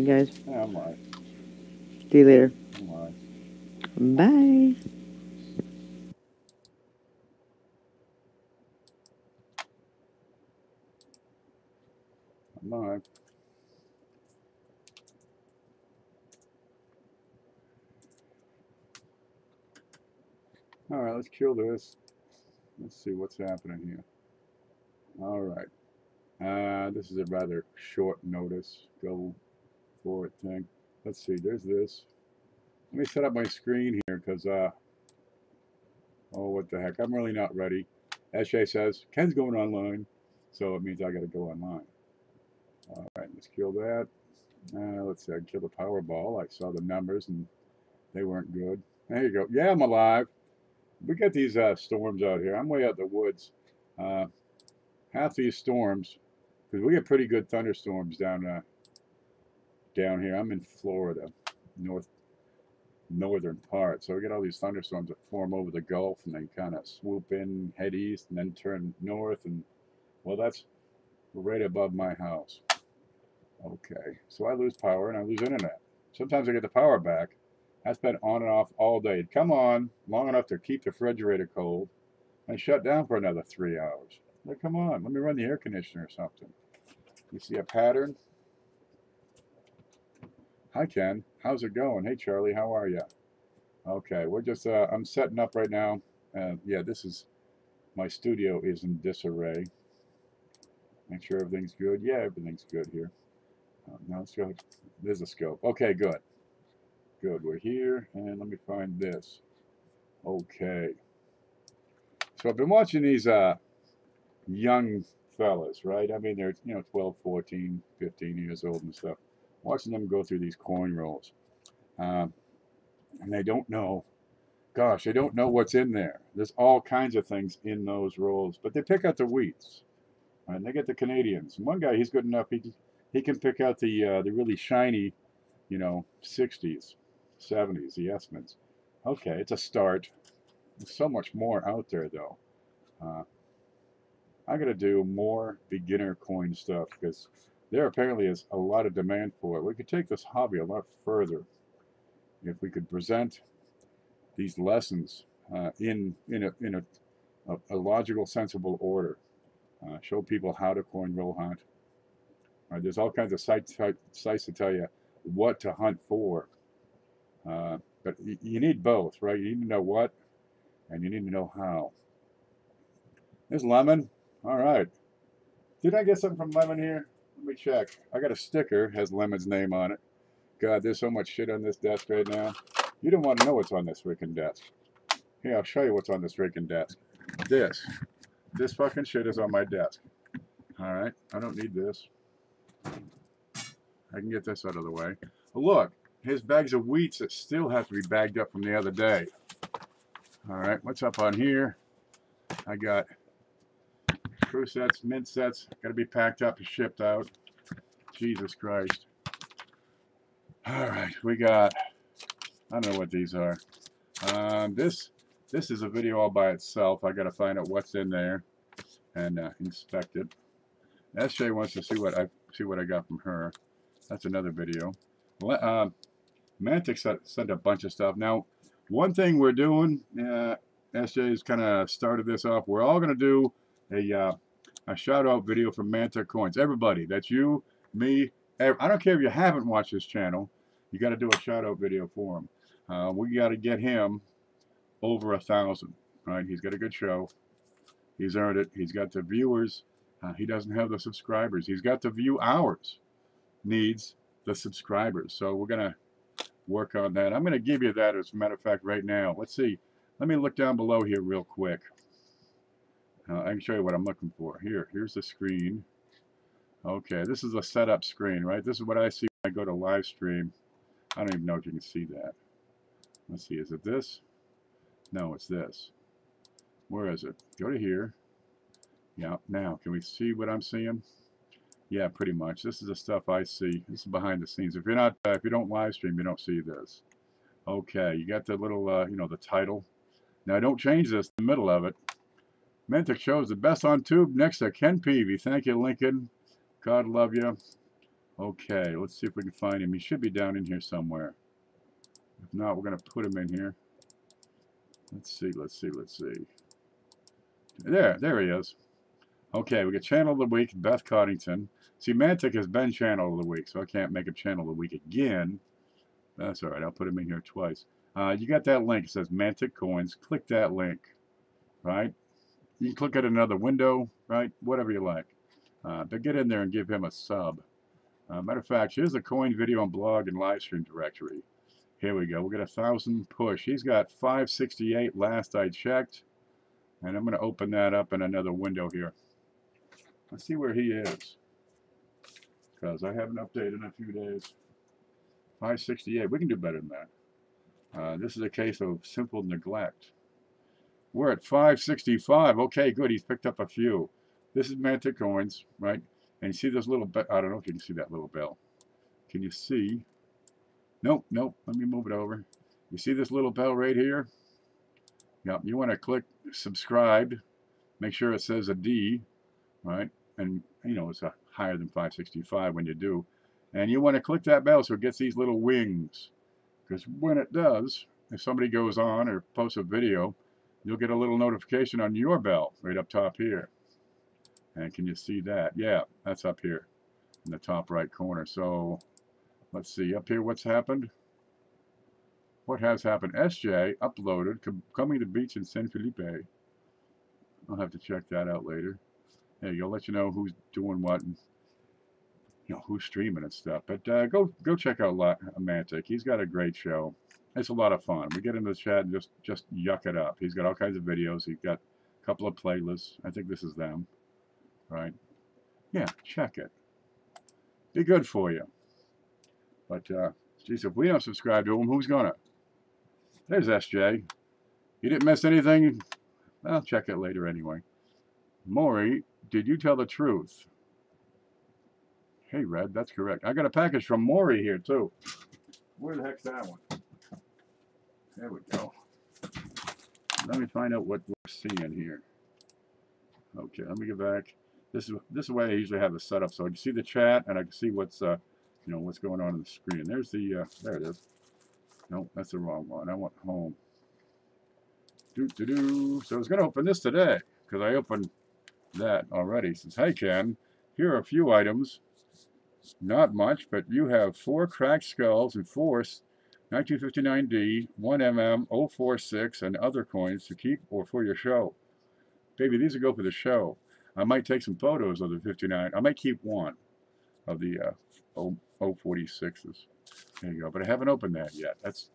guys. Yeah, I'm live. See you later. I'm live. Bye. I'm live. All right, let's kill this. Let's see what's happening here. All right. This is a rather short notice. Go for it thing. Let's see. There's this. Let me set up my screen here because, oh, what the heck. I'm really not ready. As Shay says, Ken's going online. So it means I got to go online. All right, let's kill that. Let's see. I killed the Powerball. I saw the numbers and they weren't good. There you go. Yeah, I'm alive. We got these storms out here. I'm way out in the woods. Half these storms, because we get pretty good thunderstorms down here. I'm in Florida, northern part. So we get all these thunderstorms that form over the Gulf, and they kind of swoop in, head east, and then turn north. And well, that's right above my house. Okay, so I lose power and I lose internet. Sometimes I get the power back. That's been on and off all day. It'd come on long enough to keep the refrigerator cold and shut down for another 3 hours. Like, come on, let me run the air conditioner or something. You see a pattern? Hi, Ken. How's it going? Hey, Charlie. How are you? Okay, we're just, I'm setting up right now. Yeah, my studio is in disarray. Make sure everything's good. Yeah, everything's good here. Now let's go. There's a scope. Okay, good. Good, we're here, and let me find this. Okay. So I've been watching these young fellas, right? I mean, they're 12, 14, 15 years old and stuff. Watching them go through these coin rolls, and they don't know. Gosh, they don't know what's in there. There's all kinds of things in those rolls, but they pick out the wheats, right? And they get the Canadians. And one guy, he's good enough. He can pick out the really shiny, 60s, 70s, the Esmonds. Okay, it's a start. There's so much more out there, though. I got to do more beginner coin stuff because there apparently is a lot of demand for it. We could take this hobby a lot further if we could present these lessons in a logical, sensible order. Show people how to coin roll hunt. There's all kinds of sites to tell you what to hunt for. But you need both, right? You need to know what, and you need to know how. There's Lemon. All right. Did I get something from Lemon here? Let me check. I got a sticker, has Lemon's name on it. God, there's so much shit on this desk right now. You don't want to know what's on this freaking desk. Here, I'll show you what's on this freaking desk. This fucking shit is on my desk. All right, I don't need this. I can get this out of the way. But look, his bags of wheats that still have to be bagged up from the other day. All right, what's up on here? I got crew sets, mint sets, got to be packed up and shipped out. Jesus Christ. All right, we got, I don't know what these are. This is a video all by itself. I got to find out what's in there and inspect it. SJ wants to see what I got from her. That's another video. Mantic sent a bunch of stuff. Now, one thing we're doing, SJ has kind of started this off. We're all going to do a shout out video for Mantic Coins. Everybody, that's you, me. I don't care if you haven't watched this channel. You got to do a shout out video for him. We got to get him over 1,000. Right? He's got a good show. He's earned it. He's got the viewers. He doesn't have the subscribers. He's got the view hours. Needs the subscribers. So we're going to work on that. I'm going to give you that as a matter of fact right now. Let's see. Let me look down below here real quick. I can show you what I'm looking for. Here's the screen. Okay, this is a setup screen, right? This is what I see when I go to live stream. I don't even know if you can see that. Let's see, is it this? No, it's this. Where is it? Go to here. Yeah, now, can we see what I'm seeing? Yeah, pretty much. This is the stuff I see. This is behind the scenes. If you don't live stream, you don't see this. Okay, you got the little, the title. Now, don't change this in the middle of it. Mantic shows the best on tube next to Ken Peavy. Thank you, Lincoln. God love you. Okay, let's see if we can find him. He should be down in here somewhere. If not, we're going to put him in here. Let's see. There he is. Okay, we got Channel of the Week, Beth Coddington. See, Mantic has been Channel of the Week, so I can't make him Channel of the Week again. That's all right. I'll put him in here twice. You got that link. It says Mantic Coins. Click that link, right? You can click at another window, right? Whatever you like. But get in there and give him a sub. Matter of fact, here's the coin video and blog and Livestream Directory. Here we go. We'll get 1,000 push. He's got 568 last I checked. And I'm going to open that up in another window here. Let's see where he is. Because I haven't updated in a few days. 568. We can do better than that. This is a case of simple neglect. We're at 565. Okay, good. He's picked up a few. This is Mantic Coins, right? And you see this little bell? I don't know if you can see that little bell. Can you see? Nope. Let me move it over. You see this little bell right here? Yep. You want to click subscribe. Make sure it says a D, right? And you know it's higher than 565 when you do. And you want to click that bell so it gets these little wings. Because when it does, if somebody goes on or posts a video, you'll get a little notification on your bell right up top here. And can you see that? Yeah, that's up here in the top right corner. So let's see up here what's happened. What has happened? SJ uploaded coming to beach in San Felipe. I'll have to check that out later. There you go. Let you know who's doing what and who's streaming and stuff. But go check out Mantic. He's got a great show. It's a lot of fun. We get into the chat and just yuck it up. He's got all kinds of videos. He's got a couple of playlists. I think this is them. Right? Yeah, check it. Be good for you. But, geez, if we don't subscribe to him, who's gonna? There's SJ. You didn't miss anything? I'll check it later anyway. Maury, did you tell the truth? Hey, Red, that's correct. I got a package from Maury here, too. Where the heck's that one? There we go. Let me find out what we're seeing here. Okay, let me get back. This is the way I usually have the setup, so I can see the chat and I can see what's what's going on the screen. There's the there it is. No, that's the wrong one. I want home. So I was going to open this today because I opened that already. It says, hey Ken, here are a few items. Not much, but you have 4 cracked skulls and 4 1959D, 1mm, 046, and other coins to keep or for your show. Baby, these will go for the show. I might take some photos of the 59. I might keep one of the 046s. There you go. But I haven't opened that yet. That's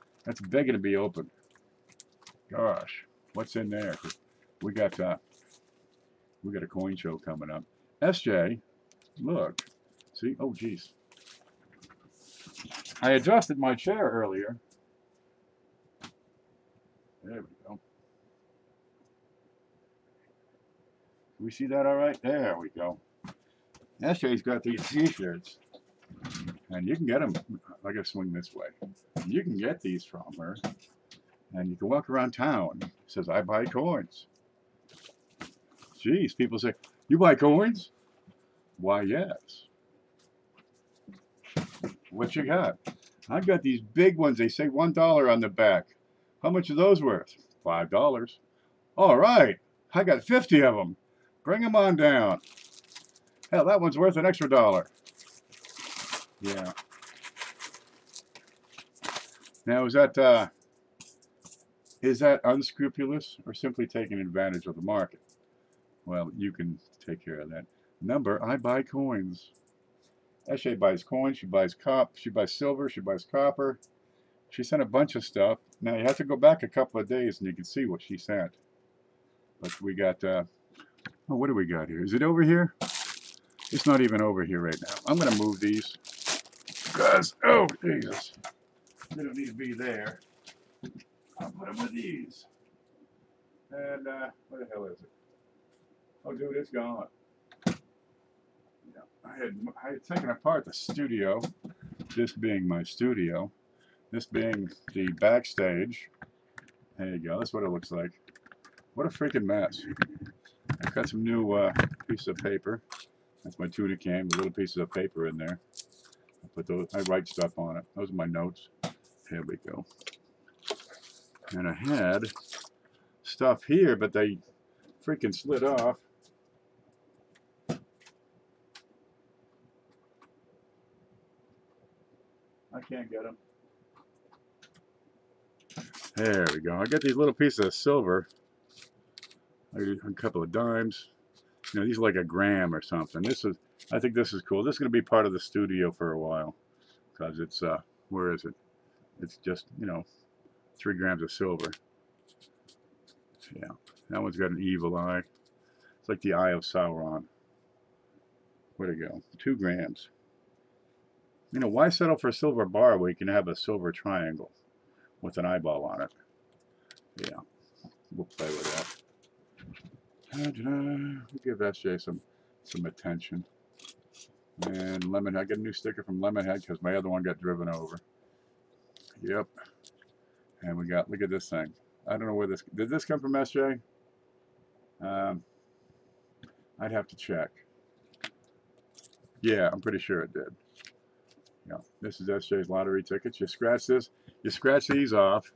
begging to be opened. Gosh, what's in there? We got a coin show coming up. SJ, look. See? Oh, geez. I adjusted my chair earlier. There we go. Do we see that all right? There we go. SJ's got these t-shirts. And you can get them. I gotta swing this way. You can get these from her. And you can walk around town. It says, I buy coins. Geez, people say, you buy coins? Why, yes. What you got? I got these big ones. They say $1 on the back. How much are those worth? $5. All right. I got 50 of them. Bring them on down. Hell, that one's worth an extra $1. Yeah. Now, is that unscrupulous or simply taking advantage of the market? Well, you can take care of that. Number, I buy coins. SJ buys coins, she buys silver, she buys copper. She sent a bunch of stuff. Now you have to go back a couple of days and you can see what she sent. But we got, what do we got here? Is it over here? It's not even over here right now. I'm going to move these. Because, oh, Jesus. They don't need to be there. I'll put them with these. And, where the hell is it? Oh, dude, it's gone. I had taken apart the studio, this being my studio, this being the backstage. There you go, that's what it looks like. What a freaking mess. I've got some new pieces of paper. That's my tuna can with little pieces of paper in there. put those, I write stuff on it. Those are my notes. Here we go. And I had stuff here, but they freaking slid off. I can't get them. There we go. I got these little pieces of silver. A couple of dimes. You know, these are like a gram or something. This is, I think this is cool. This is going to be part of the studio for a while. Because it's, where is it? It's just, you know, 3 grams of silver. Yeah. That one's got an evil eye. It's like the eye of Sauron. Where'd it go? 2 grams. You know, why settle for a silver bar where you can have a silver triangle with an eyeball on it? Yeah, we'll play with that. We'll give SJ some attention. And Lemonhead, I get a new sticker from Lemonhead because my other one got driven over. Yep. And we got, look at this thing. I don't know where this, did this come from SJ? I'd have to check. Yeah, I'm pretty sure it did. Yeah, this is SJ's lottery tickets. You scratch this, you scratch these off,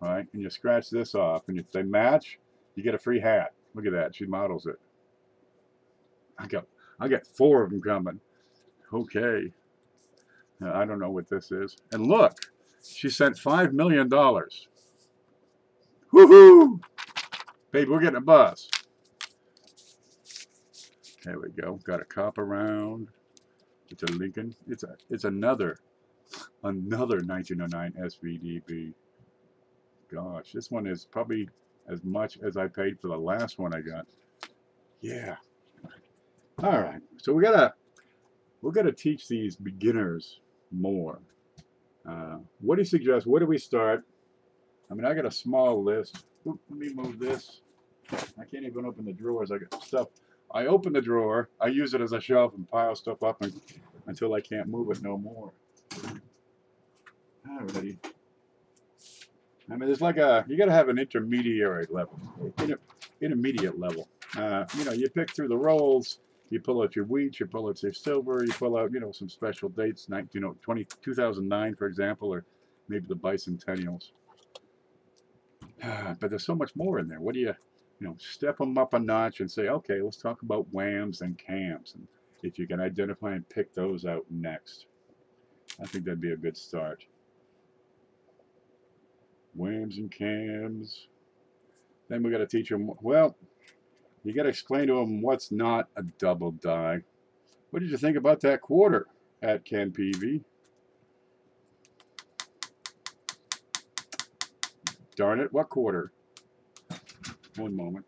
right? And you scratch this off, and if they match, you get a free hat. Look at that, she models it. I got 4 of them coming. Okay. I don't know what this is. And look, she sent $5 million. Woohoo! Baby, we're getting a bus. There we go. Got a copper round. It's a Lincoln. It's another 1909 SVDB. Gosh, this one is probably as much as I paid for the last one I got. Yeah. All right. So we gotta teach these beginners more. What do you suggest? Where do we start? I mean, I got a small list. Oop, let me move this. I can't even open the drawers. I got stuff. I open the drawer. I use it as a shelf and pile stuff up until I can't move it no more. Alrighty. I mean, there's like you got to have an intermediary level, intermediate level. You know, you pick through the rolls, you pull out your wheat, you pull out your silver, you pull out, you know, some special dates, 2009, for example, or maybe the bicentennials. But there's so much more in there. What do you know, step them up a notch and say, okay, let's talk about whams and cams, and if you can identify and pick those out next. I think that'd be a good start. Whams and cams. Then we got to teach them, well, you got to explain to them what's not a double die. What did you think about that quarter at Ken Peavy? Darn it, what quarter? One moment.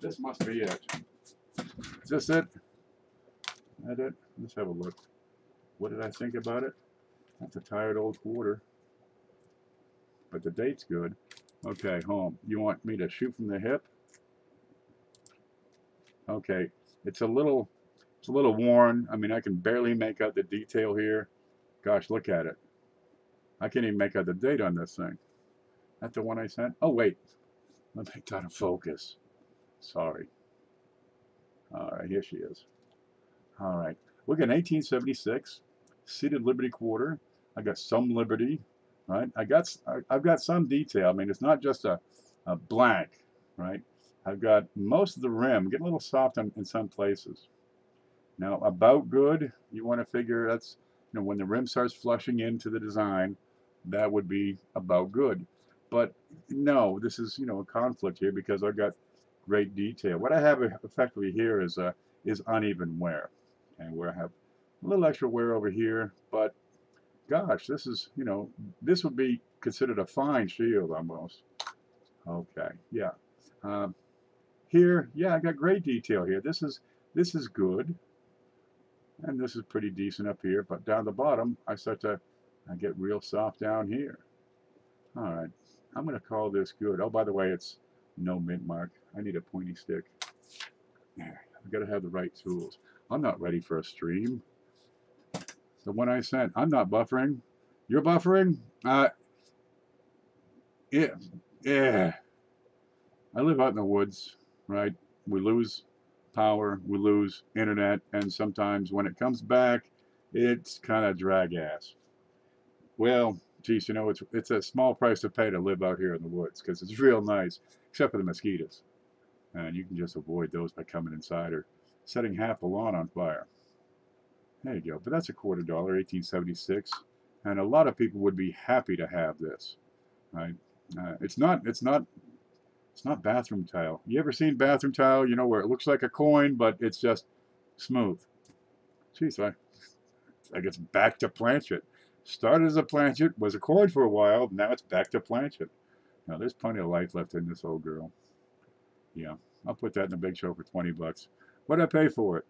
This must be it. Is this it? That it? Let's have a look. What did I think about it? That's a tired old quarter. But the date's good. Okay, home. You want me to shoot from the hip? Okay, it's a little worn. I mean, I can barely make out the detail here. Gosh, look at it. I can't even make out the date on this thing. That's the one I sent? Oh, wait. Let me try to focus. Sorry. All right, here she is. All right. Look at 1876. Seated Liberty quarter. I got some Liberty, right? I've got some detail. I mean, it's not just a blank, right? I've got most of the rim. Getting a little soft in some places. Now, about good, you want to figure that's, you know, when the rim starts flushing into the design, that would be about good. But no, this is, you know, a conflict here because I've got great detail. What I have effectively here is uneven wear, and where I have a little extra wear over here. But gosh, this is, you know, this would be considered a fine shield almost. Okay, yeah. Here, yeah, I got great detail here. This is good. And this is pretty decent up here, but down the bottom, I get real soft down here. All right, I'm going to call this good. Oh, by the way, it's no mint mark. I need a pointy stick. I've got to have the right tools. I'm not ready for a stream. The one I sent, I'm not buffering. You're buffering? Yeah. I live out in the woods. right? We lose power, we lose internet, and sometimes when it comes back, it's kind of drag ass. Well, geez, you know, it's a small price to pay to live out here in the woods because it's real nice, except for the mosquitoes. And you can just avoid those by coming inside or setting half the lawn on fire. There you go. But that's $0.25, 1876, and a lot of people would be happy to have this. Right? It's not bathroom tile. You ever seen bathroom tile? You know where it looks like a coin, but it's just smooth. Geez, I guess back to planchet. Started as a planchet, was a coin for a while. Now it's back to planchet. Now there's plenty of life left in this old girl. Yeah, I'll put that in the big show for 20 bucks. What'd I pay for it?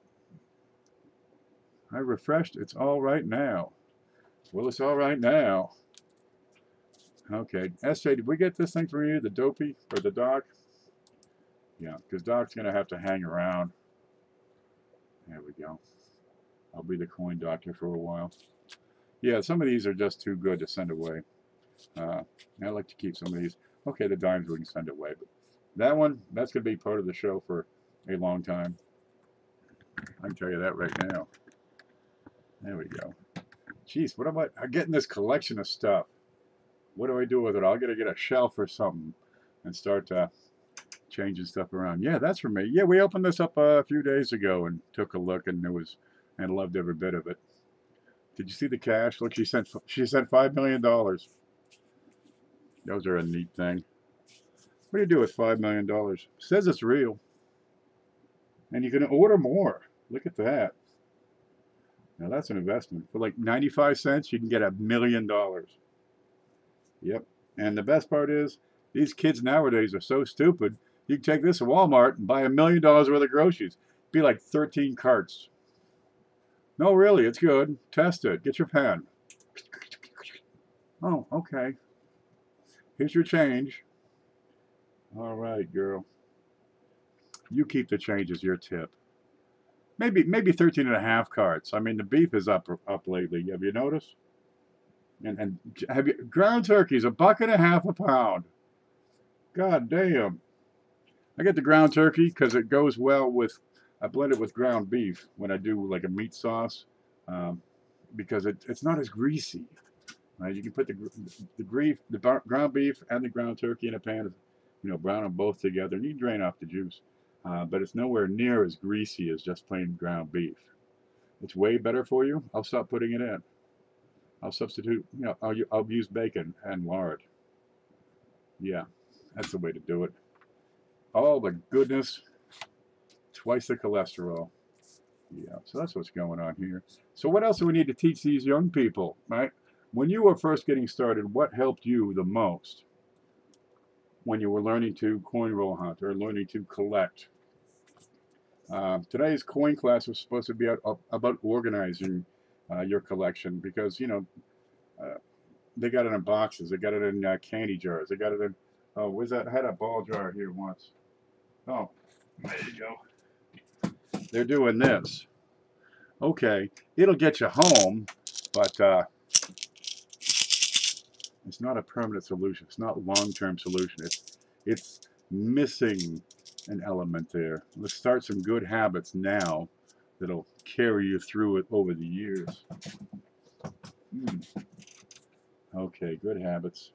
I refreshed. It's all right now. Well, it's all right now. Okay, SJ, did we get this thing from you, the dopey or the doc? Yeah, because Doc's gonna have to hang around. There we go. I'll be the coin doctor for a while. Yeah, some of these are just too good to send away. I like to keep some of these. Okay, the dimes we can send away, but that one, that's gonna be part of the show for a long time. I can tell you that right now. There we go. Jeez, what am I'm getting this collection of stuff. What do I do with it? I'll get a shelf or something and start changing stuff around. Yeah, that's for me. Yeah, we opened this up a few days ago and took a look, and and loved every bit of it. Did you see the cash? Look, she sent $5 million. Those are a neat thing. What do you do with $5 million? Says it's real, and you can order more. Look at that. Now that's an investment. For like 95 cents, you can get $1 million. Yep. And the best part is, these kids nowadays are so stupid. You can take this to Walmart and buy $1 million worth of groceries. It'd be like 13 carts. No, really, it's good. Test it. Get your pen. Oh, okay. Here's your change. All right, girl. You keep the change as your tip. Maybe 13 and a half carts. I mean, the beef is up lately. Have you noticed? And have you ground turkey's $1.50 a pound. God damn. I get the ground turkey because it goes well with, I blend it with ground beef when I do like a meat sauce, because it's not as greasy. Right? You can put the ground beef and the ground turkey in a pan, brown them both together, and you drain off the juice. But it's nowhere near as greasy as just plain ground beef. It's way better for you. I'll stop putting it in. I'll substitute, I'll use bacon and lard. Yeah, that's the way to do it. All the goodness, twice the cholesterol. Yeah, so that's what's going on here. So what else do we need to teach these young people, right? When you were first getting started, what helped you the most when you were learning to coin roll hunt or learning to collect? Today's coin class was supposed to be about organizing your collection because, they got it in boxes. They got it in candy jars. They got it in, where's that? I had a ball jar here once. Oh, there you go. They're doing this. Okay, it'll get you home, but it's not a permanent solution. It's not a long-term solution. It's missing an element there. Let's start some good habits now that'll carry you through it over the years. Okay, good habits.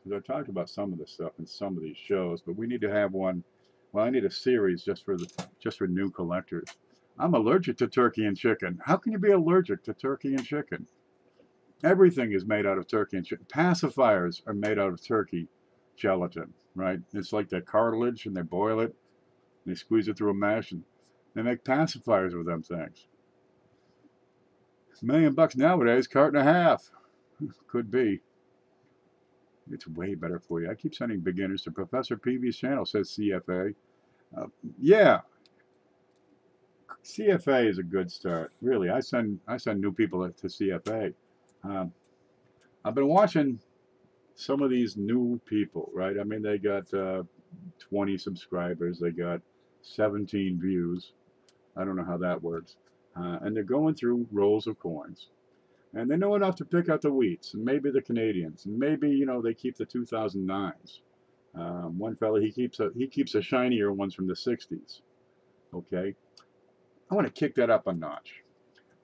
Because I talked about some of this stuff in some of these shows, but we need to have one. Well, I need a series just for new collectors. I'm allergic to turkey and chicken. How can you be allergic to turkey and chicken? Everything is made out of turkey and chicken. Pacifiers are made out of turkey gelatin, right? It's like that cartilage, and they boil it, and they squeeze it through a mash, and they make pacifiers with them things. $1 million nowadays, cart and a half. Could be. It's way better for you. I keep sending beginners to Professor PV's channel, says CFA. Yeah. CFA is a good start. Really, I send new people to CFA. I've been watching some of these new people, right? I mean, they got 20 subscribers. They got 17 views. I don't know how that works. And they're going through rolls of coins. And they know enough to pick out the wheats, and maybe the Canadians, and maybe, they keep the 2009s. One fella, he keeps a shinier ones from the 60s. Okay, I want to kick that up a notch.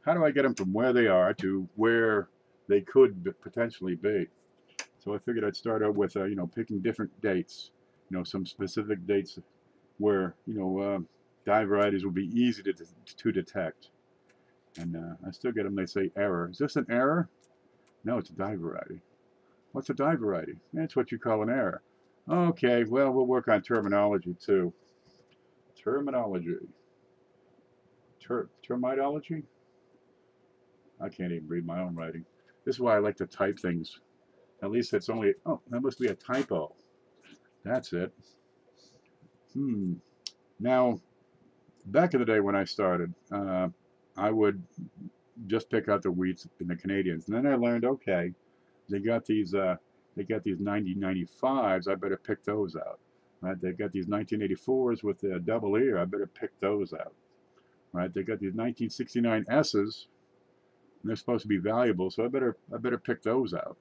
How do I get them from where they are to where they could potentially be? So I figured I'd start out with you know, picking different dates, you know, some specific dates where, you know, dye varieties will be easy to detect. And I still get them. They say error. Is this an error? No, it's a dye variety. What's a dye variety? That's what you call an error. Okay, well, we'll work on terminology too. Terminology. Terminology? I can't even read my own writing. This is why I like to type things. At least it's only, oh, that must be a typo. That's it. Now, back in the day when I started, I would just pick out the wheats and the Canadians. And then I learned, okay, they got these 1995s, I better pick those out. Right? They got these 1984s with the double ear, I better pick those out. Right? They got these 1969 S's, and they're supposed to be valuable, so I better pick those out.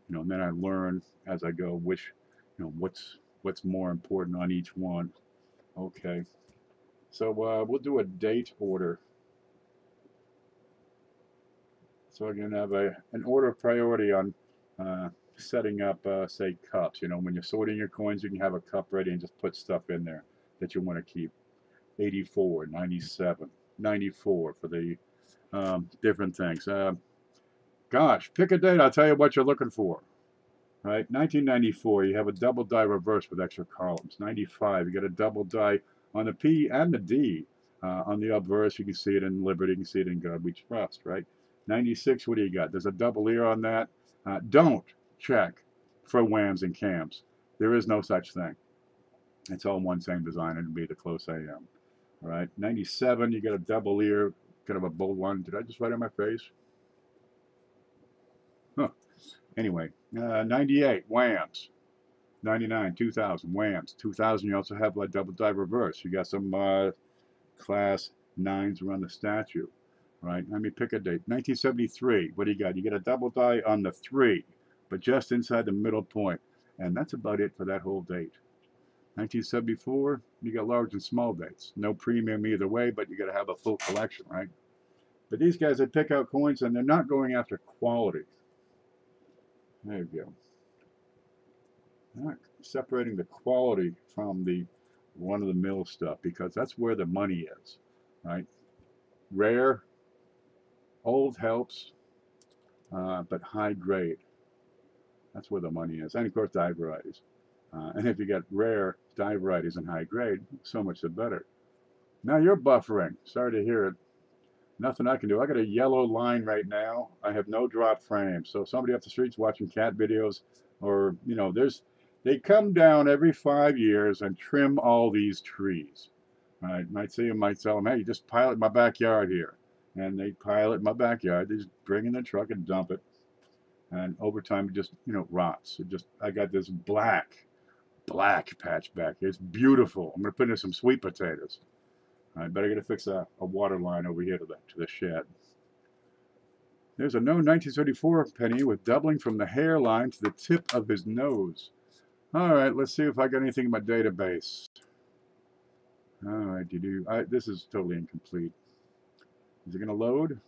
You know, and then I learn as I go which, you know, what's more important on each one. Okay, so we'll do a date order. So I'm going to have an order of priority on setting up, say, cups. You know, when you're sorting your coins, you can have a cup ready and just put stuff in there that you want to keep. 84, 97, 94 for the different things. Gosh, pick a date. I'll tell you what you're looking for. Right, 1994, you have a double die reverse with extra columns. 95, you got a double die on the P and the D. On the obverse, you can see it in Liberty, you can see it in God We Trust, right? 96, what do you got? There's a double ear on that. Don't check for whams and cams. There is no such thing. It's all one same design, and it'd be the close AM. All right, 97, you got a double ear, kind of a bold one. Did I just write on my face? Huh. Anyway, 98, whams. 99, 2000, whams. 2000, you also have like double die reverse. You got some class 9s around the statue, right? Let me pick a date. 1973, what do you got? You get a double die on the 3, but just inside the middle point. And that's about it for that whole date. 1974, you got large and small dates. No premium either way, but you got to have a full collection, right? But these guys, they pick out coins and they're not going after quality. There you go. They're not separating the quality from the run-of-the-mill stuff, because that's where the money is, right? Rare, old helps, but high grade. That's where the money is. And of course, dye varieties. And if you get rare dye varieties and high grade, so much the better. Now you're buffering. Sorry to hear it. Nothing I can do. I got a yellow line right now. I have no drop frame. So if somebody off the street's watching cat videos, or, you know, they come down every 5 years and trim all these trees. I might see them, might tell them, hey, you just pile it in my backyard here. And they pile it in my backyard. They just bring in the truck and dump it. And over time, it just, you know, rots. I got this black patch back here. It's beautiful. I'm going to put in some sweet potatoes. I better get to fix a water line over here to the shed. There's a known 1934 penny with doubling from the hairline to the tip of his nose. All right, let's see if I got anything in my database. All right, this is totally incomplete. Is it going to load?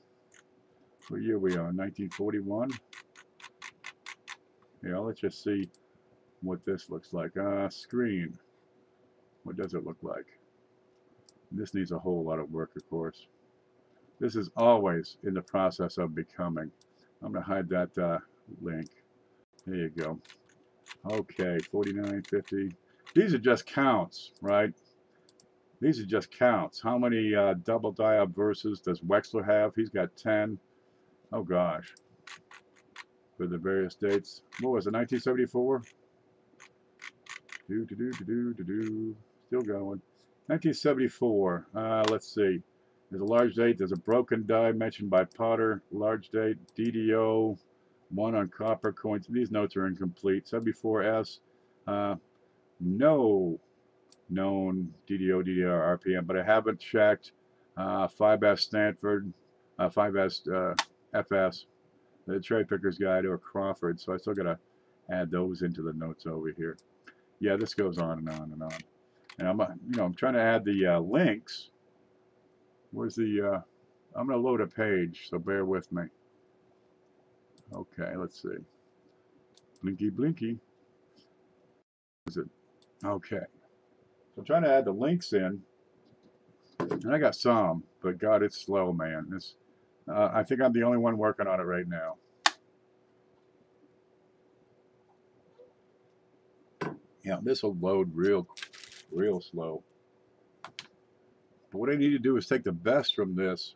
What year are we on? 1941? Yeah, let's just see what this looks like. Screen. What does it look like? This needs a whole lot of work, of course. This is always in the process of becoming. I'm going to hide that link. There you go. Okay, 49, 50. These are just counts, right? These are just counts. How many double die obverses does Wexler have? He's got 10. Oh, gosh. For the various dates. What was it, 1974? Still going. 1974. Let's see. There's a large date. There's a broken die mentioned by Potter. Large date. DDO. 1 on copper coins. These notes are incomplete. 74S. No known DDO, DDR, RPM, but I haven't checked 5S Stanford, 5S FS, the Cherry Picker's Guide, or Crawford. So I still got to add those into the notes over here. Yeah, this goes on and on and on. And I'm trying to add the links. Where's the? I'm going to load a page, so bear with me. Okay, let's see. Blinky, blinky. Is it? Okay. So I'm trying to add the links in, and I got some, but God, it's slow, man. I think I'm the only one working on it right now. Yeah, this will load real slow. But what I need to do is take the best from this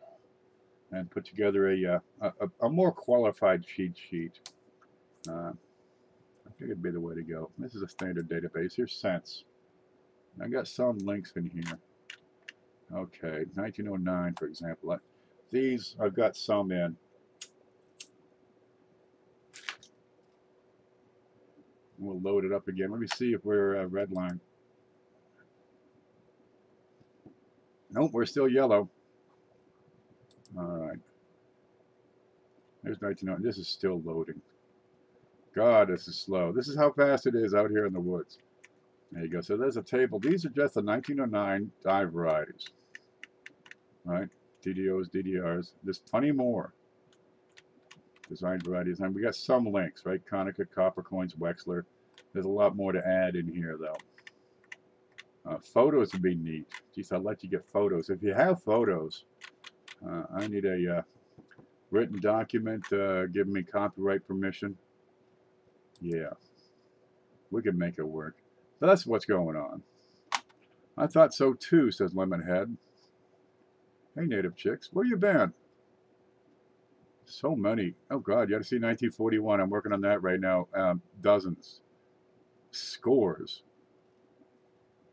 and put together a more qualified cheat sheet. I think it'd be the way to go. This is a standard database. Here's Sense. I got some links in here. Okay, 1909, for example. These, I've got some in. We'll load it up again. Let me see if we're red line. Nope, we're still yellow. All right. There's 1909. This is still loading. God, this is slow. This is how fast it is out here in the woods. There you go. So there's a table. These are just the 1909 die varieties. Right? DDOs, DDRs. There's plenty more. Design varieties. And we got some links, right? Konica, Copper Coins, Wexler. There's a lot more to add in here, though. Photos would be neat. Geez, I'll let you get photos. If you have photos, I need a written document giving me copyright permission. Yeah, we can make it work. So that's what's going on. I thought so too, says Lemonhead. Hey, Native Chicks, where you been? So many. Oh, God, you got to see 1941. I'm working on that right now. Dozens. Scores.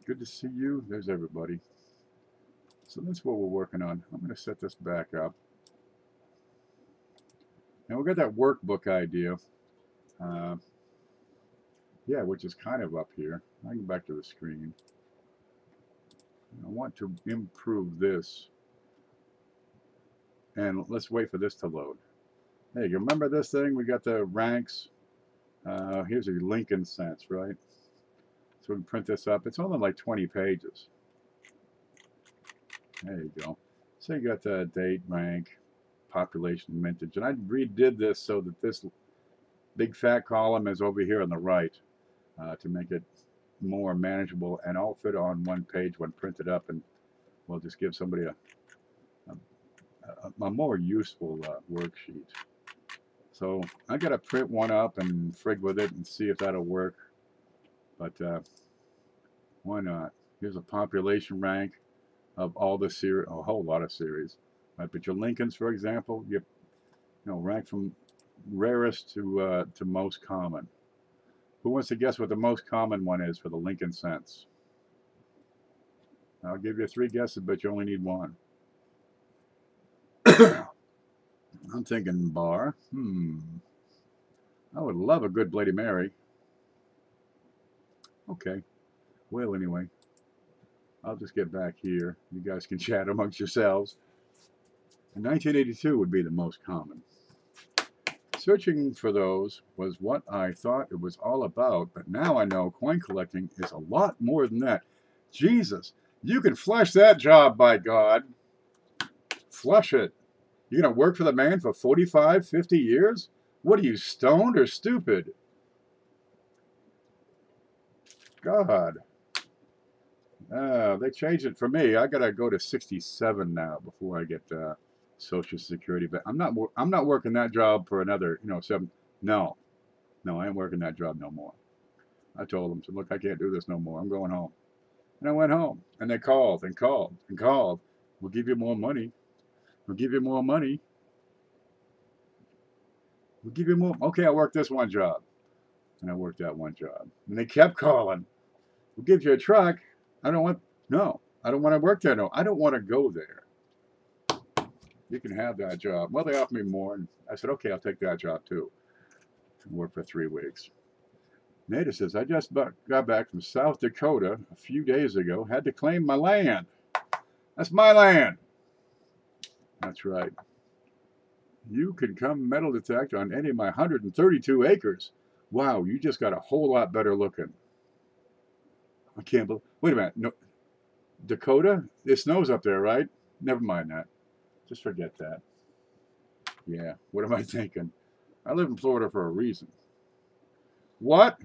Good to see you. There's everybody. So that's what we're working on. I'm going to set this back up. And we got that workbook idea. Yeah, which is kind of up here. I can go back to the screen. I want to improve this. And let's wait for this to load. Hey, you remember this thing? We got the ranks. Here's a Lincoln sense, right? So we can print this up. It's only like 20 pages. There you go. So you got the date, rank, population, mintage. And I redid this so that this big fat column is over here on the right to make it more manageable and all fit on one page when printed up, and we'll just give somebody a more useful worksheet. So I got to print one up and frig with it and see if that'll work. But why not? Here's a population rank of all the series, a whole lot of series. Right, but your Lincolns, for example, you rank from rarest to most common. Who wants to guess what the most common one is for the Lincoln sense? I'll give you 3 guesses, but you only need 1. I'm thinking bar. I would love a good Bloody Mary. Okay. Well, anyway, I'll just get back here. You guys can chat amongst yourselves. And 1982 would be the most common. Searching for those was what I thought it was all about, but now I know coin collecting is a lot more than that. Jesus, you can flush that job, by God. Flush it. You're going to work for the man for 45, 50 years? What are you, stoned or stupid? God. They changed it for me. I got to go to 67 now before I get Social Security. But I'm not working that job for another, 7. No, I ain't working that job no more. I told them, look, I can't do this no more. I'm going home. And I went home. And they called and called and called. We'll give you more money. We'll give you more money. We'll give you more. Okay, I worked this one job. And I worked that one job. And they kept calling. We'll give you a truck. I don't want to work there. No, I don't want to go there. You can have that job. Well, they offered me more. And I said, okay, I'll take that job too. And work for 3 weeks. Nada says, I just got back from South Dakota a few days ago. Had to claim my land. That's my land. That's right. You can come metal detect on any of my 132 acres. Wow, you just got a whole lot better looking. I can't believe. Wait a minute. No, Dakota? It snows up there, right? Never mind that. Just forget that. Yeah. What am I thinking? I live in Florida for a reason. What?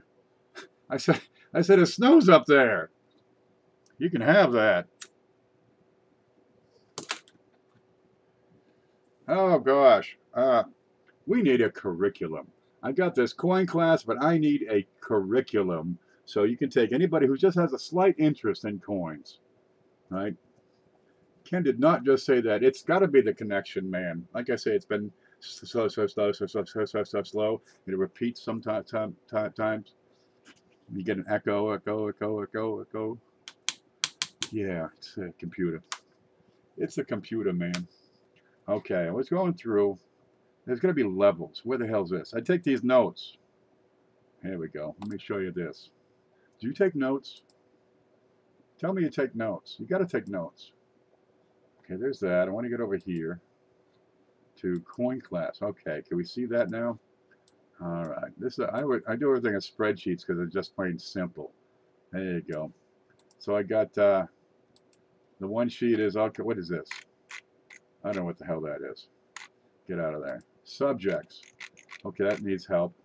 I said it snows up there. You can have that. Oh gosh. We need a curriculum. I got this coin class, but I need a curriculum so you can take anybody who just has a slight interest in coins. Right? Ken did not just say that. It's got to be the connection, man. Like I say, it's been slow. It repeats sometimes. You get an echo. Yeah, it's a computer. It's a computer, man. Okay, I was going through. There's going to be levels. Where the hell's this? I take these notes. Here we go. Let me show you this. Do you take notes? Tell me you take notes. You got to take notes. Okay, there's that. I want to get over here to coin class. Okay, can we see that now? All right. This is I do everything in spreadsheets because it's just plain simple. There you go. So I got the one sheet is okay. What is this? I don't know what the hell that is. Get out of there. Subjects. Okay, that needs help.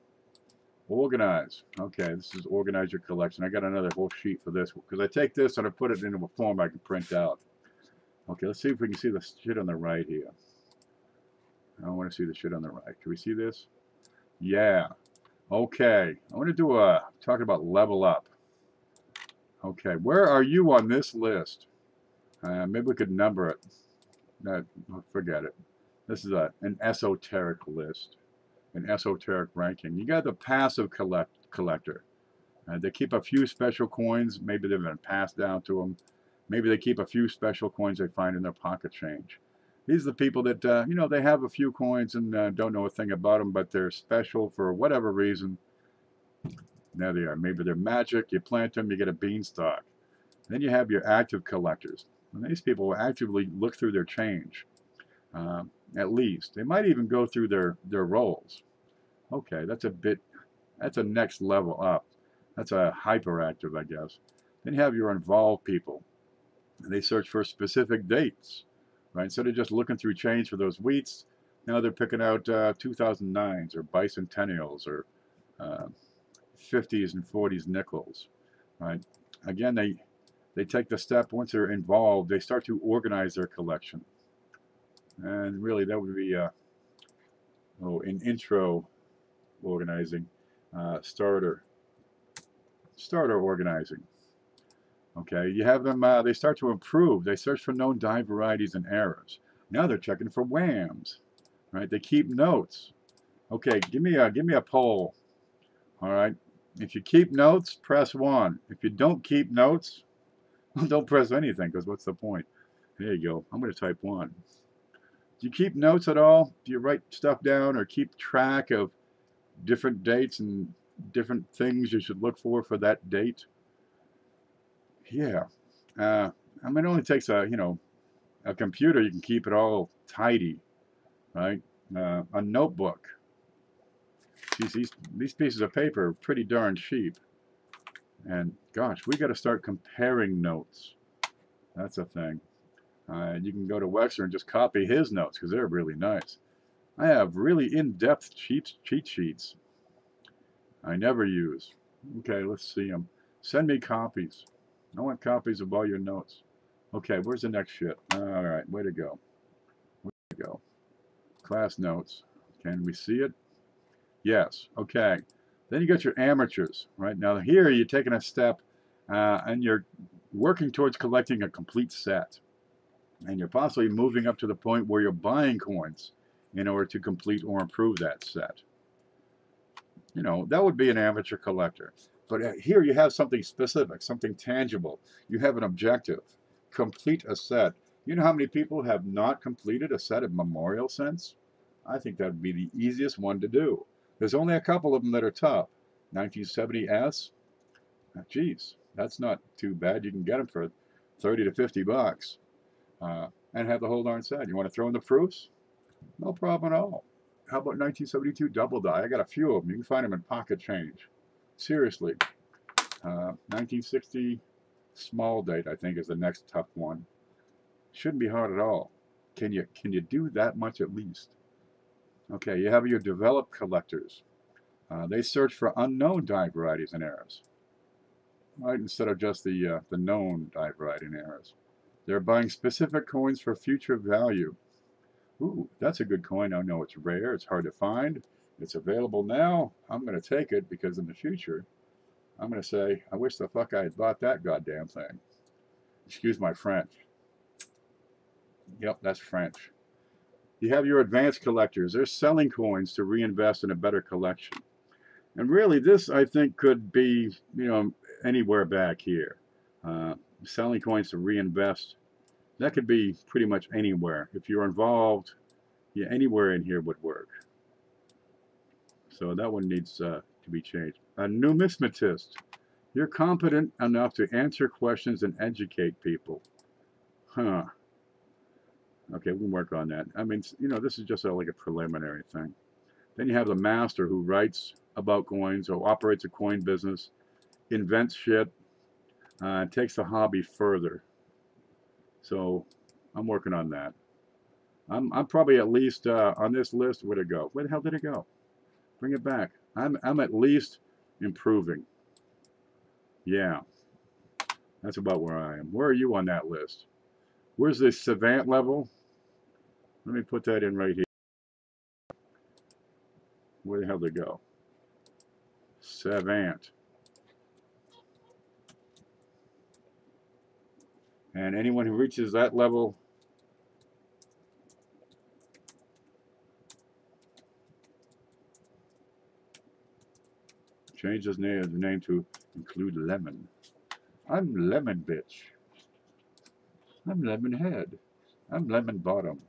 Organize. Okay, this is organize your collection. I got another whole sheet for this because I take this and I put it into a form I can print out. Okay, let's see if we can see the shit on the right here. I want to see the shit on the right. Can we see this? Yeah. Okay. I want to do talking about level up. Okay, where are you on this list? Maybe we could number it. Forget it. This is an esoteric list, an esoteric ranking. You got the passive collector. They keep a few special coins. Maybe they've been passed down to them. Maybe they keep a few special coins they find in their pocket change. These are the people that, they have a few coins and don't know a thing about them, but they're special for whatever reason. There they are. Maybe they're magic. You plant them, you get a beanstalk. Then you have your active collectors. And these people will actively look through their change, at least. They might even go through their rolls. Okay, that's a next level up. That's a hyperactive, I guess. Then you have your involved people. They search for specific dates, right? Instead of just looking through change for those wheats, now they're picking out 2009s or bicentennials or 50s and 40s nickels, right? Again, they take the step, once they're involved, they start to organize their collection. And really that would be an intro organizing, starter organizing. Okay, you have them, they start to improve. They search for known die varieties and errors. Now they're checking for whams, right? They keep notes. Okay, give me a poll. All right, if you keep notes, press 1. If you don't keep notes, don't press anything, because what's the point? There you go. I'm going to type 1. Do you keep notes at all? Do you write stuff down or keep track of different dates and different things you should look for that date? Yeah. I mean, it only takes a computer. You can keep it all tidy, right? A notebook. Geez, these pieces of paper are pretty darn cheap. And gosh, we got to start comparing notes. That's a thing. You can go to Wexler and just copy his notes because they're really nice. I have really in-depth cheat sheets I never use. Okay, let's see them. Send me copies. I want copies of all your notes. Okay, where's the next shit? All right, way to go. Way to go. Class notes. Can we see it? Yes. Okay. Then you got your amateurs, right? Now here you're taking a step and you're working towards collecting a complete set. And you're possibly moving up to the point where you're buying coins in order to complete or improve that set. That would be an amateur collector. But here you have something specific, something tangible. You have an objective. Complete a set. You know how many people have not completed a set of memorial cents? I think that would be the easiest one to do. There's only a couple of them that are tough. 1970s. Geez, that's not too bad. You can get them for 30 to 50 bucks. And have the whole darn set. You want to throw in the proofs? No problem at all. How about 1972 double die? I got a few of them. You can find them in pocket change. Seriously. 1960 Small date, I think, is the next tough one. Shouldn't be hard at all. Can you do that much at least? Okay, you have your developed collectors. They search for unknown die varieties and errors, right? Instead of just the known die variety and errors. They're buying specific coins for future value. Ooh, that's a good coin. I know it's rare. It's hard to find. It's available now. I'm going to take it because in the future, I'm going to say, I wish the fuck I had bought that goddamn thing. Excuse my French. Yep, that's French. You have your advanced collectors. They're selling coins to reinvest in a better collection. And really, this, I think, could be, anywhere back here. Selling coins to reinvest. That could be pretty much anywhere. If you're involved, yeah, anywhere in here would work. So that one needs to be changed. A numismatist. You're competent enough to answer questions and educate people. Huh. Okay, we can work on that. I mean, this is just like a preliminary thing. Then you have the master who writes about coins or operates a coin business, invents shit, takes the hobby further. So I'm working on that. I'm probably at least on this list. Where'd it go? Where the hell did it go? Bring it back. I'm at least improving. Yeah, that's about where I am. Where are you on that list? Where's the savant level? Let me put that in right here. Where the hell did it go? Savant. And anyone who reaches that level change his name to include lemon. I'm lemon bitch. I'm lemon head. I'm lemon bottom.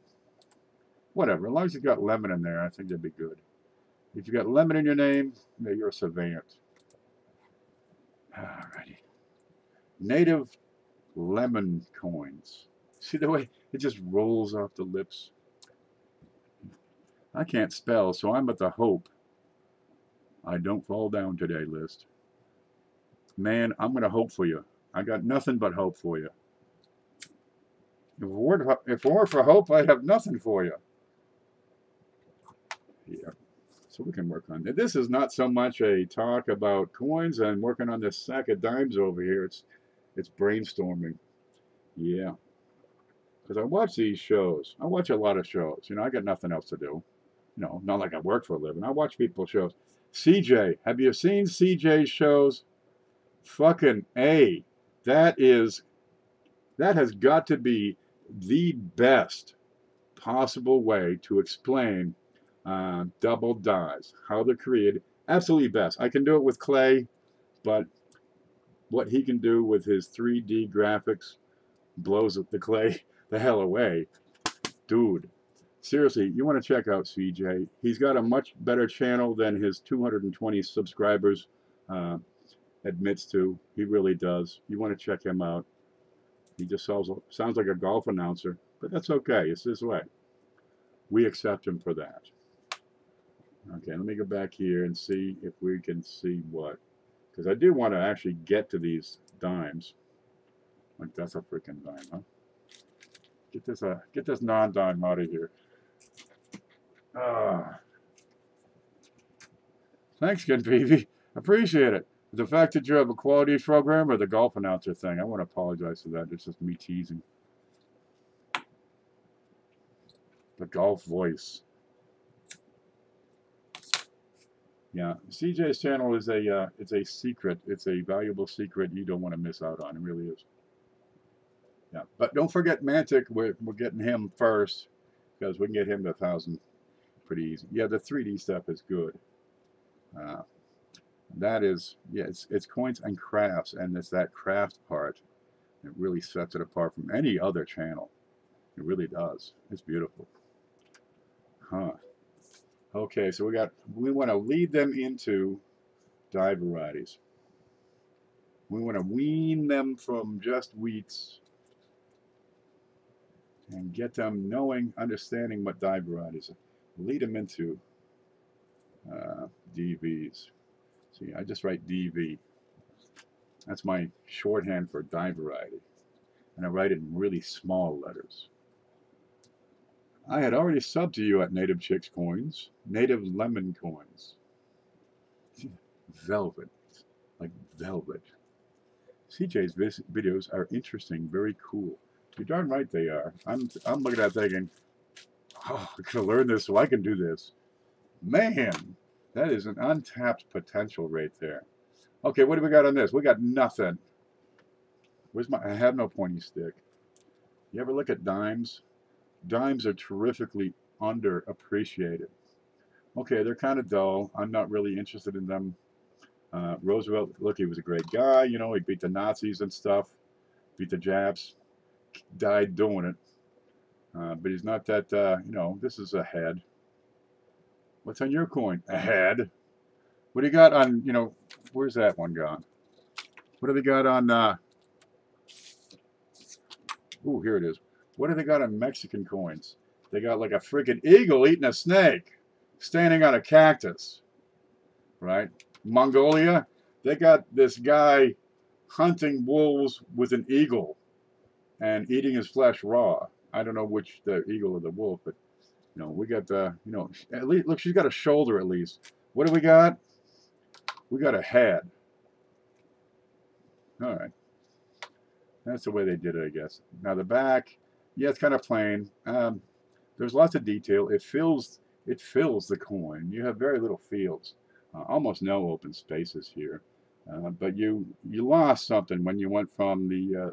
Whatever, as long as you got lemon in there, I think that'd be good. If you got lemon in your name, yeah, you're a savant. Alrighty. Native lemon coins. See the way it just rolls off the lips? I can't spell, so I'm at the hope I don't fall down today list. Man, I'm going to hope for you. I got nothing but hope for you. If it weren't for hope, I'd have nothing for you. Yeah. So we can work on it. This is not so much a talk about coins. I'm working on this sack of dimes over here. It's brainstorming. Yeah. Because I watch these shows. I watch a lot of shows. I got nothing else to do. Not like I work for a living. I watch people's shows. CJ, have you seen CJ's shows? Fucking A. That has got to be the best possible way to explain double dies, how they're created. Absolutely best. I can do it with clay, but what he can do with his 3D graphics blows the clay the hell away. Dude, seriously, you want to check out CJ. He's got a much better channel than his 220 subscribers admits to. He really does. You want to check him out. He just sounds like a golf announcer, but that's okay. It's his way. We accept him for that. Okay, let me go back here and see if we can see what. Because I do want to actually get to these dimes. Like, that's a freaking dime, huh? Get this non-dime out of here. Thanks, Convivi. Appreciate it. The fact that you have a quality program or the golf announcer thing, I want to apologize for that. It's just me teasing. The golf voice. Yeah, CJ's channel is it's a secret. It's a valuable secret you don't want to miss out on. It really is. Yeah, but don't forget Mantic. We're getting him first because we can get him to 1,000 pretty easy. Yeah, the 3D stuff is good. That is, yeah, it's coins and crafts, and it's that craft part that really sets it apart from any other channel. It really does. It's beautiful. Huh. Okay, so we want to lead them into die varieties. We want to wean them from just wheats and get them understanding what die varieties are. Lead them into DVs. See, I just write DV. That's my shorthand for die variety. And I write it in really small letters. I had already subbed to you at Native Chicks Coins, Native Lemon Coins. Velvet, like velvet. CJ's videos are interesting, very cool. You're darn right they are. I'm looking at that thinking, oh, I could have learned this so I can do this. Man, that is an untapped potential right there. Okay, what do we got on this? We got nothing. Where's my, I have no pointy stick. You ever look at dimes? Dimes are terrifically underappreciated. Okay, they're kind of dull. I'm not really interested in them. Roosevelt, look, he was a great guy. You know, he beat the Nazis and stuff, beat the Japs, died doing it. But he's not that, you know, this is a head. What's on your coin? A head. What do you got on, you know, where's that one gone? What do they got on, ooh, here it is. What do they got on Mexican coins? They got like a freaking eagle eating a snake, standing on a cactus, right? Mongolia, they got this guy hunting wolves with an eagle and eating his flesh raw. I don't know which, the eagle or the wolf, but you know, we got the, you know, at least, look, she's got a shoulder at least. What do we got? We got a head. All right. That's the way they did it, I guess. Now the back, yeah, it's kind of plain. There's lots of detail. It fills the coin. You have very little fields. Almost no open spaces here, but you lost something when you went from the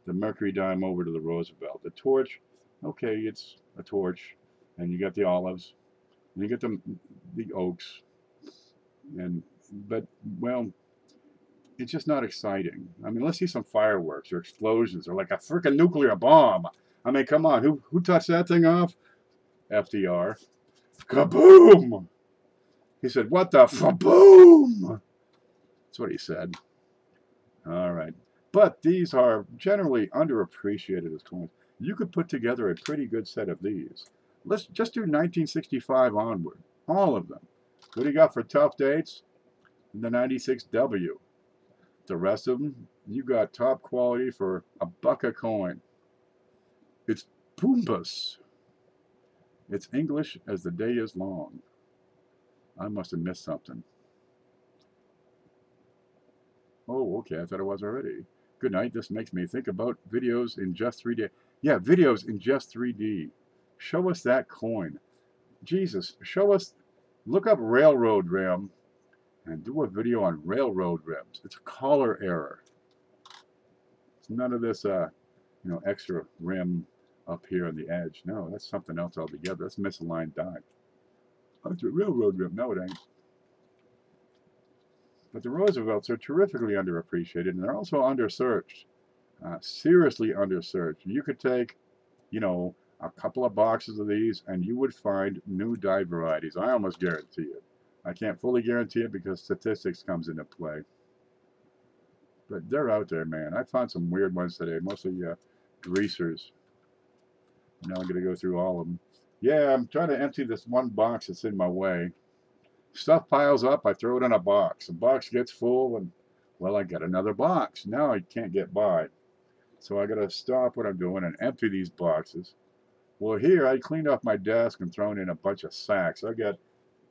Mercury dime over to the Roosevelt. The torch, okay, it's a torch, and you got the olives, and you get the oaks, but well, it's just not exciting. I mean, let's see some fireworks or explosions or like a freaking nuclear bomb. I mean, come on, who touched that thing off? FDR. Kaboom! He said, what the fa-boom? That's what he said. All right. But these are generally underappreciated as coins. You could put together a pretty good set of these. Let's just do 1965 onward. All of them. What do you got for tough dates? The 96W. The rest of them, you got top quality for $1 a coin. It's Poombas. It's English as the day is long. I must have missed something. Oh, okay, I thought it was already. Good night. This makes me think about videos in just 3D. Yeah, videos in just 3D. Show us that coin. Jesus, show us, look up railroad rim and do a video on railroad rims. It's a color error. It's none of this, you know, extra rim up here on the edge. No, that's something else altogether. That's misaligned die. Oh, it's a railroad rim. No, it ain't. But the Roosevelts are terrifically underappreciated, and they're also undersearched. Seriously undersearched. You could take, you know, a couple of boxes of these, and you would find new die varieties. I almost guarantee it. I can't fully guarantee it because statistics comes into play. But they're out there, man. I found some weird ones today, mostly greasers. Now I'm going to go through all of them. Yeah, I'm trying to empty this one box that's in my way. Stuff piles up, I throw it in a box. The box gets full, and, well, I got another box. Now I can't get by. So I got to stop what I'm doing and empty these boxes. Well, here, I cleaned off my desk and thrown in a bunch of sacks. I got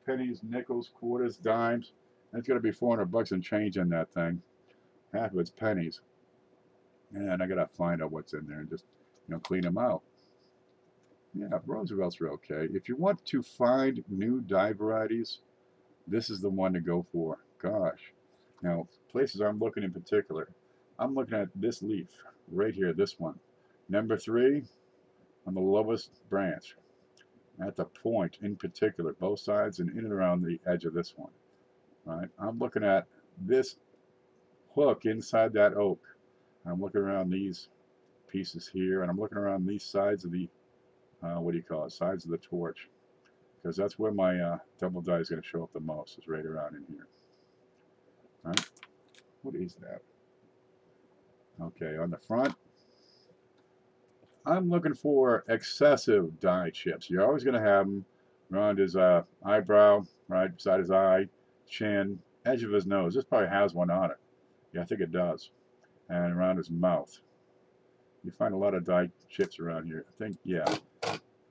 pennies, nickels, quarters, dimes. That's got to be $400 and change in that thing. Half of it's pennies. And I got to find out what's in there and just, you know, clean them out. Yeah, Roosevelts are okay. If you want to find new die varieties, this is the one to go for. Gosh. Now, places I'm looking in particular, I'm looking at this leaf right here, this one. Number 3 on the lowest branch. At the point in particular, both sides and in and around the edge of this one. Right? I'm looking at this hook inside that oak. I'm looking around these pieces here, and I'm looking around these sides of the what do you call it? Sides of the torch, because that's where my double die is going to show up the most. Is right around in here. All right. What is that? Okay, on the front, I'm looking for excessive die chips. You're always going to have them around his eyebrow, right beside his eye, chin, edge of his nose. This probably has one on it. Yeah, I think it does. And around his mouth. You find a lot of die chips around here. I think, yeah.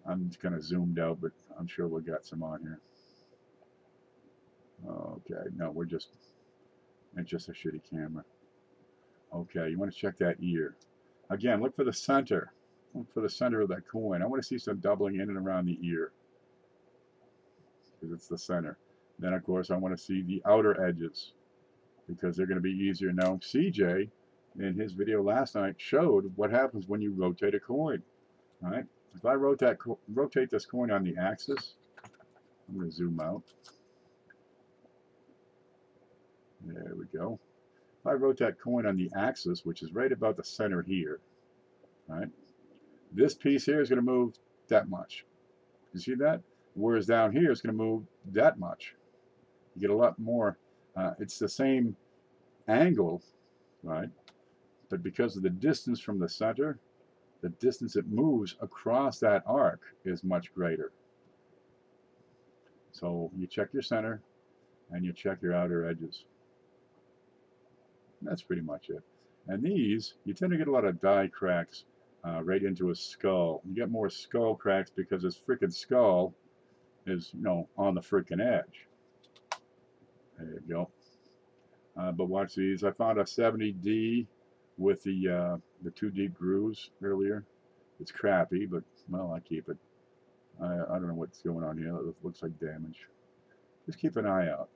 I'm kind of zoomed out, but I'm sure we'll get some on here. Okay, no, it's just a shitty camera. Okay, you want to check that ear. Again, look for the center. Look for the center of that coin. I want to see some doubling in and around the ear, because it's the center. Then, of course, I want to see the outer edges, because they're going to be easier. Now, CJ, in his video last night, showed what happens when you rotate a coin. All right? If I rotate this coin on the axis, I'm going to zoom out. There we go. If I rotate that coin on the axis, which is right about the center here, right? This piece here is going to move that much. You see that? Whereas down here it's going to move that much. You get a lot more. It's the same angle, right? But because of the distance from the center, the distance it moves across that arc is much greater. So you check your center and you check your outer edges. That's pretty much it. And these, you tend to get a lot of die cracks right into a skull. You get more skull cracks because this freaking skull is, you know, on the freaking edge. There you go. But watch these. I found a 70D with the 2 deep grooves earlier. It's crappy, but, well, I keep it. I don't know what's going on here. It looks like damage. Just keep an eye out.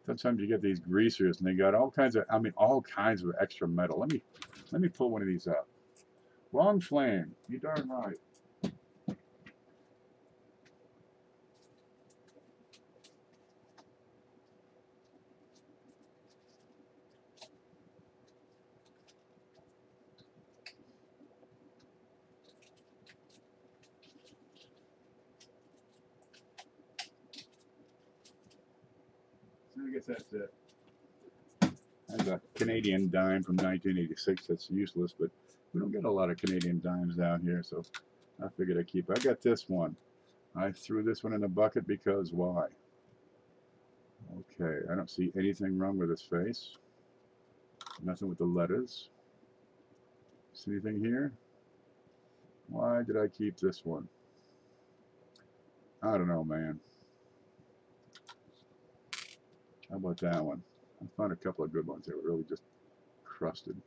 Sometimes you get these greasers and they got all kinds of, I mean, all kinds of extra metal. Let me pull one of these out. Wrong flame. You darn right. I guess that's it. That's a Canadian dime from 1986 that's useless, but we don't get a lot of Canadian dimes down here, so I figured I'd keep it. I got this one. I threw this one in the bucket because why? Okay, I don't see anything wrong with his face. Nothing with the letters. See anything here? Why did I keep this one? I don't know, man. How about that one? I found a couple of good ones. They were really just crusted.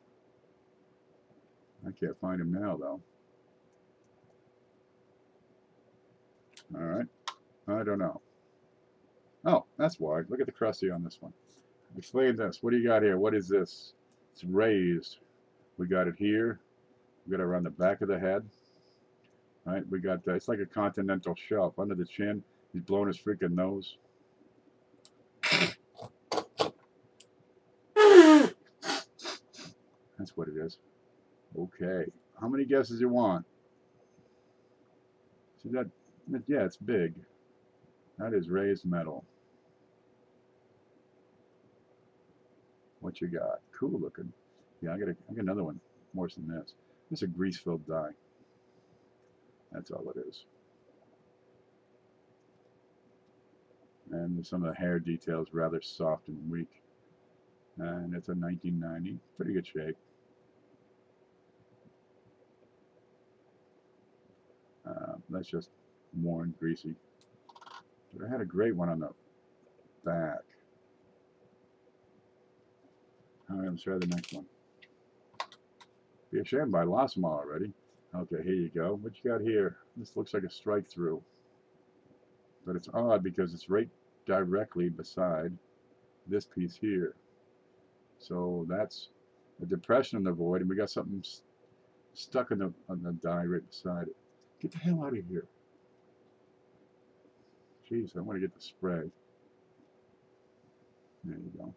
I can't find them now, though. All right. I don't know. Oh, that's why. Look at the crusty on this one. Explain this. What do you got here? What is this? It's raised. We got it here. We got it around the back of the head. All right. We got it's like a continental shelf under the chin. He's blowing his freaking nose. That's what it is. Okay. How many guesses you want? See that? Yeah, it's big. That is raised metal. What you got? Cool looking. Yeah, I got another one worse than this. This is a grease-filled die. That's all it is. And some of the hair details rather soft and weak. And it's a 1990. Pretty good shape. That's just worn, greasy. But I had a great one on the back. All right, let's try the next one. Be a shame, I lost them all already. Okay, here you go. What you got here? This looks like a strike through. But it's odd because it's right directly beside this piece here. So that's a depression in the void, and we got something stuck on the die right beside it. Get the hell out of here. Jeez, I want to get the spray. There you go.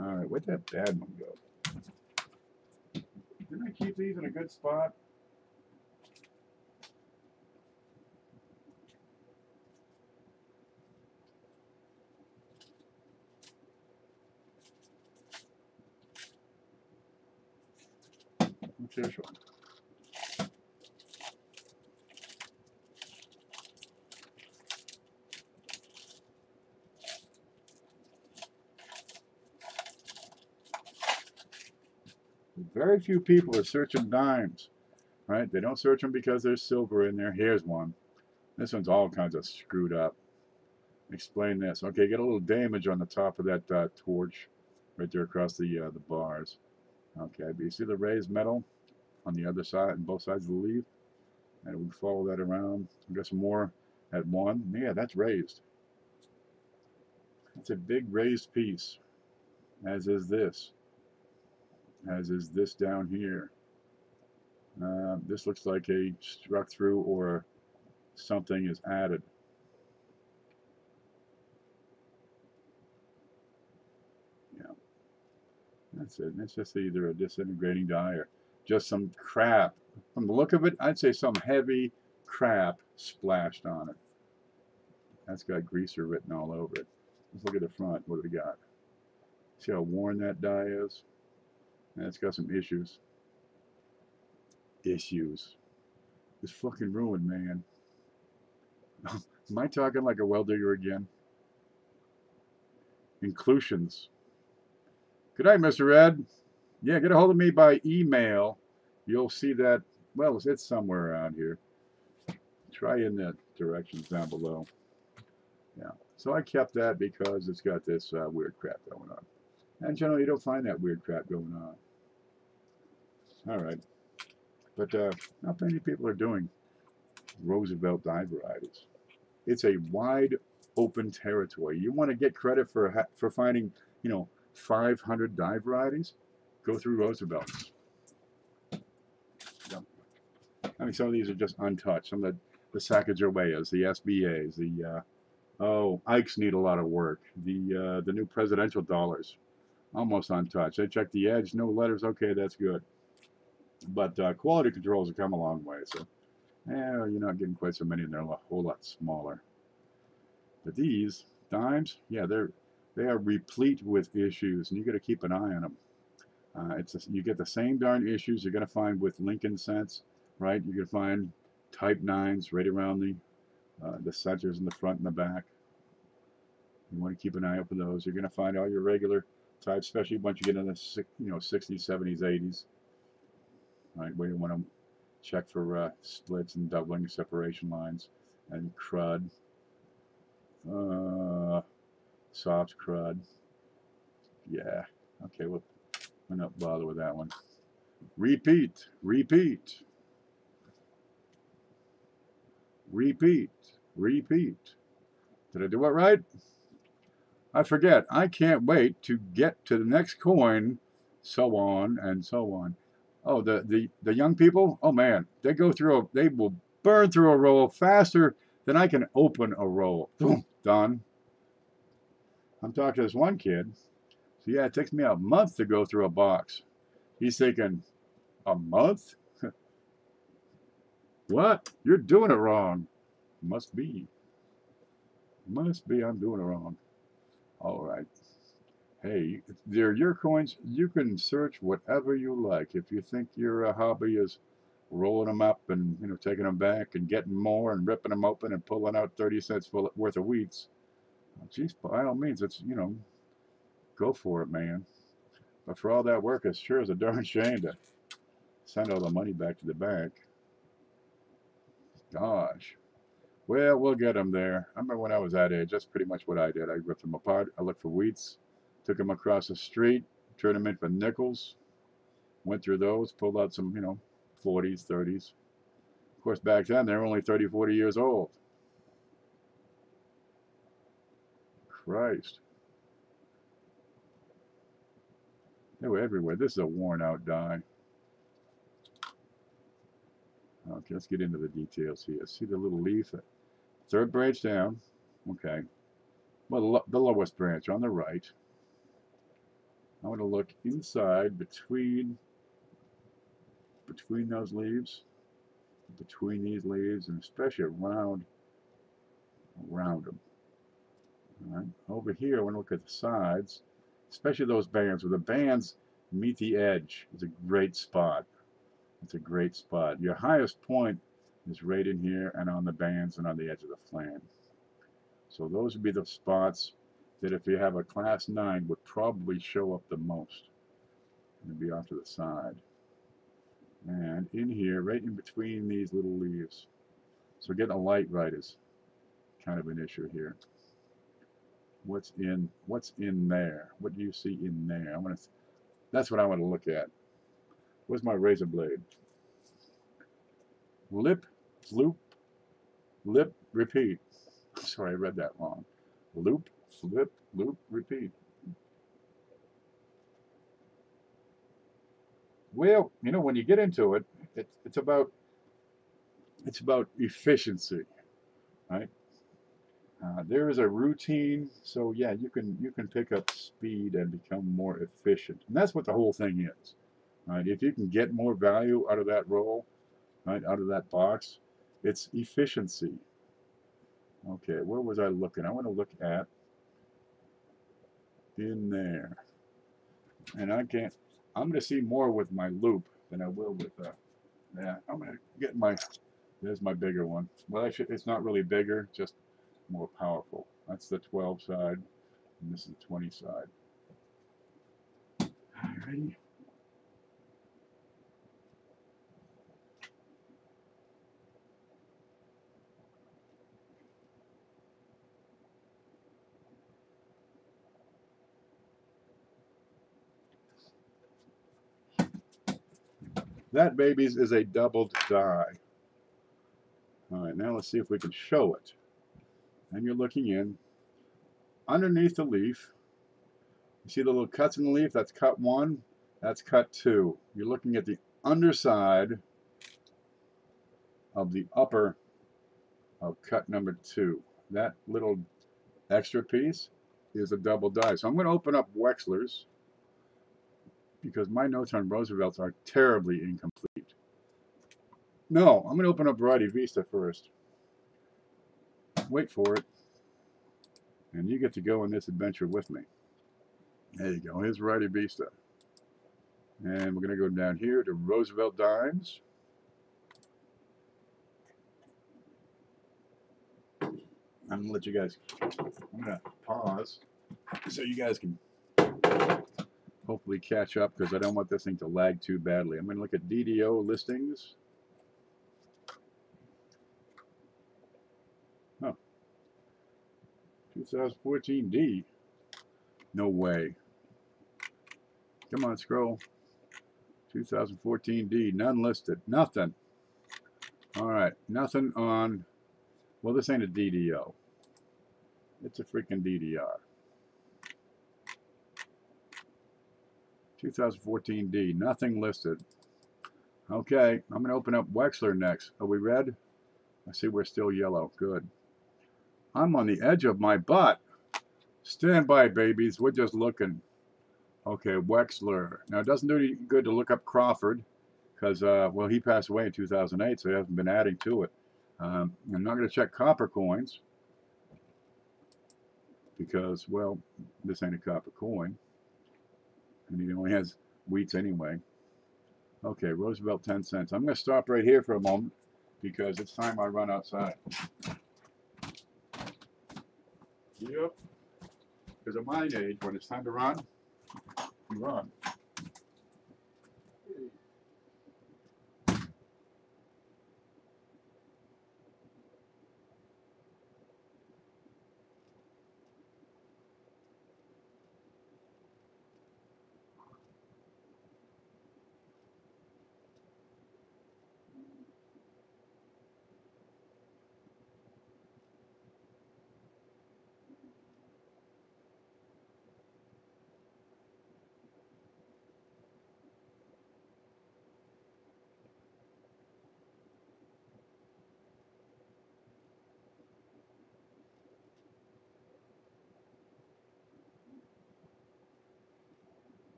All right, where'd that bad one go? Didn't I keep these in a good spot? What's this one? Very few people are searching dimes, right? They don't search them because there's silver in there. Here's one. This one's all kinds of screwed up. Explain this. Okay, get a little damage on the top of that torch right there across the bars. Okay, but you see the raised metal on the other side, on both sides of the leaf? And we follow that around. We got some more at one. Yeah, that's raised. It's a big raised piece, as is this. As is this down here. This looks like a struck through or something is added. Yeah, that's it. It's just either a disintegrating die or just some crap. From the look of it, I'd say some heavy crap splashed on it. That's got greaser written all over it. Let's look at the front. What do we got? See how worn that die is? And it's got some issues. Issues. It's fucking ruined, man. Am I talking like a well digger again? Inclusions. Good night, Mr. Ed. Yeah, get a hold of me by email. You'll see that. Well, it's somewhere around here. Try in the directions down below. Yeah. So I kept that because it's got this weird crap going on. And generally, you don't find that weird crap going on. All right. But not many people are doing Roosevelt die varieties. It's a wide open territory. You want to get credit for finding, 500 die varieties? Go through Roosevelt's. Yeah. I mean, some of these are just untouched. Some of the Sacagaweas, the SBAs, the Ikes need a lot of work. The new presidential dollars, almost untouched. I checked the edge, no letters. Okay, that's good. But quality controls have come a long way. So, you're not getting quite so many, and they're a whole lot smaller. But these dimes, yeah, they are replete with issues, and you got to keep an eye on them. You get the same darn issues you're going to find with Lincoln cents, right? You're going to find Type 9s right around the centers in the front and the back. You want to keep an eye out for those. You're going to find all your regular types, especially once you get in the 60s, 70s, 80s, right? Where you want to check for splits and doubling separation lines and crud, soft crud. Yeah. Okay. Well, I'm not bother with that one. Repeat. Repeat. Repeat. Repeat. Did I do it right? I forget. I can't wait to get to the next coin, so on and so on. Oh, the young people, oh man, they will burn through a roll faster than I can open a roll. Boom, done. I'm talking to this one kid. So yeah, it takes me a month to go through a box. He's thinking, a month? What? You're doing it wrong. Must be. Must be I'm doing it wrong. All right. Hey, they're your coins. You can search whatever you like. If you think your hobby is rolling them up and taking them back and getting more and ripping them open and pulling out 30 cents worth of wheats, well, geez, by all means, it's go for it, man. But for all that work, it sure is a darn shame to send all the money back to the bank. Gosh. Well, we'll get them there. I remember when I was that age, that's pretty much what I did. I ripped them apart. I looked for wheats, took them across the street, turned them in for nickels, went through those, pulled out some, 40s, 30s. Of course, back then, they were only 30, 40 years old. Christ. They were everywhere. This is a worn out die. Okay, let's get into the details here. See the little leaf? Third branch down. Okay. Well, the lowest branch on the right. I want to look inside between those leaves, between these leaves, and especially around them. All right. Over here, I want to look at the sides, especially those bands. Where the bands meet the edge, it's a great spot. It's a great spot. Your highest point is right in here and on the bands and on the edge of the flange. So those would be the spots that if you have a class 9 would probably show up the most. going to be off to the side. And in here, right in between these little leaves. So getting a light right is kind of an issue here. What's in there? What do you see in there? That's what I want to look at. Where's my razor blade? Lip, loop, lip, repeat. Sorry, I read that wrong. Loop, flip, loop, repeat. Well, you know, when you get into it, it's about efficiency, right? There is a routine, so yeah, you can pick up speed and become more efficient, and that's what the whole thing is, right? If you can get more value out of that roll, right, out of that box, it's efficiency. Okay, where was I looking? I want to look at in there, and I'm going to see more with my loop than I will with yeah. I'm going to get there's my bigger one. Well, actually, it's not really bigger, just more powerful. That's the 12 side, and this is the 20 side. Alrighty. That, babies, is a doubled die. All right, now let's see if we can show it. And you're looking in. Underneath the leaf, you see the little cuts in the leaf? That's cut 1, that's cut 2. You're looking at the underside of the upper of cut number 2. That little extra piece is a double die. So I'm going to open up Wexler's because my notes on Roosevelt's are terribly incomplete. No, I'm going to open up Variety Vista first. Wait for it. And you get to go on this adventure with me. There you go. Here's Variety Vista. And we're going to go down here to Roosevelt Dimes. I'm going to let you guys, I'm going to pause so you guys can hopefully catch up because I don't want this thing to lag too badly. I'm going to look at DDO listings. Oh, 2014D. No way. Come on, scroll. 2014D, none listed. Nothing. All right, nothing on, well, this ain't a DDO. It's a freaking DDR. 2014D, nothing listed. Okay, I'm going to open up Wexler next. Are we red? I see we're still yellow. Good. I'm on the edge of my butt. Stand by, babies. We're just looking. Okay, Wexler. Now, it doesn't do any good to look up Crawford because, well, he passed away in 2008, so he hasn't been adding to it. I'm not going to check copper coins because, well, this ain't a copper coin. And he only has wheats anyway. Okay, Roosevelt 10 cents. I'm going to stop right here for a moment because it's time I run outside. Yep. Because at my age, when it's time to run, you run.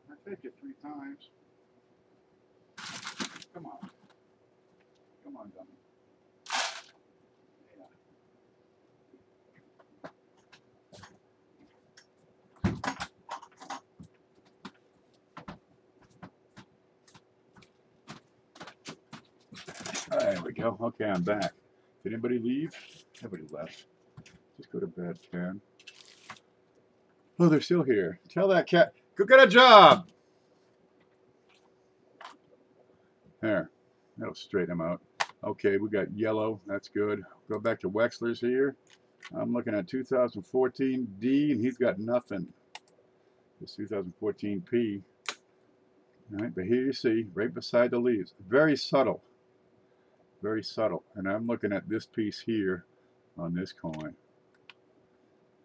I take it 3 times. Come on. Come on, dummy. There we go. Okay, I'm back. Did anybody leave? Everybody left. Just go to bed, Ken. Oh, they're still here. Tell that cat, go get a job. There. That'll straighten them out. Okay, we got yellow. That's good. Go back to Wexler's here. I'm looking at 2014 D, and he's got nothing. This 2014 P. All right, but here you see, right beside the leaves. Very subtle. Very subtle. And I'm looking at this piece here on this coin.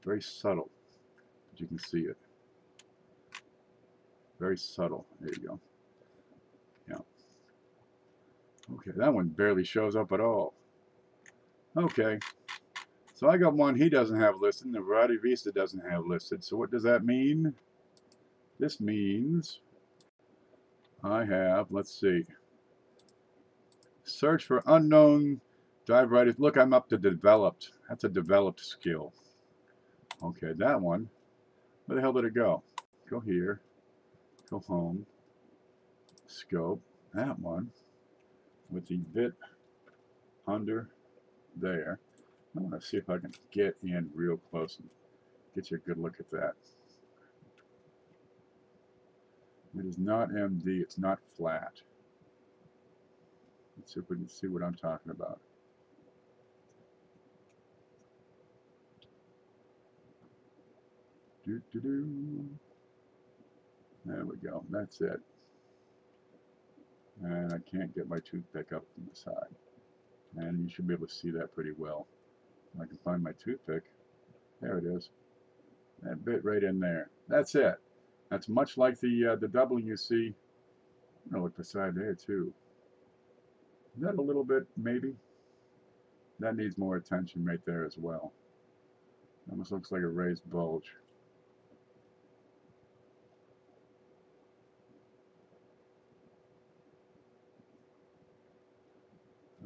Very subtle. But you can see it. Very subtle. There you go. Yeah. Okay, that one barely shows up at all. Okay. So I got one he doesn't have listed, and the Variety Vista doesn't have listed. So what does that mean? This means I have, let's see, search for unknown dive varieties. Look, I'm up to developed. That's a developed skill. Okay, that one. Where the hell did it go? Go here. Go home. Scope. That one. With the bit under there. I want to see if I can get in real close and get you a good look at that. It is not MD. It's not flat. Let's see if we can see what I'm talking about. There we go. That's it. And I can't get my toothpick up from the side. And you should be able to see that pretty well. I can find my toothpick. There it is. That bit right in there. That's it. That's much like the doubling you see. I'm going to look beside there too. Is that a little bit, maybe? That needs more attention right there as well. Almost looks like a raised bulge.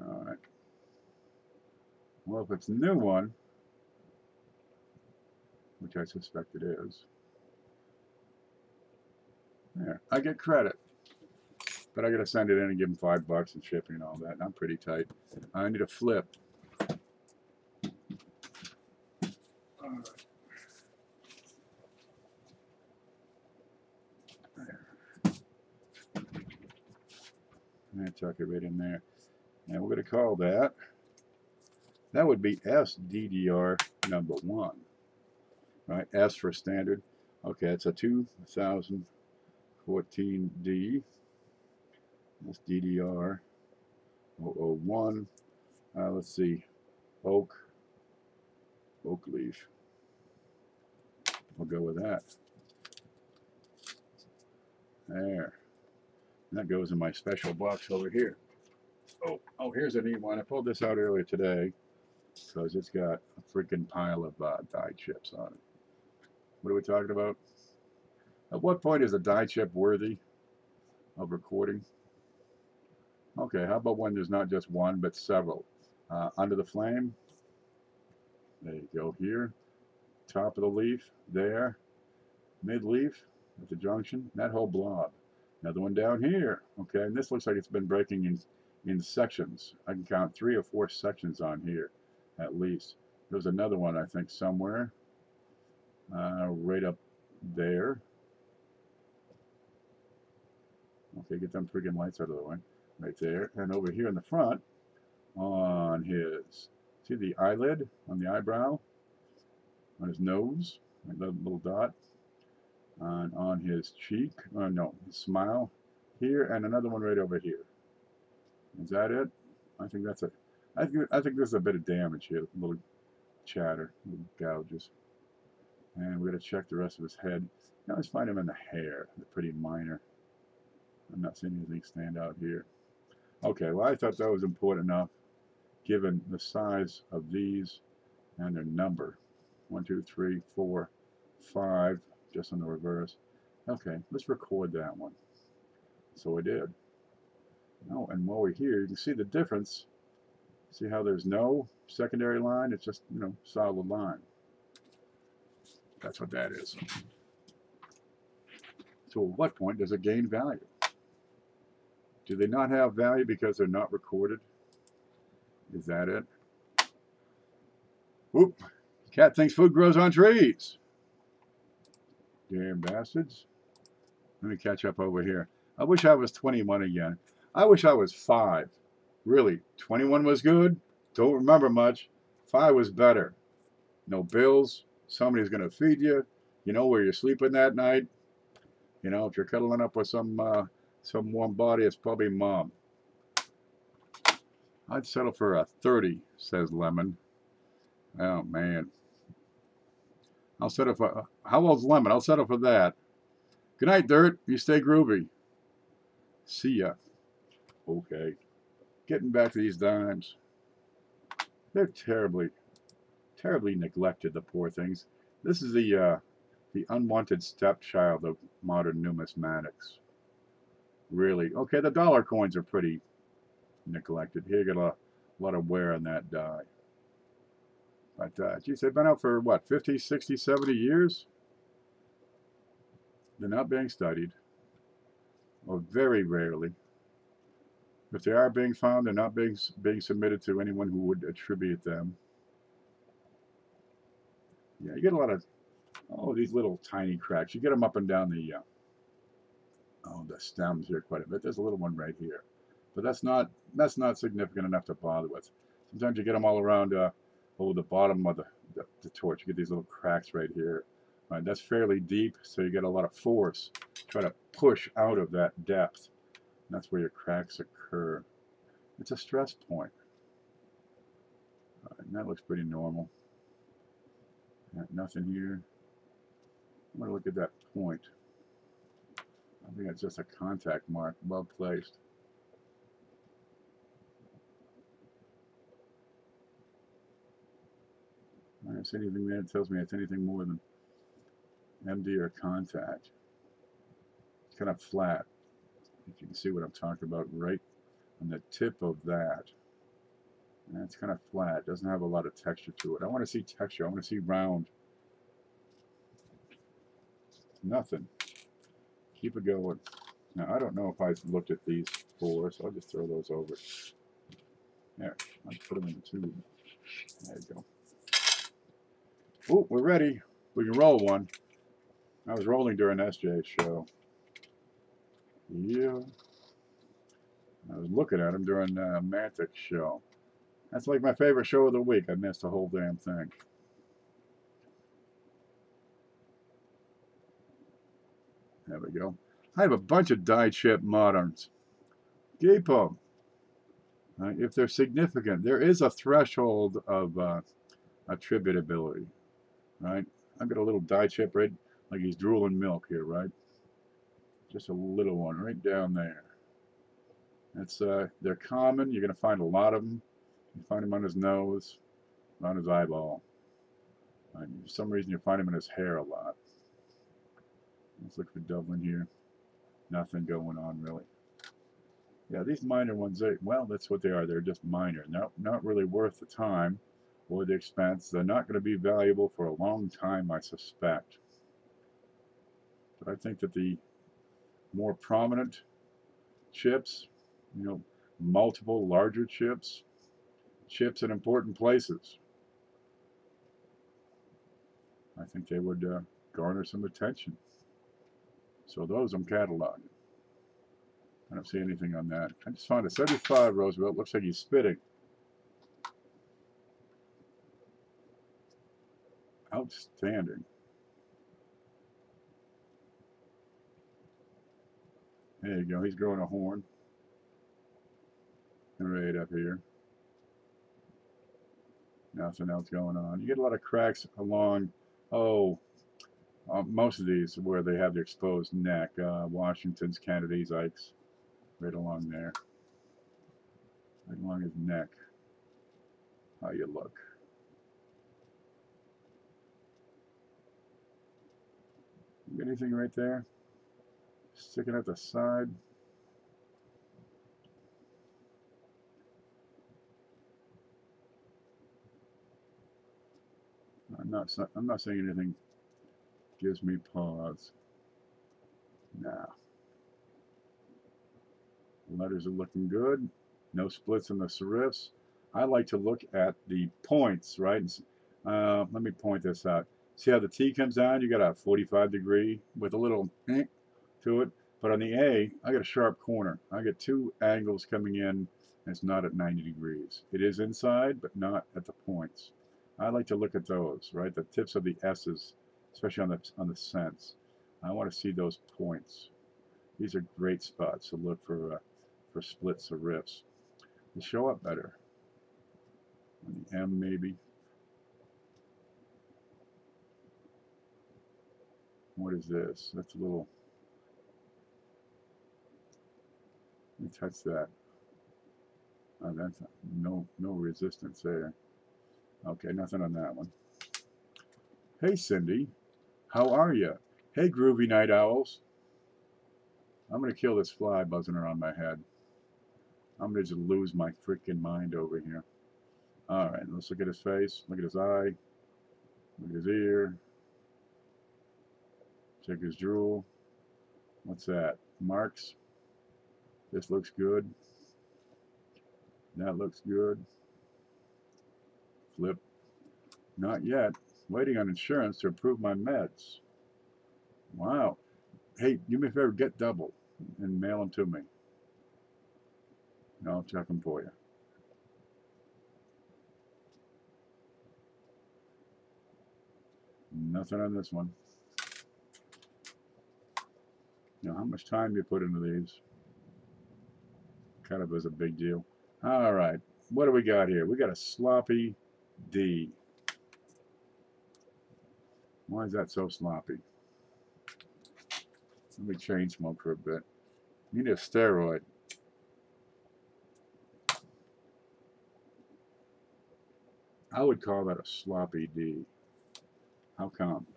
Alright. Well, if it's a new one, which I suspect it is, there, I get credit. But I gotta send it in and give them $5 and shipping and all that, and I'm pretty tight. I need a flip. Alright. There. And tuck it right in there. And we're gonna call that, that would be SDDR number 1. Right, S for standard. Okay, it's a 2014 D. That's DDR 001. Let's see, oak leaf. We'll go with that. There. And that goes in my special box over here. Oh, here's a neat one. I pulled this out earlier today because it's got a freaking pile of die chips on it. What are we talking about? At what point is a die chip worthy of recording? Okay, how about when there's not just one but several? Under the flame. There you go here. Top of the leaf. There. Mid leaf at the junction. That whole blob. Another one down here. Okay, and this looks like it's been breaking in sections. I can count 3 or 4 sections on here at least. There's another one I think somewhere. Right up there. Okay, get them friggin' lights out of the way. Right there. And over here in the front, on his, see the eyelid on the eyebrow? On his nose, that little dot. And on his cheek, no, his smile here, and another one right over here. Is that it? I think that's it. I think there's a bit of damage here, a little chatter, little gouges. And we're going to check the rest of his head. I always find him in the hair. They're pretty minor. I'm not seeing anything stand out here. Okay, well, I thought that was important enough, given the size of these and their number. 1, 2, 3, 4, 5, just on the reverse. Okay, let's record that one. So I did. Oh, and while we're here, you can see the difference. See how there's no secondary line? It's just, you know, solid line. That's what that is. So at what point does it gain value? Do they not have value because they're not recorded? Is that it? Whoop. Cat thinks food grows on trees. Damn bastards. Let me catch up over here. I wish I was 21 again. I wish I was 5. Really, 21 was good. Don't remember much. 5 was better. No bills. Somebody's going to feed you. You know where you're sleeping that night. You know, if you're cuddling up with some warm body, it's probably mom. I'd settle for a 30, says Lemon. Oh, man. I'll settle for... How old's Lemon? I'll settle for that. Good night, Dirt. You stay groovy. See ya. Okay. Getting back to these dimes. They're terribly neglected, the poor things. This is the unwanted stepchild of modern numismatics. Really. Okay, the dollar coins are pretty neglected. Here, you got a lot of wear on that die. But, geez, they've been out for, what, 50, 60, 70 years? They're not being studied. Or very rarely. If they are being found, they're not being submitted to anyone who would attribute them. Yeah, you get a lot of, these little tiny cracks. You get them up and down the stems here quite a bit. There's a little one right here. But that's not significant enough to bother with. Sometimes you get them all around the bottom of the torch. You get these little cracks right here. Right, that's fairly deep, so you get a lot of force. Try to push out of that depth. And that's where your cracks occur. It's a stress point. And that looks pretty normal. Nothing here. I'm going to look at that point. I think it's just a contact mark, well placed. I don't see anything there that tells me it's anything more than MD or contact. It's kind of flat. If you can see what I'm talking about, right on the tip of that. And it's kind of flat. Doesn't have a lot of texture to it. I want to see texture. I want to see round. Nothing. Keep it going. Now, I don't know if I've looked at these 4, so I'll just throw those over. There. I'll put them in the tube. There you go. Oh, we're ready. We can roll one. I was rolling during SJ's show. Yeah. I was looking at him during Mantic's show. That's like my favorite show of the week. I missed the whole damn thing. There we go. I have a bunch of die chip moderns. Keep them. If they're significant, there is a threshold of attributability. Right? I've got a little die chip right, like he's drooling milk here, right? Just a little one right down there. That's they're common. You're going to find a lot of them. You find them on his nose, on his eyeball. For some reason, you find them in his hair a lot. Let's look for Dublin here. Nothing going on really. Yeah, these minor ones, well, that's what they are. They're just minor. Not really worth the time or the expense. They're not going to be valuable for a long time, I suspect. But I think that the more prominent chips, you know, multiple larger chips in important places, I think they would garner some attention. So those I'm cataloging. I don't see anything on that. I just found a 75 Roosevelt. Looks like he's spitting. Outstanding. There you go. He's growing a horn. Right up here. Nothing else going on. You get a lot of cracks along, most of these where they have the exposed neck. Washington's, Kennedy's, Ike's, right along there. Right along his neck. How you look. You got anything right there? Sticking at the side. I'm not saying anything gives me pause. Nah. The letters are looking good. No splits in the serifs. I like to look at the points, right? Let me point this out. See how the T comes down? You got a 45 degree with a little to it. But on the A, I got a sharp corner. I got two angles coming in, and it's not at 90 degrees. It is inside, but not at the points. I like to look at those, right? The tips of the S's, especially on the cents. I want to see those points. These are great spots to look for splits or riffs. They show up better. On the M, maybe. What is this? That's a little. Let me touch that. That's no resistance there. Okay, nothing on that one. Hey Cindy, how are you? Hey groovy night owls. I'm gonna kill this fly buzzing around my head. I'm gonna just lose my freaking mind over here. All right, let's look at his face. Look at his eye. Look at his ear. Check his drool. What's that? Marks. This looks good. That looks good. Flip. Not yet. Waiting on insurance to approve my meds. Wow. Hey, do me a favor, get double and mail them to me. And I'll check them for you. Nothing on this one. You know how much time you put into these? Kind of is a big deal. All right, what do we got here? We got a sloppy D. Why is that so sloppy? Let me chain smoke for a bit. You need a steroid. I would call that a sloppy D. How come?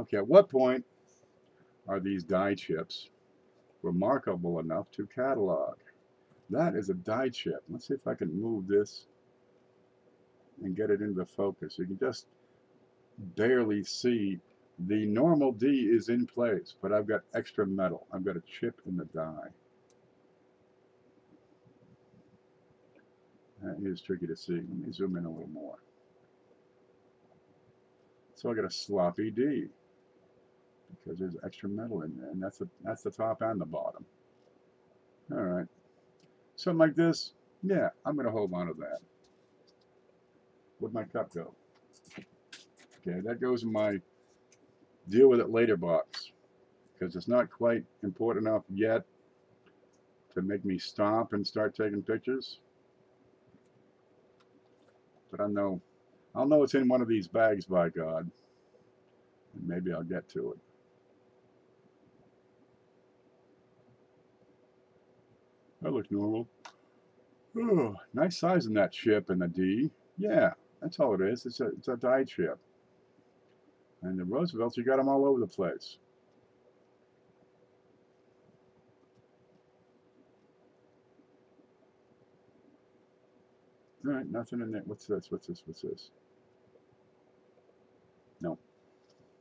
Okay, at what point are these die chips remarkable enough to catalog? That is a die chip. Let's see if I can move this and get it into focus. You can just barely see the normal D is in place, but I've got extra metal. I've got a chip in the die. That is tricky to see. Let me zoom in a little more. So I got a sloppy D because there's extra metal in there, and that's the top and the bottom. All right, something like this. Yeah, I'm going to hold on to that. Where'd my cup go? Okay, that goes in my deal with it later box because it's not quite important enough yet to make me stop and start taking pictures. But I'll know it's in one of these bags, by God, and maybe I'll get to it. That looks normal. Oh, nice size in that chip and the D. Yeah, that's all it is. It's a die chip. And the Roosevelts, you got them all over the place. All right, nothing in there. What's this? What's this? What's this? No.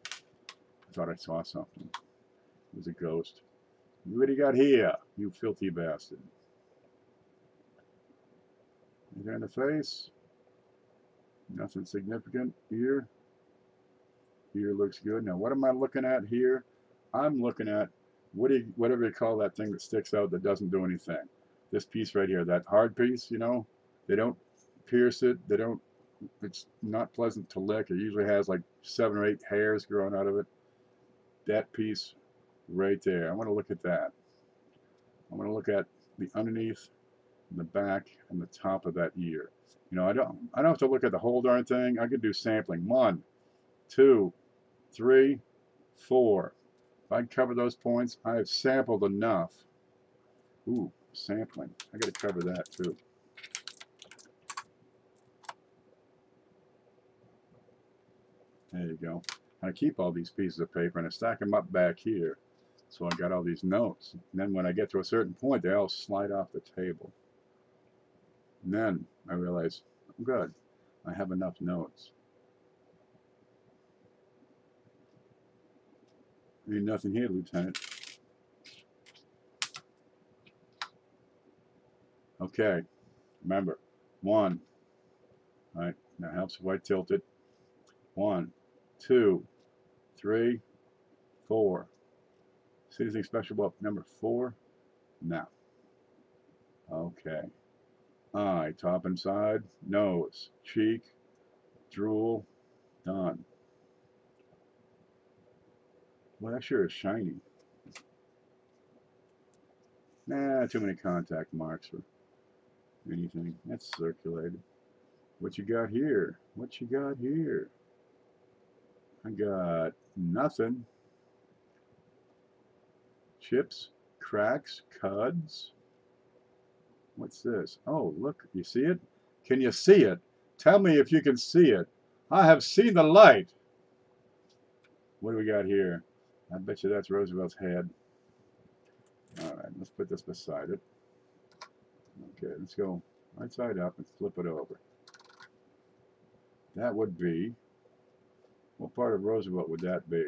I thought I saw something. It was a ghost. What do you got here, you filthy bastard? Anything in the face? Nothing significant. Ear? Ear looks good. Now, what am I looking at here? I'm looking at whatever you call that thing that sticks out that doesn't do anything. This piece right here, that hard piece, you know, they don't pierce it. They don't. It's not pleasant to lick. It usually has like 7 or 8 hairs growing out of it. That piece right there. I want to look at that. I want to look at the underneath, the back, and the top of that ear. You know, I don't have to look at the whole darn thing. I could do sampling. 1, 2, 3, 4. If I cover those points, I have sampled enough. Ooh, sampling. I got to cover that too. There you go. I keep all these pieces of paper and I stack them up back here. So I got all these notes. And then when I get to a certain point, they all slide off the table. And then I realize Good. I have enough notes. Ain't nothing here, Lieutenant. Okay. Remember, 1. All right. Now helps if I tilt it. 1, 2, 3, 4. See anything special about number 4? No. Okay. Eye, top and side, nose, cheek, drool, done. Well, that sure is shiny. Nah, too many contact marks for anything. That's circulated. What you got here? What you got here? I got nothing. Chips, cracks, cuds. What's this? Oh, look, you see it? Can you see it? Tell me if you can see it. I have seen the light. What do we got here? I bet you that's Roosevelt's head. All right, let's put this beside it. Okay, let's go right side up and flip it over. That would be, what part of Roosevelt would that be?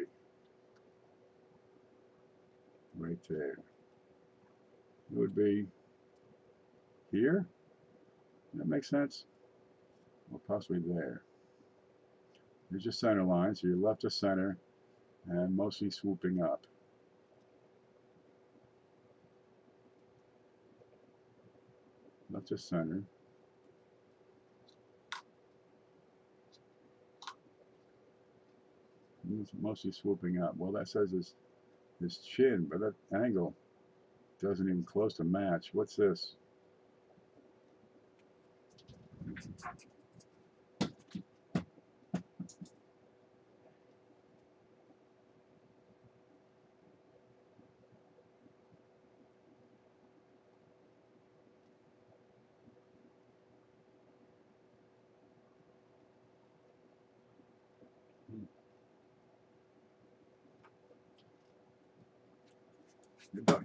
Right there. It would be here? That makes sense? Or possibly there. There's your center line, so you're left to center and mostly swooping up. Left to center. Mostly swooping up. Well, that says his chin, but that angle doesn't even close to match. What's this?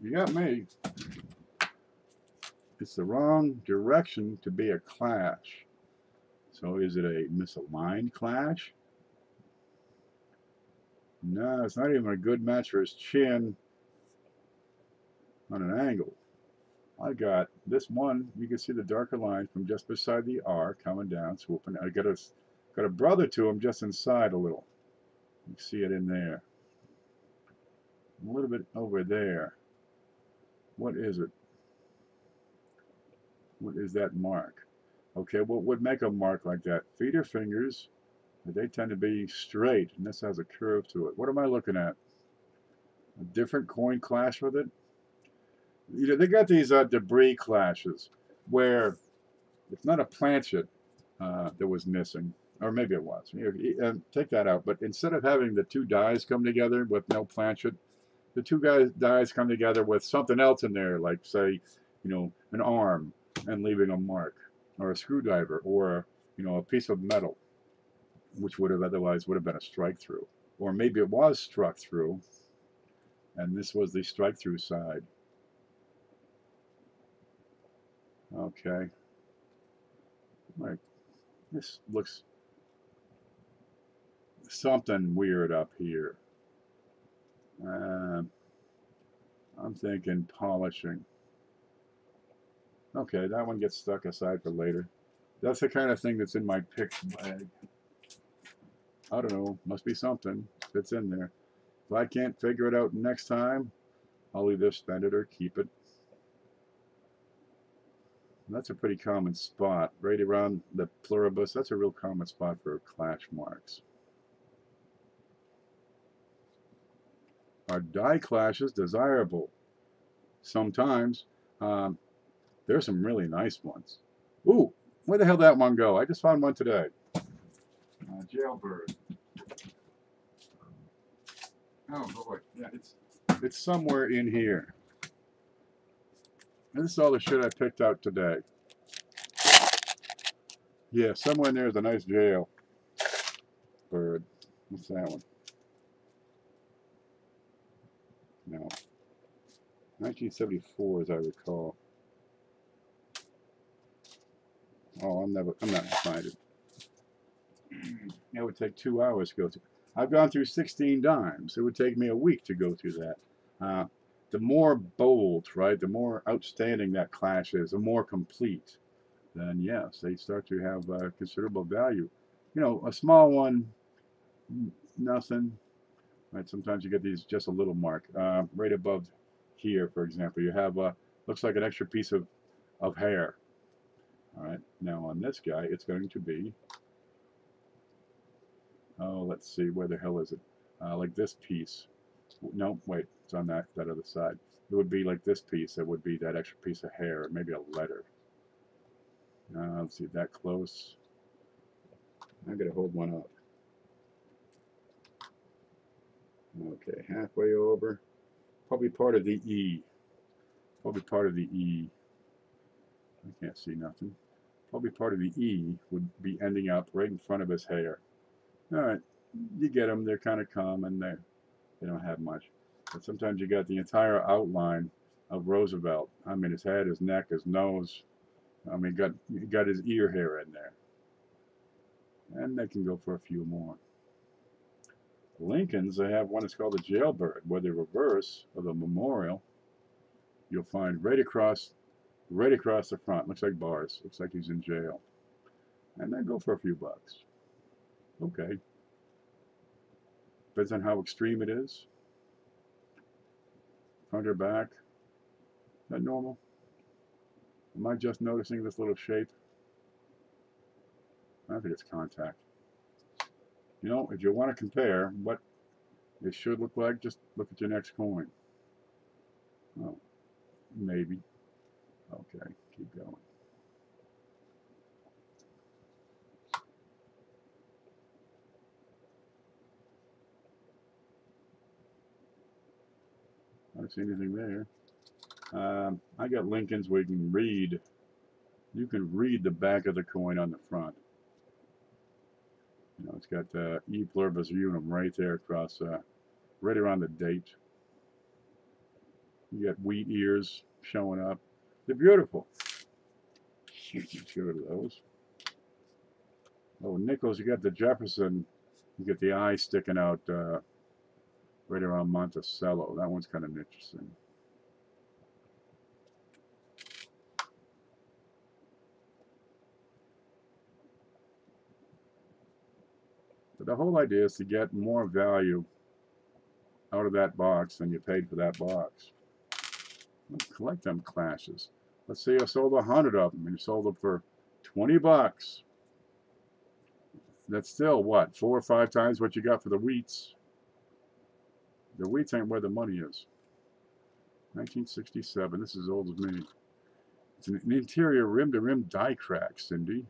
You got me. It's the wrong direction to be a clash. So is it a misaligned clash? No, it's not even a good match for his chin on an angle. I got this one. You can see the darker line from just beside the R coming down, swooping. I got a brother to him just inside a little. You see it in there. A little bit over there. What is it? What is that mark? Okay, what would make a mark like that? Feet or fingers? They tend to be straight, and this has a curve to it. What am I looking at? A different coin clash with it? You know, they got these debris clashes where it's not a planchet that was missing, or maybe it was. Take that out. But instead of having the two dies come together with no planchet, the two dies come together with something else in there, like say, an arm and leaving a mark, or a screwdriver, or a piece of metal, which would have otherwise been a strike through, or maybe it was struck through, and this was the strike through side. Okay. Right. This looks something weird up here. I'm thinking polishing. Okay, that one gets stuck aside for later. That's the kind of thing that's in my pick bag. I don't know, must be something that's in there. If I can't figure it out next time, I'll either spend it or keep it. That's a pretty common spot, right around the pluribus. That's a real common spot for clash marks. Are die clashes desirable? Sometimes. There's some really nice ones. Ooh, where the hell did that one go? I just found one today. Jailbird. Oh boy, yeah, it's somewhere in here. And this is all the shit I picked out today. Yeah, somewhere in there is a nice jail bird. What's that one? No. 1974, as I recall. Oh, I'm not going to find it. It would take 2 hours to go through. I've gone through 16 dimes. It would take me a week to go through that. The more bold, right, the more outstanding that clash is, the more complete, then yes, they start to have considerable value. You know, a small one, nothing. Right? Sometimes you get these just a little mark. Right above here, for example, you have looks like an extra piece of hair. All right. Now on this guy, it's going to be, oh, let's see, where the hell is it? Like this piece. No, wait, it's on that other side. It would be like this piece. That would be that extra piece of hair, maybe a letter. Let's see, that close. I'm gonna hold one up. Okay, halfway over. Probably part of the E. Probably part of the E. I can't see nothing. Probably part of the E would be ending up right in front of his hair. All right, you get them. They're kind of common. They don't have much. But sometimes you got the entire outline of Roosevelt. I mean, his head, his neck, his nose. I mean, he got his ear hair in there. And they can go for a few more. Lincolns, they have one that's called the jailbird, where the reverse of the memorial, you'll find right across the front. Looks like bars. Looks like he's in jail. And they go for a few bucks. Okay. Depends on how extreme it is. Front or back. Is that normal? Am I just noticing this little shape? I think it's contact. You know, if you want to compare what it should look like, just look at your next coin. Oh, maybe. Okay, keep going. I don't see anything there. I got Lincolns where you can read. You can read the back of the coin on the front. You know, it's got E pluribus unum right there across, right around the date. You got wheat ears showing up. They're beautiful. Let's get rid of those. Oh, nickels, you got the Jefferson. You get the eye sticking out right around Monticello. That one's kind of interesting. But the whole idea is to get more value out of that box than you paid for that box. Let's collect them clashes. Let's say you sold 100 of them and you sold them for 20 bucks. That's still what, 4 or 5 times what you got for the wheats. The wheats ain't where the money is. 1967. This is as old as me. It's an interior rim-to-rim die crack, Cindy.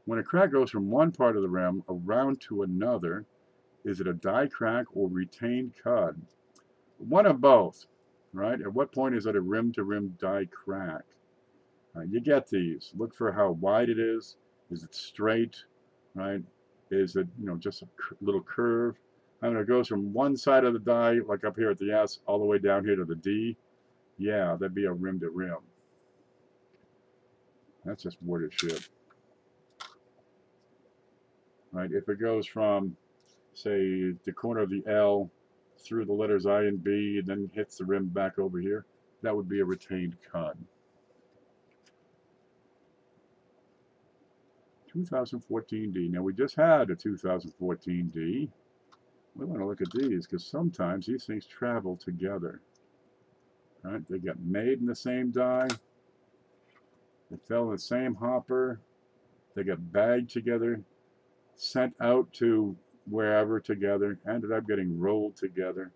When a crack goes from one part of the rim around to another, is it a die crack or retained cud? One of both, right? At what point is it a rim-to-rim die crack? You get these. Look for how wide it is. Is it straight, right? Is it, you know, just a little curve? I mean, it goes from one side of the die, like up here at the S, all the way down here to the D. Yeah, that'd be a rim-to-rim. That's just worded shit. Right? If it goes from, say, the corner of the L through the letters I and B and then hits the rim back over here, that would be a retained cud. 2014D. Now, we just had a 2014D. We want to look at these because sometimes these things travel together. Right? They got made in the same die. They fell in the same hopper. They got bagged together, sent out to wherever together, ended up getting rolled together,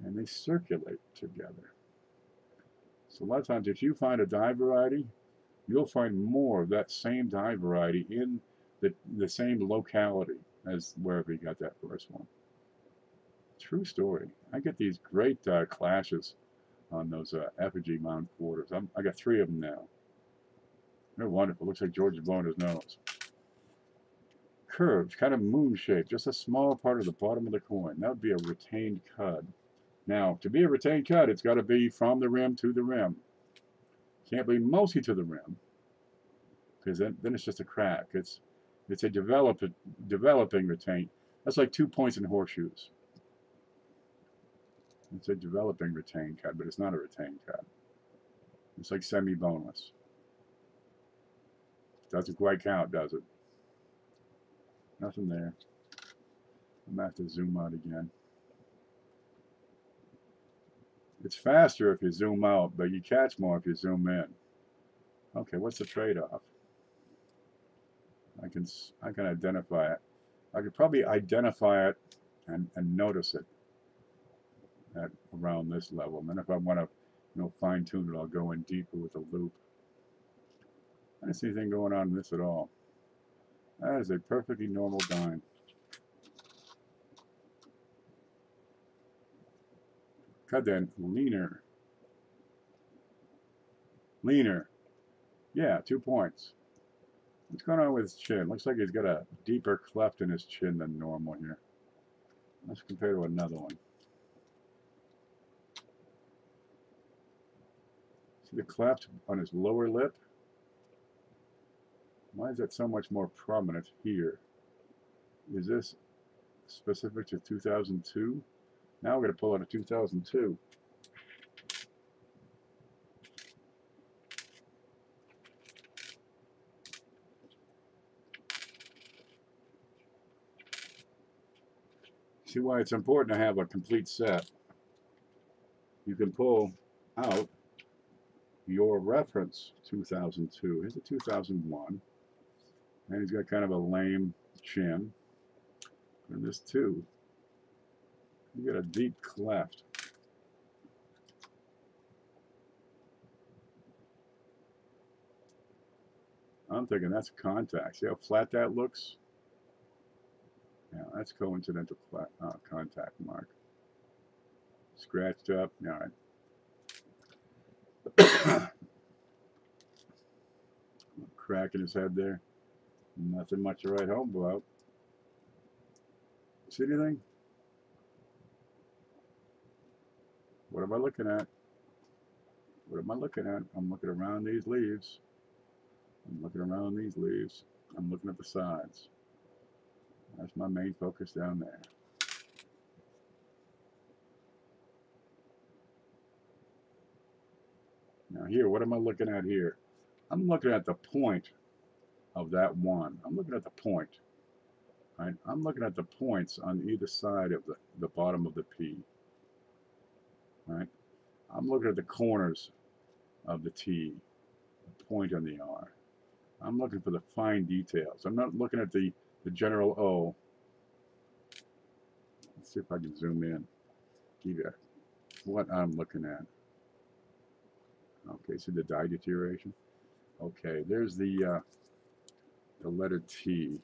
and they circulate together. So a lot of times if you find a die variety, you'll find more of that same die variety in the same locality as wherever you got that first one. True story. I get these great clashes on those effigy mound quarters. I got 3 of them now. They're wonderful. Looks like George is blowing his nose. Curved, kind of moon shaped, just a small part of the bottom of the coin. That would be a retained cud. Now, to be a retained cud, it's got to be from the rim to the rim. Can't be mostly to the rim. because then it's just a crack. It's a developing retain. That's like 2 points in horseshoes. It's a developing retained cut, but it's not a retained cut. It's like semi-boneless. Doesn't quite count, does it? Nothing there. I'm going to have to zoom out again. It's faster if you zoom out, but you catch more if you zoom in. Okay, what's the trade-off? I can identify it. I could probably identify it and notice it at around this level. And then if I want to, fine tune it, I'll go in deeper with a loop. I don't see anything going on in this at all. That is a perfectly normal dime. Cut then, leaner. Leaner. Yeah, 2 points. What's going on with his chin? Looks like he's got a deeper cleft in his chin than normal here. Let's compare to another one. See the cleft on his lower lip? Why is that so much more prominent here? Is this specific to 2002? Now we're going to pull out a 2002. See why it's important to have a complete set. You can pull out your reference 2002. Here's a 2001. And he's got kind of a lame chin. And this too. You got a deep cleft. I'm thinking that's contact. See how flat that looks? Yeah, that's coincidental contact mark. Scratched up. All right. Crack in his head there. Nothing much to write home about. See anything? What am I looking at? What am I looking at? I'm looking around these leaves. I'm looking around these leaves. I'm looking at the sides. That's my main focus down there. Now here, what am I looking at here? I'm looking at the point of that one. I'm looking at the point. Right? I'm looking at the points on either side of the bottom of the P. Right? I'm looking at the corners of the T, the point on the R. I'm looking for the fine details. I'm not looking at the general O. Let's see if I can zoom in. Give you what I'm looking at. Okay, see the dye deterioration? Okay, there's the letter T.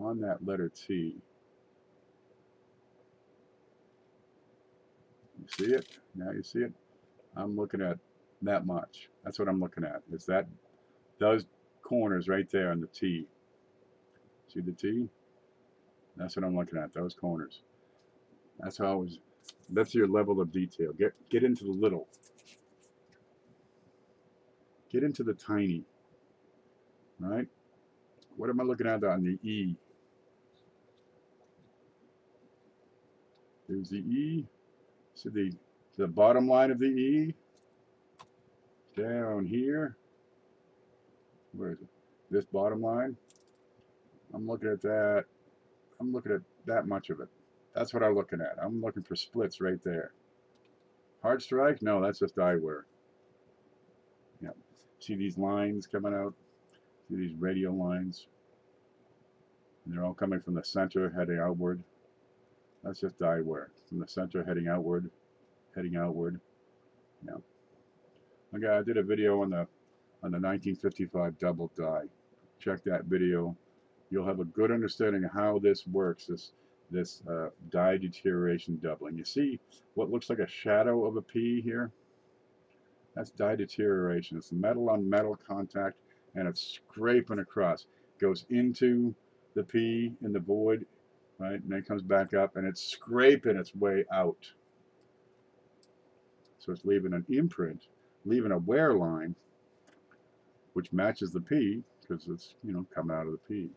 On that letter T, you see it? Now you see it? I'm looking at that much. That's what I'm looking at. Is that those corners right there on the T? See the T? That's what I'm looking at. Those corners. That's how I was. That's your level of detail. Get into the little. Get into the tiny. Right? What am I looking at on the E? There's the E. See the bottom line of the E? Down here. Where is it? This bottom line. I'm looking at that. I'm looking at that much of it. That's what I'm looking at. I'm looking for splits right there. Hard strike? No, that's just die wear. Yeah. See these lines coming out? See these radial lines? And they're all coming from the center, heading outward. That's just die wear. From the center, heading outward, heading outward. Yeah. Okay, I did a video on the 1955 double die. Check that video. You'll have a good understanding of how this works. This dye deterioration doubling. You see what looks like a shadow of a P here? That's dye deterioration. It's metal on metal contact, and it's scraping across. Goes into the P in the void, right? And then comes back up, and it's scraping its way out. So it's leaving an imprint, leaving a wear line, which matches the P, because it's, you know, coming out of the P.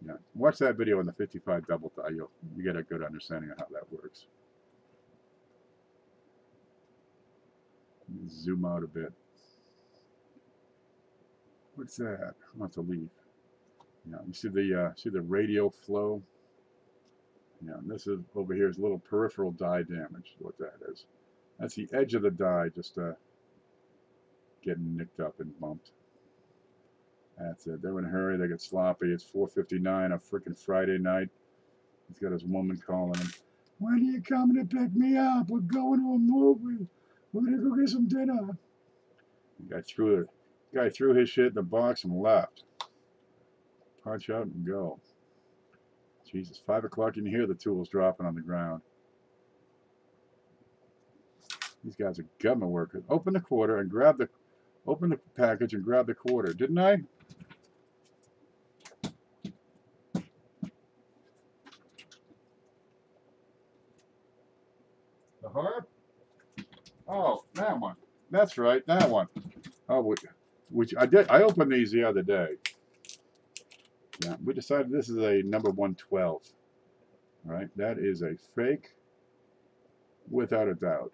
Yeah, watch that video on the 55 double die. You get a good understanding of how that works. Zoom out a bit. What's that? I'll have to leave. Yeah, you see the radial flow. Yeah, and this is over here is a little peripheral die damage. What that is? That's the edge of the die just getting nicked up and bumped. That's it. They're in a hurry. They get sloppy. It's 4:59 a freaking Friday night. He's got his woman calling him. When are you coming to pick me up? We're going to a movie. We're gonna go get some dinner. The guy threw his shit in the box and left. Punch out and go. Jesus, 5 o'clock. You can hear the tools dropping on the ground. These guys are government workers. Open the quarter and open the package and grab the quarter. Didn't I? The harp? Oh, that one. That's right, that one. Oh, which I did. I opened these the other day. Yeah, we decided this is a number 112. Right, that is a fake, without a doubt.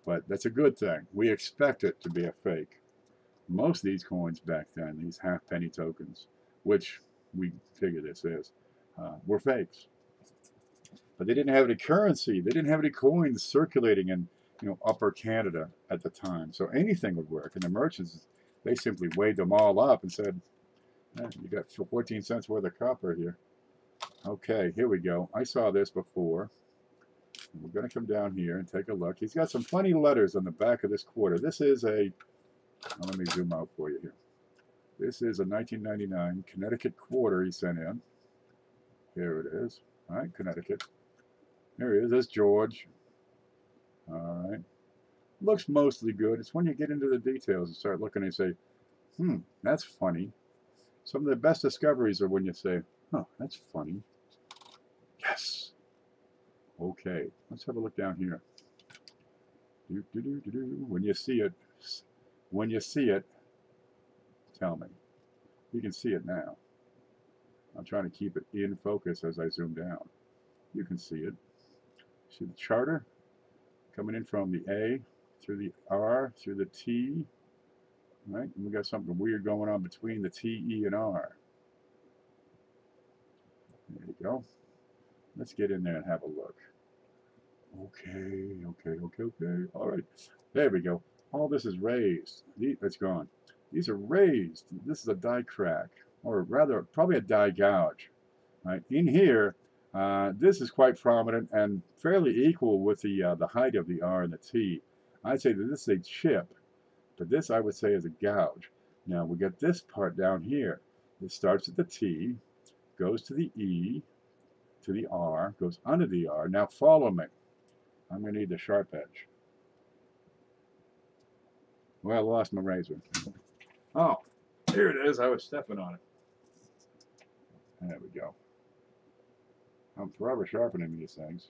But that's a good thing. We expect it to be a fake. Most of these coins back then, these half-penny tokens, which we figure this is, were fakes. But they didn't have any currency. They didn't have any coins circulating in, you know, Upper Canada at the time. So anything would work. And the merchants, they simply weighed them all up and said, you got 14 cents worth of copper here. Okay, here we go. I saw this before. We're going to come down here and take a look. He's got some funny letters on the back of this quarter. This is a, let me zoom out for you here. This is a 1999 Connecticut quarter he sent in. Here it is. All right, Connecticut. There he is. There's George. All right. Looks mostly good. It's when you get into the details and start looking and say, that's funny. Some of the best discoveries are when you say, that's funny. Yes. Okay, let's have a look down here. When you see it, tell me. You can see it now. I'm trying to keep it in focus as I zoom down. You can see it. See the charter coming in from the A through the R through the T. Right? And we got something weird going on between the T, E, and R. There you go. Let's get in there and have a look. Okay. All right. There we go. All this is raised. It's gone. These are raised. This is a die crack, or rather, probably a die gouge. Right? In here, this is quite prominent and fairly equal with the height of the R and the T. I'd say that this is a chip, but this I would say is a gouge. Now we get this part down here. It starts at the T, goes to the E, to the R, goes under the R. Now follow me. I'm going to need the sharp edge. Well, I lost my razor. Oh, here it is. I was stepping on it. There we go. I'm forever sharpening these things.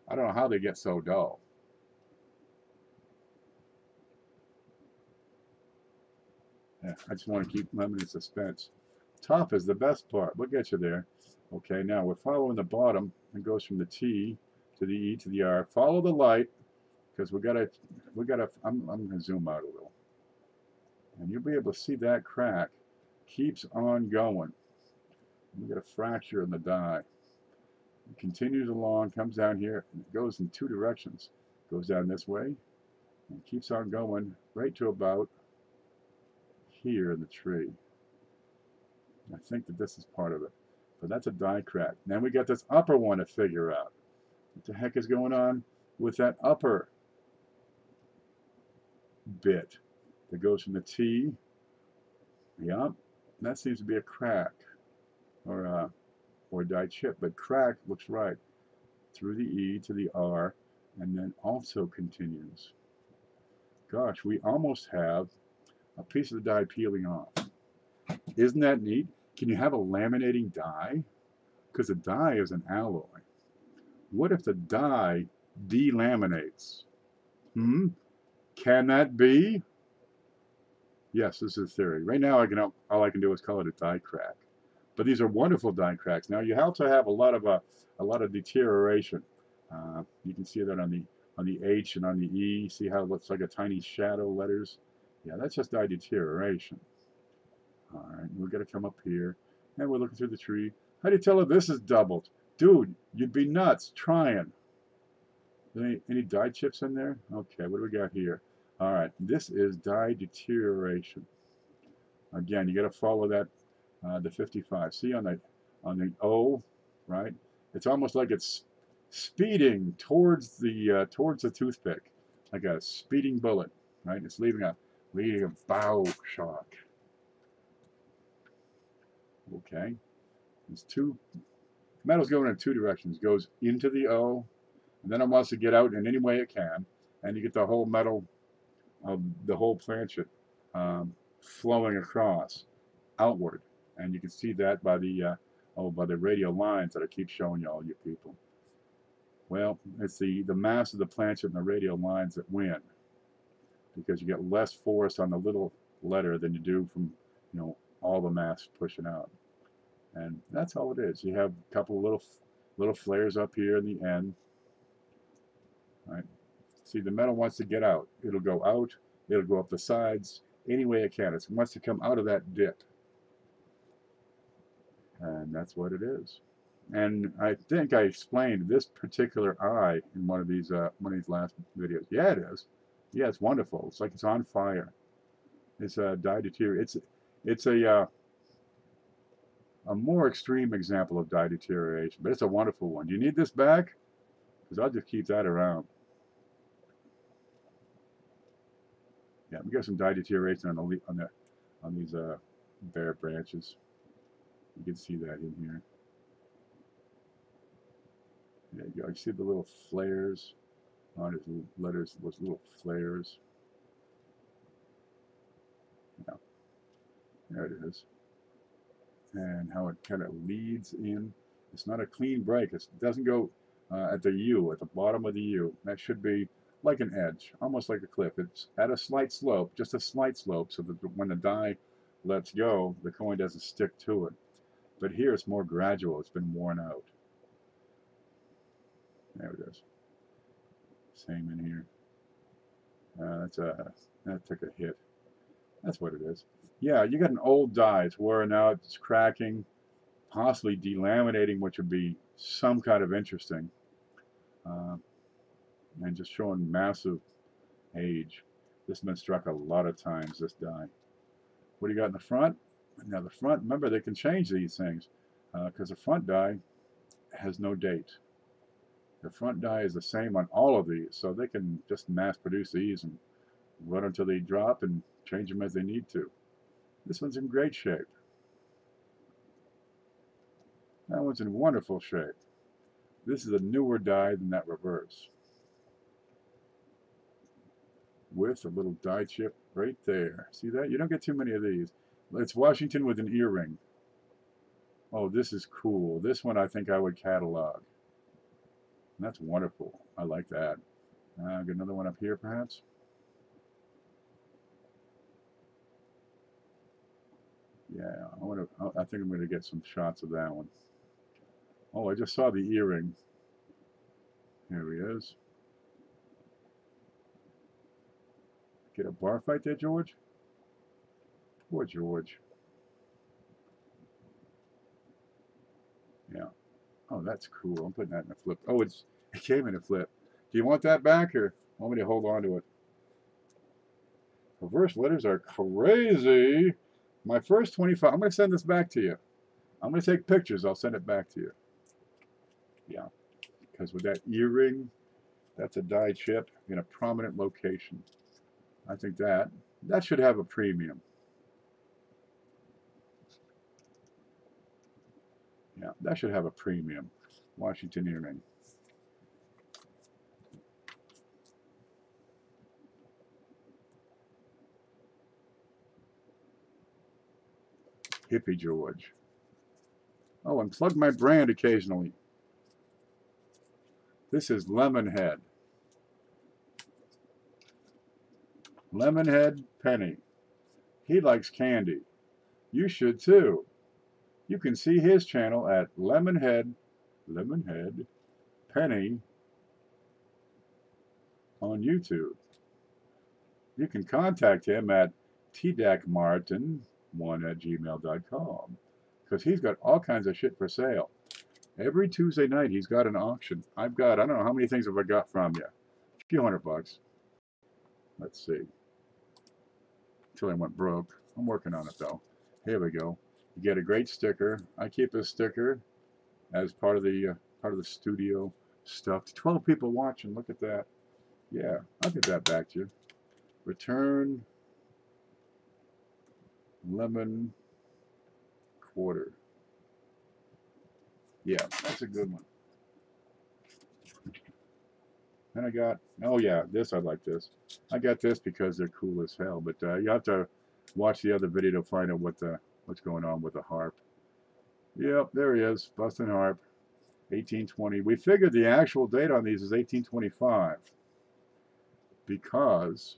I don't know how they get so dull. Yeah, I just want to keep them in suspense. Top is the best part. We'll get you there. Okay, now we're following the bottom. It goes from the T to the E to the R. Follow the light, because I'm gonna zoom out a little. And you'll be able to see that crack keeps on going. We got a fracture in the die. It continues along, comes down here, and it goes in two directions. Goes down this way, and keeps on going right to about here in the tree. I think that this is part of it. But that's a die crack. Then we got this upper one to figure out. What the heck is going on with that upper bit that goes from the T? Yep, that seems to be a crack or die chip, but crack looks right through the E to the R, and then also continues. Gosh, we almost have a piece of the die peeling off. Isn't that neat? Can you have a laminating die? Because a die is an alloy. What if the die delaminates. Can that be? Yes, this is theory. Right now, all I can do is call it a die crack. But these are wonderful die cracks. Now you also have a lot of deterioration. You can see that on the H and on the E. See how it looks like a tiny shadow letters? Yeah, that's just die deterioration. All right, we're gonna come up here, and we're looking through the tree. How do you tell if this is doubled? Dude, you'd be nuts trying. Any die chips in there? Okay, what do we got here? All right, this is die deterioration. Again, you got to follow that the 55. See on the O, right? It's almost like it's speeding towards the toothpick, like a speeding bullet, right? It's leaving a bow shock. Okay, there's two metal's going in two directions. It goes into the O, and then it wants to get out in any way it can, and you get the whole metal of the whole planchet flowing across outward, and you can see that by the radial lines that I keep showing you, all you people. Well, it's the mass of the planchet and the radial lines that win, because you get less force on the little letter than you do from all the mass pushing out, and that's all it is. You have a couple of little flares up here in the end. Right? See, the metal wants to get out. It'll go out. It'll go up the sides any way it can. It wants to come out of that dip. And that's what it is. And I think I explained this particular eye in one of these last videos. Yeah, it is. Yeah, it's wonderful. It's like it's on fire. It's a die deterioration. It's a more extreme example of die deterioration, but it's a wonderful one. Do you need this back? Because I'll just keep that around. Yeah, we got some die deterioration on these bare branches. You can see that in here. There you go. You see the little flares on his letters, those little flares. Yeah, there it is. And how it kind of leads in. It's not a clean break. It doesn't go at the U, at the bottom of the U. That should be like an edge, almost like a cliff. It's at a slight slope, just a slight slope, so that when the die lets go, the coin doesn't stick to it. But here it's more gradual. It's been worn out. There it is. Same in here. That took a hit. That's what it is. Yeah, you got an old die. It's wearing out. It's cracking, possibly delaminating, which would be some kind of interesting. And just showing massive age. This has been struck a lot of times, this die. What do you got in the front? Now the front, remember, they can change these things because the front die has no date. The front die is the same on all of these, so they can just mass produce these and run until they drop and change them as they need to. This one's in great shape. That one's in wonderful shape. This is a newer die than that reverse, with a little die chip right there. See that? You don't get too many of these. It's Washington with an earring. Oh, this is cool. This one I think I would catalog. And that's wonderful. I like that. Get another one up here, perhaps. Yeah, I think I'm going to get some shots of that one. Oh, I just saw the earring. Here he is. Get a bar fight there, George? Poor George. Yeah. Oh, that's cool. I'm putting that in a flip. Oh, it came in a flip. Do you want that back, or want me to hold on to it? Reverse letters are crazy. My first 25. I'm going to send this back to you. I'm going to take pictures. I'll send it back to you. Yeah. Because with that earring, that's a die chip in a prominent location. I think that should have a premium. Yeah, that should have a premium. Washington earring. Hippie George. Oh, and plug my brand occasionally. This is Lemonhead. Lemonhead Penny. He likes candy. You should too. You can see his channel at Lemonhead Penny on YouTube. You can contact him at tdacmartin1@gmail.com because he's got all kinds of shit for sale. Every Tuesday night he's got an auction. I don't know how many things have I got from you. A few $100. Let's see. Until I went broke. I'm working on it though. Here we go. You get a great sticker. I keep this sticker as part of the studio stuff. 12 people watching. Look at that. Yeah, I'll get that back to you. Return lemon quarter. Yeah, that's a good one. And I got, oh yeah, I like this. I got this because they're cool as hell. But you have to watch the other video to find out what's going on with the harp. Yep, there he is, busting harp, 1820. We figured the actual date on these is 1825 because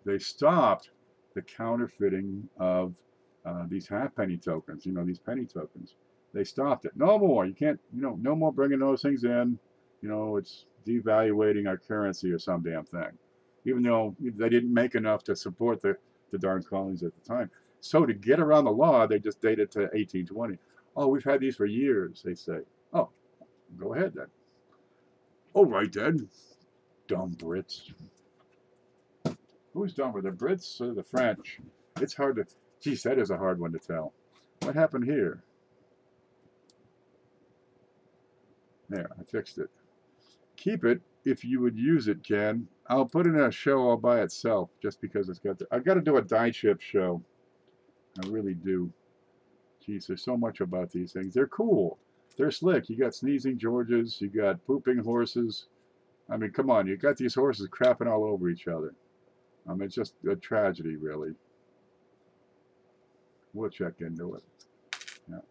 they stopped the counterfeiting of these halfpenny tokens. You know, these penny tokens. They stopped it. No more. You can't. You know, no more bringing those things in. You know, it's devaluating our currency or some damn thing. Even though they didn't make enough to support the darn colonies at the time. So to get around the law, they just dated to 1820. Oh, we've had these for years, they say. Oh, go ahead then. All right then. Dumb Brits. Who's dumber, the Brits or the French? It's hard to... Geez, that is a hard one to tell. What happened here? There, I fixed it. Keep it if you would use it, Ken. I'll put it in a show all by itself just because it's got... I've got to do a die chip show. I really do. Geez, there's so much about these things. They're cool. They're slick. You got sneezing Georges. You got pooping horses. I mean, come on. You got these horses crapping all over each other. It's just a tragedy, really. We'll check into it. Yeah.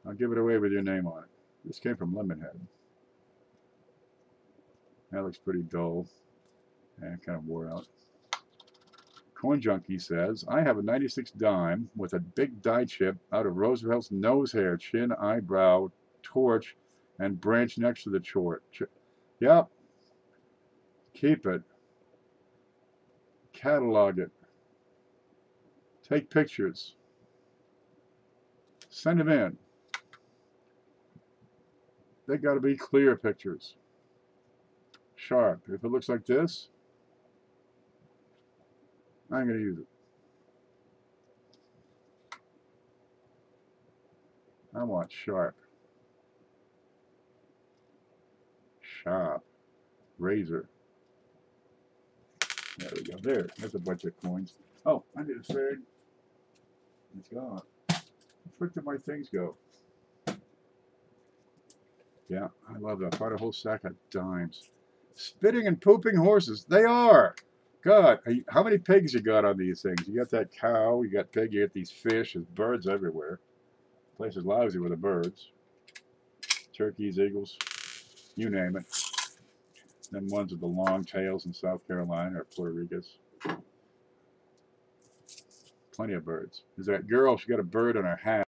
I'll give it away with your name on it. This came from Lemonhead. That looks pretty dull and kind of wore out. Coin Junkie says, I have a 96 dime with a big die chip out of Roosevelt's nose hair, chin, eyebrow, torch, and branch next to the torch. Yep. Keep it. Catalog it. Take pictures. Send them in. They got to be clear pictures. Sharp. If it looks like this, I'm going to use it. I want sharp. Sharp. Razor. There we go. There's a bunch of coins. Oh, I need a third. It's gone. Where did my things go? Yeah, I love that. Bought a whole sack of dimes. Spitting and pooping horses. They are. God, how many pigs you got on these things? You got that cow, you got pig, you got these fish, there's birds everywhere. The place is lousy with the birds. Turkeys, eagles, you name it. Then ones with the long tails in South Carolina or Puerto Rico. Plenty of birds. There's that girl, she got a bird on her hat.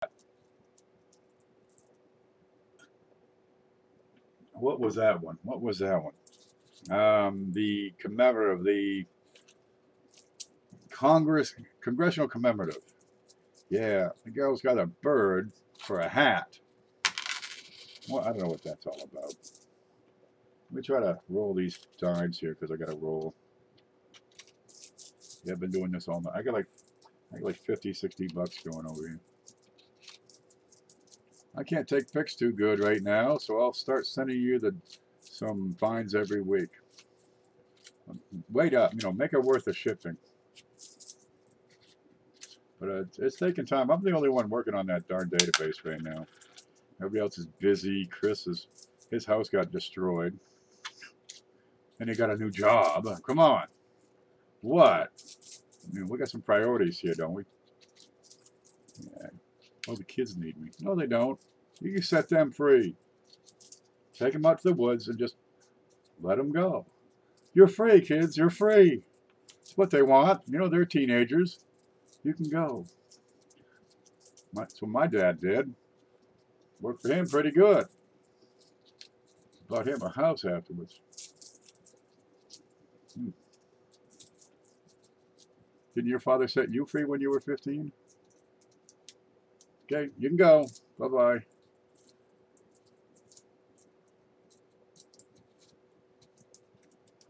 What was that one? What was that one? The commemorative, the Congressional commemorative. Yeah, the girl's got a bird for a hat. Well, I don't know what that's all about. Let me try to roll these dimes here because I got to roll. Yeah, I've been doing this all night. I got like 50, 60 bucks going over here. I can't take pics too good right now, so I'll start sending you some finds every week. Wait up, make it worth the shipping. But it's taking time. I'm the only one working on that darn database right now. Everybody else is busy. His house got destroyed. And he got a new job. Come on. What? We got some priorities here, don't we? Yeah. Oh, the kids need me. No, they don't. You can set them free. Take them out to the woods and just let them go. You're free, kids. You're free. It's what they want. You know, they're teenagers. You can go. That's what my dad did. Worked for him pretty good. Bought him a house afterwards. Didn't your father set you free when you were 15? Okay, you can go. Bye-bye.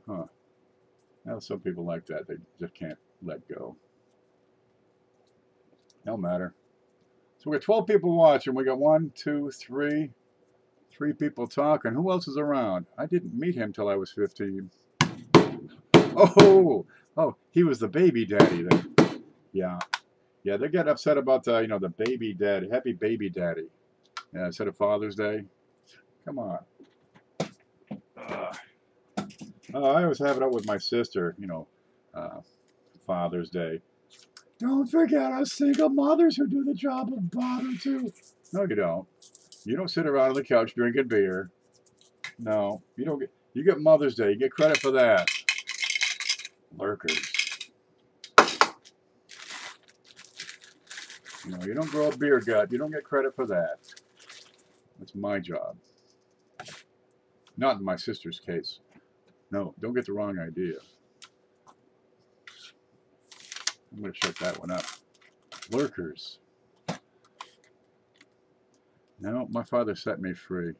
Huh. Now, some people like that. They just can't let go. No matter. So we got 12 people watching. We got 1, 2, 3. 3 people talking. Who else is around? I didn't meet him till I was 15. Oh, he was the baby daddy then. Yeah. Yeah, they get upset about the, you know, the baby daddy. Happy baby daddy. Yeah, instead of Father's Day. Come on. I always have it out with my sister, you know, Father's Day. Don't forget us single mothers who do the job of father too. No, you don't. You don't sit around on the couch drinking beer. No, you don't get. You get Mother's Day. You get credit for that. Lurkers. You know, you don't grow a beer gut. You don't get credit for that. That's my job. Not in my sister's case. No, don't get the wrong idea. I'm going to shut that one up. Lurkers. No, my father set me free.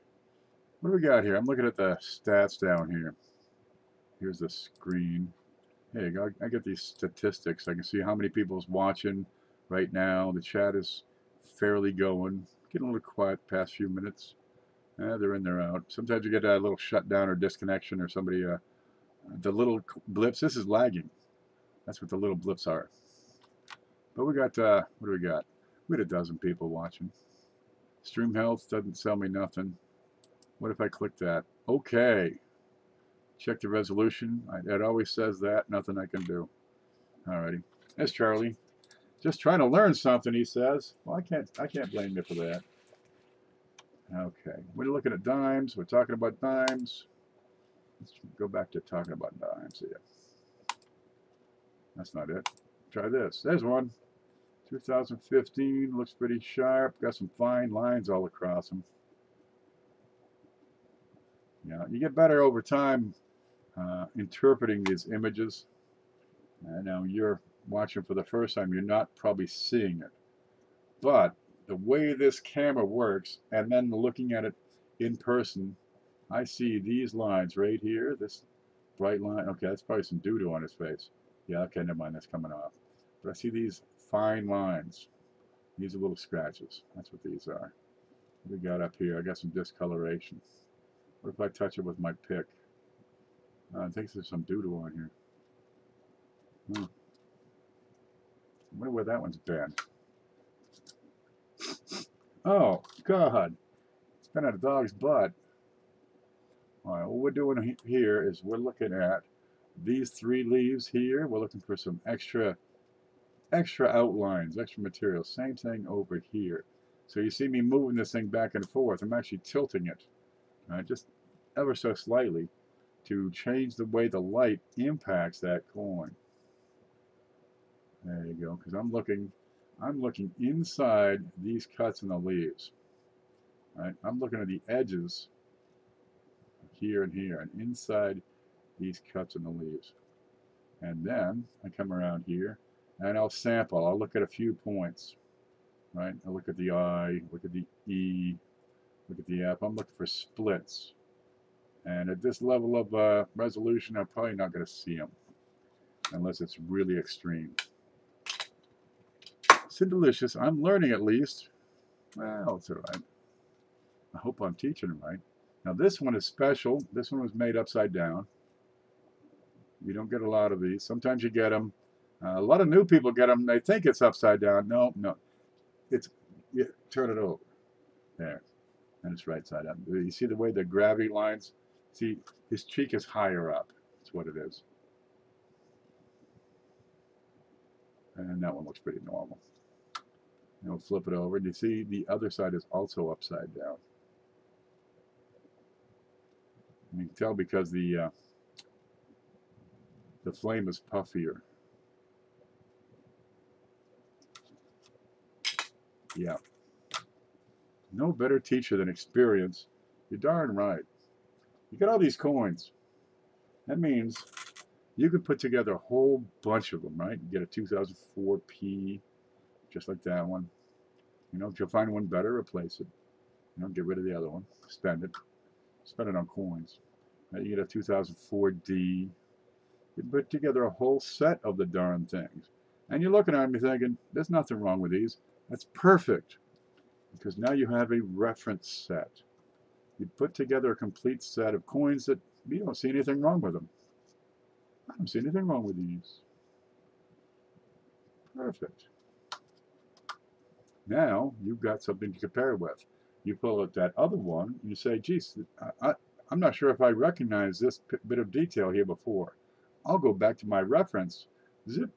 What do we got here? I'm looking at the stats down here. Here's the screen. Hey, I get these statistics. I can see how many people's watching right now. The chat is fairly going. Getting a little quiet the past few minutes. They're in, they're out. Sometimes you get a little shutdown or disconnection or somebody, the little blips. This is lagging. That's what the little blips are. But we got, what do we got? We had a dozen people watching. Stream health doesn't sell me nothing. What if I click that? Okay. Check the resolution. It always says that. Nothing I can do. Alrighty. There's Charlie. Just trying to learn something, he says. Well, I can't blame you for that. Okay. We're looking at dimes. We're talking about dimes. Let's go back to talking about dimes here. That's not it. Try this. There's one. 2015. Looks pretty sharp. Got some fine lines all across them. Yeah, you get better over time interpreting these images. Now you're watching for the first time. You're not probably seeing it. But the way this camera works, and then looking at it in person, I see these lines right here. This bright line. Okay, that's probably some doo-doo on his face. Yeah, okay, never mind. That's coming off. But I see these fine lines. These are little scratches. That's what these are. What we got up here? I got some discoloration. What if I touch it with my pick? I think there's some doo-doo on here. I wonder where that one's been. Oh, God. It's been at a dog's butt. All right, what we're doing here is we're looking at these 3 leaves here. We're looking for some extra outlines, extra material. Same thing over here. So you see me moving this thing back and forth. I'm actually tilting it, just ever so slightly, to change the way the light impacts that coin. There you go. Because I'm looking inside these cuts in the leaves. Right? I'm looking at the edges here and here, and inside these cuts in the leaves. And then I come around here, and I'll sample. I'll look at a few points. Right? I'll look at the I, look at the E, look at the F. I'm looking for splits. And at this level of resolution, I'm probably not going to see them unless it's really extreme. So delicious. I'm learning at least. Well, it's all right. I hope I'm teaching them right. Now this one is special. This one was made upside down. You don't get a lot of these. Sometimes you get them. A lot of new people get them. They think it's upside down. No. It's, turn it over. There. And it's right side up. You see the way the gravity lines? See, his cheek is higher up. That's what it is. And that one looks pretty normal. And we'll flip it over. And you see the other side is also upside down. And you can tell because the flame is puffier. Yeah. No better teacher than experience. You're darn right. You got all these coins. That means you could put together a whole bunch of them, right? You get a 2004 P, just like that one. You know, if you'll find one better, replace it. You know, get rid of the other one. Spend it. Spend it on coins. Right? You get a 2004 D. You put together a whole set of the darn things. And you're looking at me thinking, there's nothing wrong with these. That's perfect. Because now you have a reference set. You put together a complete set of coins that you don't see anything wrong with them. I don't see anything wrong with these. Perfect. Now you've got something to compare with. You pull out that other one, and you say, geez, I'm not sure if I recognize this bit of detail here before. I'll go back to my reference. Zip.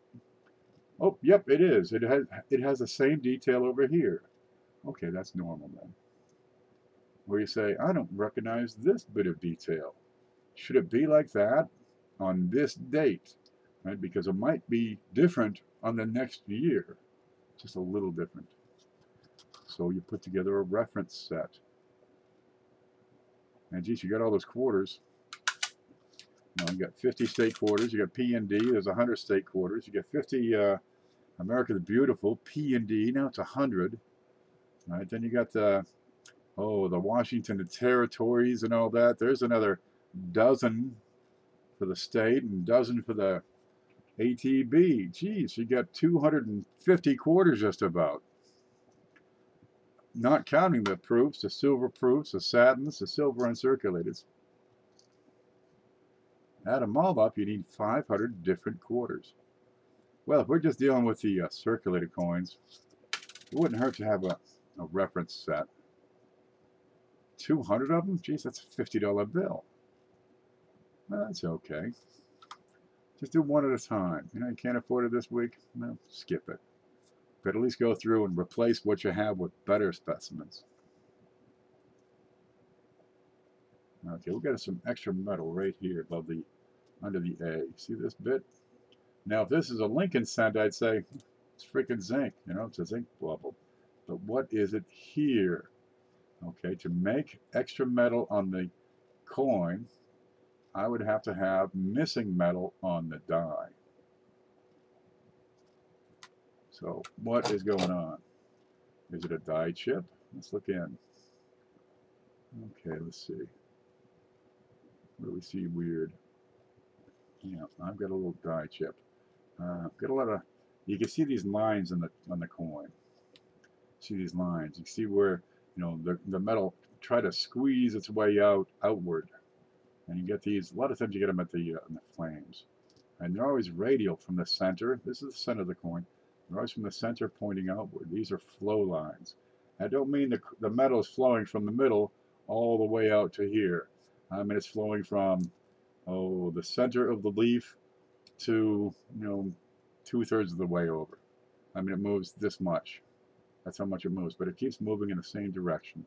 Oh, yep, it is. It has the same detail over here. Okay, that's normal then. Where you say, I don't recognize this bit of detail. Should it be like that on this date? Right? Because it might be different on the next year. Just a little different. So you put together a reference set. And geez, you got all those quarters. You got 50 state quarters. You got P and D. There's 100 state quarters. You got 50 America the Beautiful P and D. Now it's 100. All right. Then you got the Washington, the territories, and all that. There's another dozen for the state and dozen for the ATB. Geez, you got 250 quarters just about. Not counting the proofs, the silver proofs, the satins, the silver uncirculated. Add them all up, you need 500 different quarters. Well, if we're just dealing with the circulated coins, it wouldn't hurt to have a reference set. 200 of them? Geez, that's a $50 bill. Well, that's okay. Just do one at a time. You know, you can't afford it this week? No, skip it. But at least go through and replace what you have with better specimens. Okay, we've got some extra metal right here above under the A. See this bit? Now, if this is a Lincoln cent, I'd say it's freaking zinc. You know, it's a zinc bubble. But what is it here? Okay, to make extra metal on the coin, I would have to have missing metal on the die. So what is going on? Is it a die chip? Let's look in. Okay, let's see. What do we see weird? Yeah, I've got a little die chip. Got a lot of. You can see these lines on the coin. See these lines. You see where the metal try to squeeze its way outward, and you get these. A lot of times you get them at the flames, and they're always radial from the center. This is the center of the coin. They're always from the center pointing outward. These are flow lines. I don't mean the metal is flowing from the middle all the way out to here. I mean it's flowing from the center of the leaf to 2/3 of the way over. I mean it moves this much. That's how much it moves, but it keeps moving in the same direction,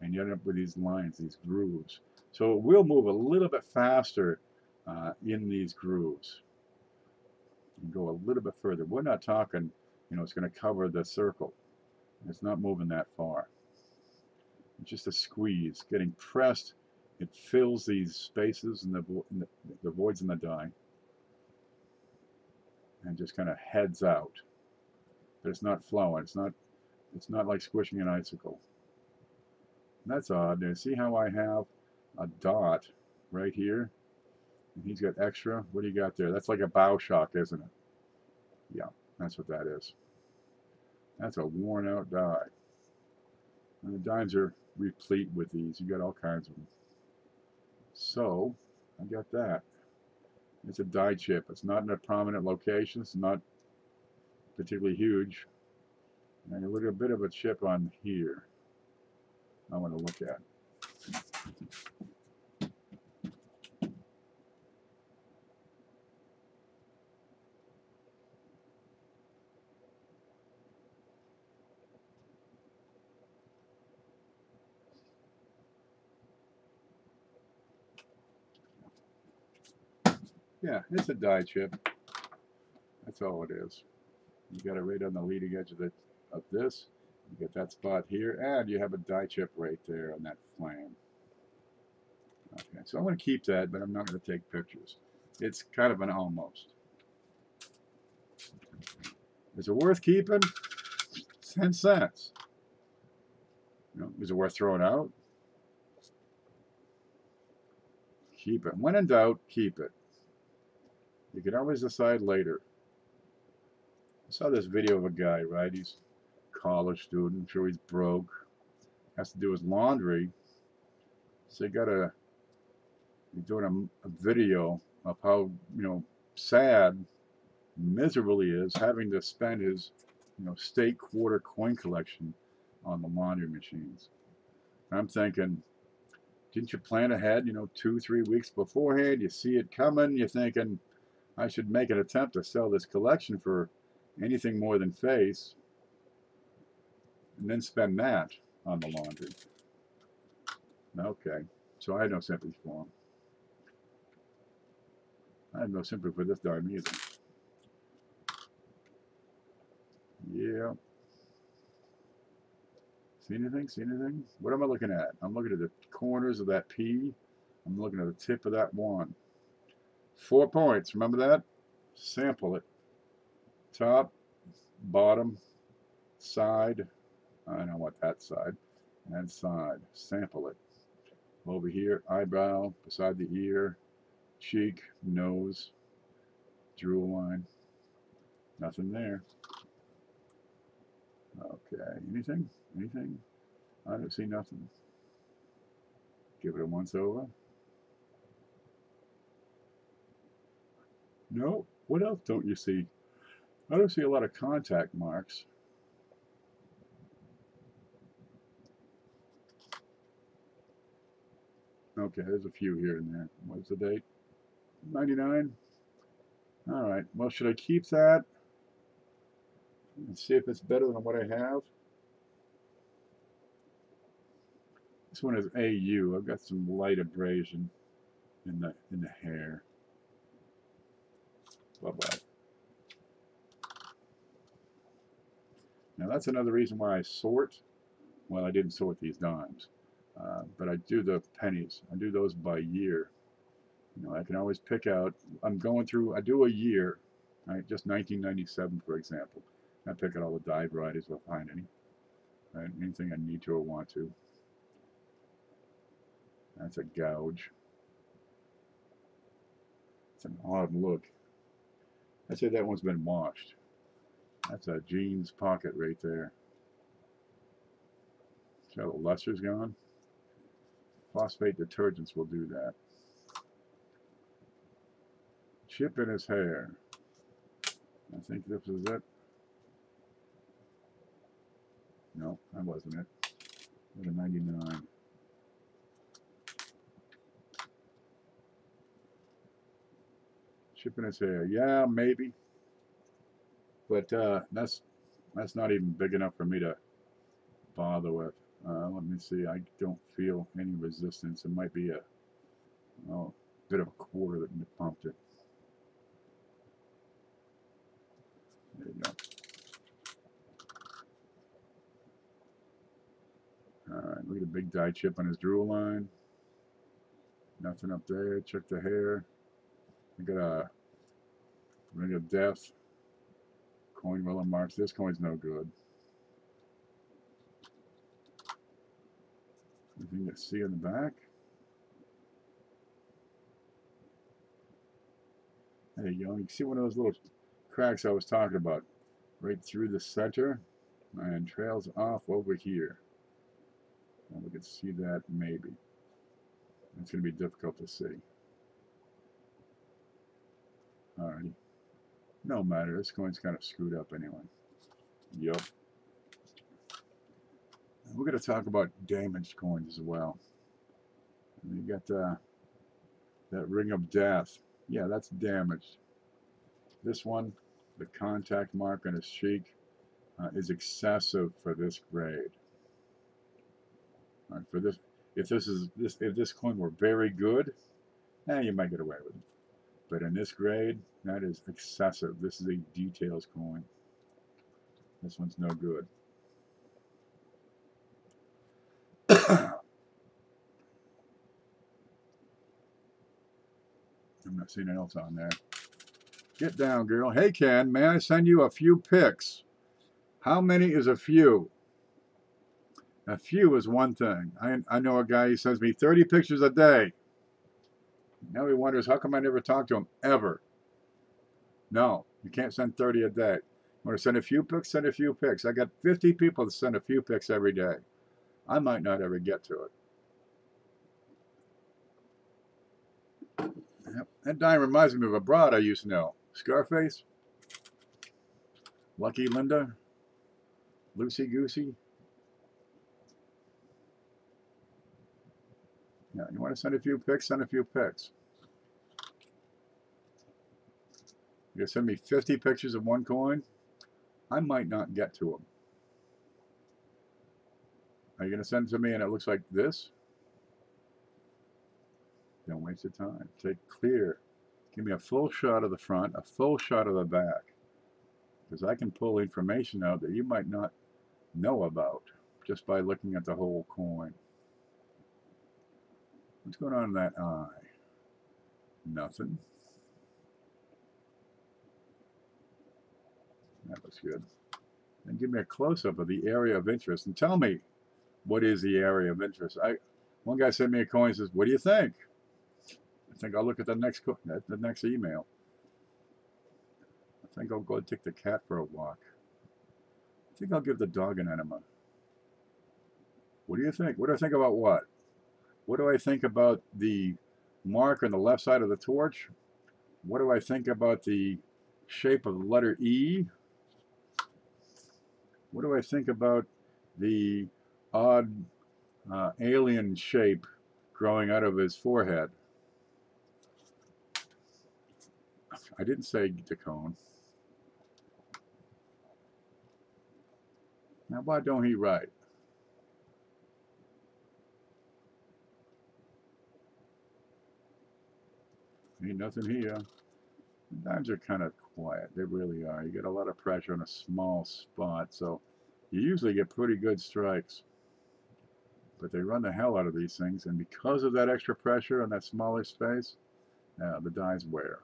and you end up with these lines, these grooves. So it will move a little bit faster in these grooves and go a little bit further. We're not talking, it's going to cover the circle. It's not moving that far. It's just a squeeze, getting pressed. It fills these spaces and the voids in the die, and just kind of heads out. But it's not flowing. It's not like squishing an icicle. And that's odd. Now, see how I have a dot right here? And he's got extra. What do you got there? That's like a bow shock, isn't it? Yeah, that's what that is. That's a worn out die. And the dimes are replete with these. You got all kinds of them. So, I got that. It's a die chip. It's not in a prominent location. It's not particularly huge. And you look at a bit of a chip on here. I want to look at. Yeah, it's a die chip. That's all it is. You got it right on the leading edge of this. You get that spot here, and you have a die chip right there on that flame. Okay, so I'm going to keep that, but I'm not going to take pictures. It's kind of an almost. Is it worth keeping? 10 cents. You know, is it worth throwing out? Keep it. When in doubt, keep it. You can always decide later. I saw this video of a guy, right? He's a college student. I'm sure he's broke. Has to do his laundry. So he's doing a video of how, you know, sad, miserable he is having to spend his, you know, state quarter coin collection on the laundry machines. And I'm thinking, didn't you plan ahead, you know, 2-3 weeks beforehand? You see it coming, you're thinking, I should make an attempt to sell this collection for anything more than face, and then spend that on the laundry. Okay, so I had no sympathy for him. I have no sympathy for this dime either. Yeah. See anything? See anything? What am I looking at? I'm looking at the corners of that P. I'm looking at the tip of that 1. 4 points. Remember that? Sample it. Top, bottom, side. I don't want that side. And side. Sample it. Over here, eyebrow, beside the ear, cheek, nose, drool line. Nothing there. Okay. Anything? Anything? I don't see nothing. Give it a once over. No. What else don't you see? I don't see a lot of contact marks. Okay, there's a few here and there. What's the date? 99? All right. Well, should I keep that and see if it's better than what I have? This one is AU. I've got some light abrasion in the hair. Bye-bye. Now that's another reason why I sort. Well, I didn't sort these dimes, but I do the pennies. I do those by year. You know, I can always pick out. I'm going through. I do a year, right? Just 1997, for example. I pick out all the die varieties if I find any. Right? Anything I need to or want to. That's a gouge. It's an odd look. I'd say that one's been washed. That's a jeans pocket right there. See how the luster's gone? Phosphate detergents will do that. Chip in his hair. I think this is it. No, that wasn't it. It was a 99. Chip in his hair. Yeah, maybe. But that's not even big enough for me to bother with. Let me see. I don't feel any resistance. It might be a bit of a quarter that pumped it. There you go. Alright, look at the big die chip on his drool line. Nothing up there. Check the hair. I got a ring of death. Coin roller marks. This coin's no good. Anything to see in the back? There you go. You can see one of those little cracks I was talking about. Right through the center. And trails off over here. And we can see that maybe. It's going to be difficult to see. Alrighty. No matter. This coin's kind of screwed up anyway. Yup. We're going to talk about damaged coins as well. And you got that ring of death. Yeah, that's damaged. This one, the contact mark on his cheek, is excessive for this grade. Right, for this, if this coin were very good, you might get away with it. But in this grade, that is excessive. This is a details coin. This one's no good. I'm not seeing anything else on there. Get down, girl. Hey, Ken, may I send you a few pics? How many is a few? A few is one thing. I know a guy, he sends me 30 pictures a day. Now he wonders, how come I never talk to him, ever? No, you can't send 30 a day. You want to send a few pics? Send a few pics. I got 50 people that send a few pics every day. I might not ever get to it. Yep. That dime reminds me of a broad I used to know. Scarface, Lucky Linda, Lucy Goosey. Yeah, you want to send a few pics? Send a few pics. You send me 50 pictures of one coin, I might not get to them. Are you going to send it to me and it looks like this? Don't waste your time. Take clear. Give me a full shot of the front, a full shot of the back. Because I can pull information out that you might not know about just by looking at the whole coin. What's going on in that eye? Nothing. That looks good. And give me a close-up of the area of interest and tell me what is the area of interest. One guy sent me a coin and says, what do you think? I think I'll look at the next email. I think I'll go take the cat for a walk. I think I'll give the dog an enema. What do you think? What do I think about what? What do I think about the mark on the left side of the torch? What do I think about the shape of the letter E? What do I think about the odd alien shape growing out of his forehead? I didn't say the cone. Now, why don't he write? Ain't nothing here. The dimes are kind of quiet. They really are. You get a lot of pressure on a small spot, so you usually get pretty good strikes. But they run the hell out of these things, and because of that extra pressure on that smaller space, the dies wear.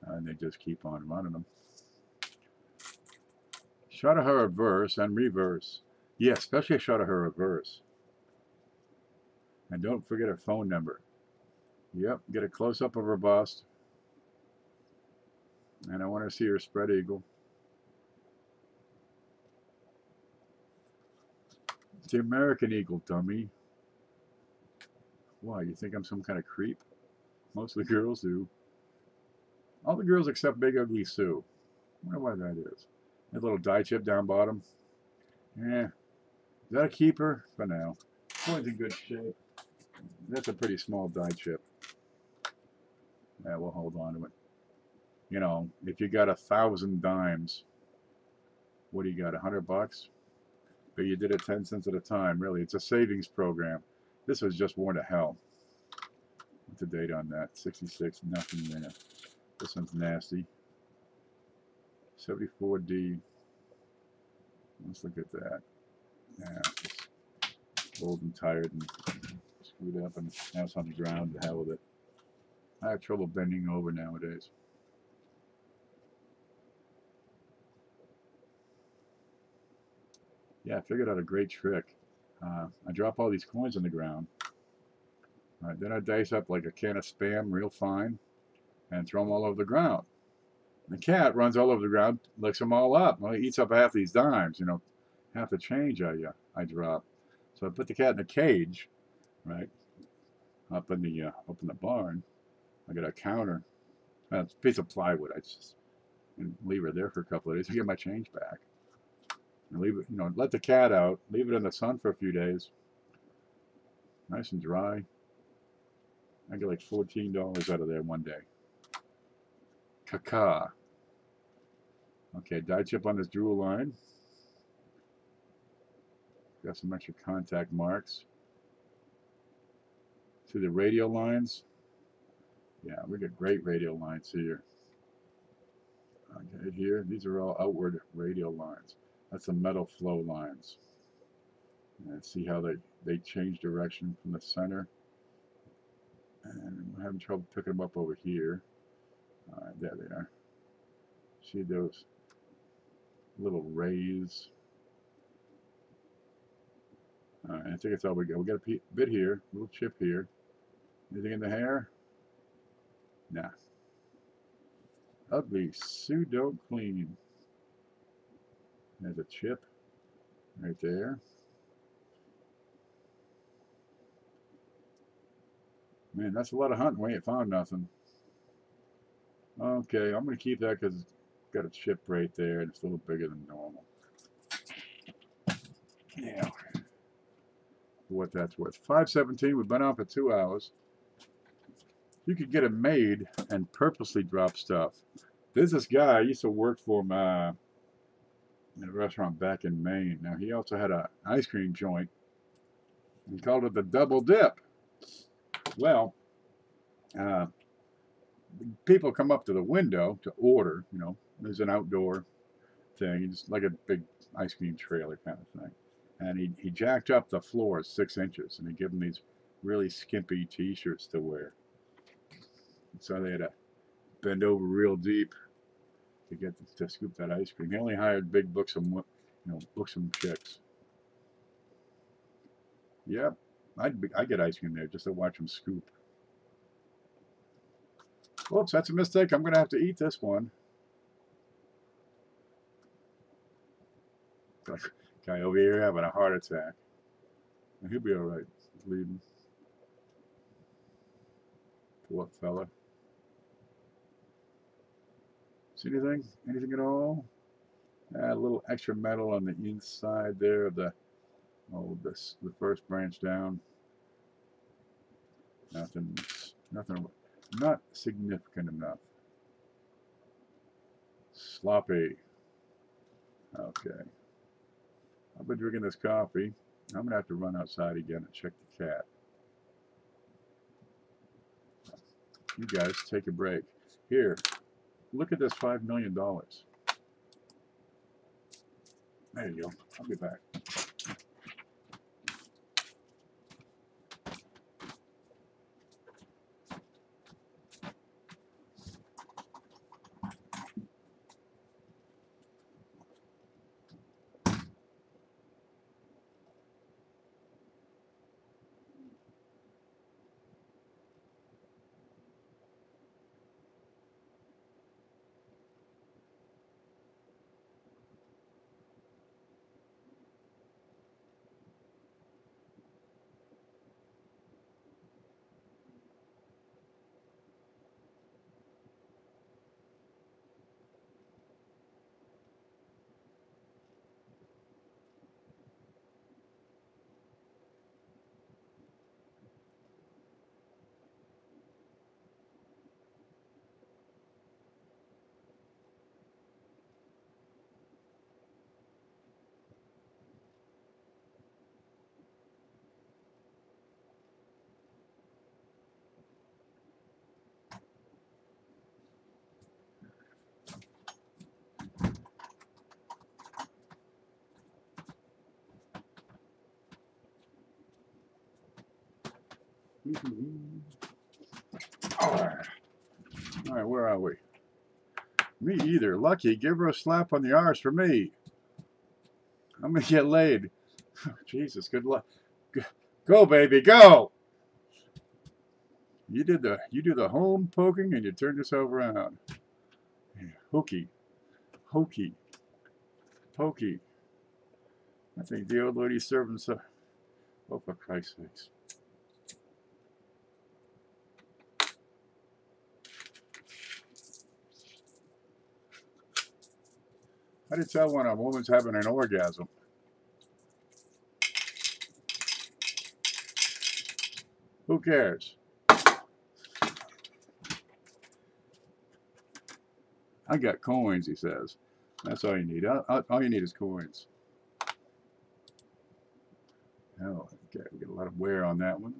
And they just keep on running them. Shot of her reverse and reverse. Yeah, especially a shot of her reverse. And don't forget her phone number. Yep, get a close-up of her bust. And I want to see her spread eagle. It's the American eagle, dummy. Why, you think I'm some kind of creep? Most of the girls do. All the girls except Big Ugly Sue. I wonder why that is. That little die chip down bottom. Yeah. Is that a keeper? For now. Coin's in good shape. That's a pretty small die chip. Yeah, we'll hold on to it. You know, if you got 1,000 dimes, what do you got, $100? But you did it 10 cents at a time, really. It's a savings program. This was just worn to hell. What's the date on that? 66, nothing there. This one's nasty. 74D. Let's look at that. Yeah, just old and tired and screwed up, and now it's on the ground. The hell with it. I have trouble bending over nowadays. Yeah, I figured out a great trick. I drop all these coins on the ground. Then I dice up like a can of Spam real fine and throw them all over the ground. And the cat runs all over the ground, licks them all up. Well, he eats up half these dimes, you know, half the change I drop. So I put the cat in a cage, right, up in the barn. I got a counter. It's a piece of plywood. I just leave her there for a couple of days to get my change back. And leave it, you know, let the cat out, leave it in the sun for a few days. Nice and dry. I get like $14 out of there one day. Caca. Okay, die chip on this jewel line. Got some extra contact marks. See the radial lines? Yeah, we got great radial lines here. Okay, here, these are all outward radial lines. That's the metal flow lines. And see how they change direction from the center. And I'm having trouble picking them up over here. All right, there they are. See those little rays? All right, I think that's all we got. We got a bit here, a little chip here. Anything in the hair? Nah. Ugly, pseudo clean. There's a chip right there. Man, that's a lot of hunting. We ain't found nothing. Okay, I'm going to keep that because it's got a chip right there and it's a little bigger than normal. Yeah. For what that's worth. 5:17, we've been on for 2 hours. You could get it made and purposely drop stuff. There's this guy, I used to work for him in a restaurant back in Maine. Now, he also had an ice cream joint. He called it the Double Dip. Well, people come up to the window to order, you know, there's an outdoor thing, it's like a big ice cream trailer kind of thing. And he jacked up the floor 6 inches and he gave them these really skimpy t-shirts to wear. So they had to bend over real deep to get to scoop that ice cream. He only hired big buxom, buxom chicks. Yep, I get ice cream there just to watch them scoop. Whoops, that's a mistake. I'm going to have to eat this one. Guy over here having a heart attack. He'll be all right. He's leaving. Poor fella. See anything? Anything at all? A little extra metal on the inside there of the first branch down. Nothing, not significant enough. Sloppy. Okay. I've been drinking this coffee. I'm gonna have to run outside again and check the cat. You guys take a break. Here, look at this $5 million. There you go. I'll be back. All right, where are we? Me either. Lucky, give her a slap on the arse for me. I'm gonna get laid. Jesus, good luck. Go, baby, go. You do the home poking and you turn yourself around. Hokey, pokey. I think the old lady's serving some. Oh, for Christ's sakes. How do you tell when a woman's having an orgasm? Who cares? I got coins, he says. That's all you need. All you need is coins. Oh, okay, we got a lot of wear on that one.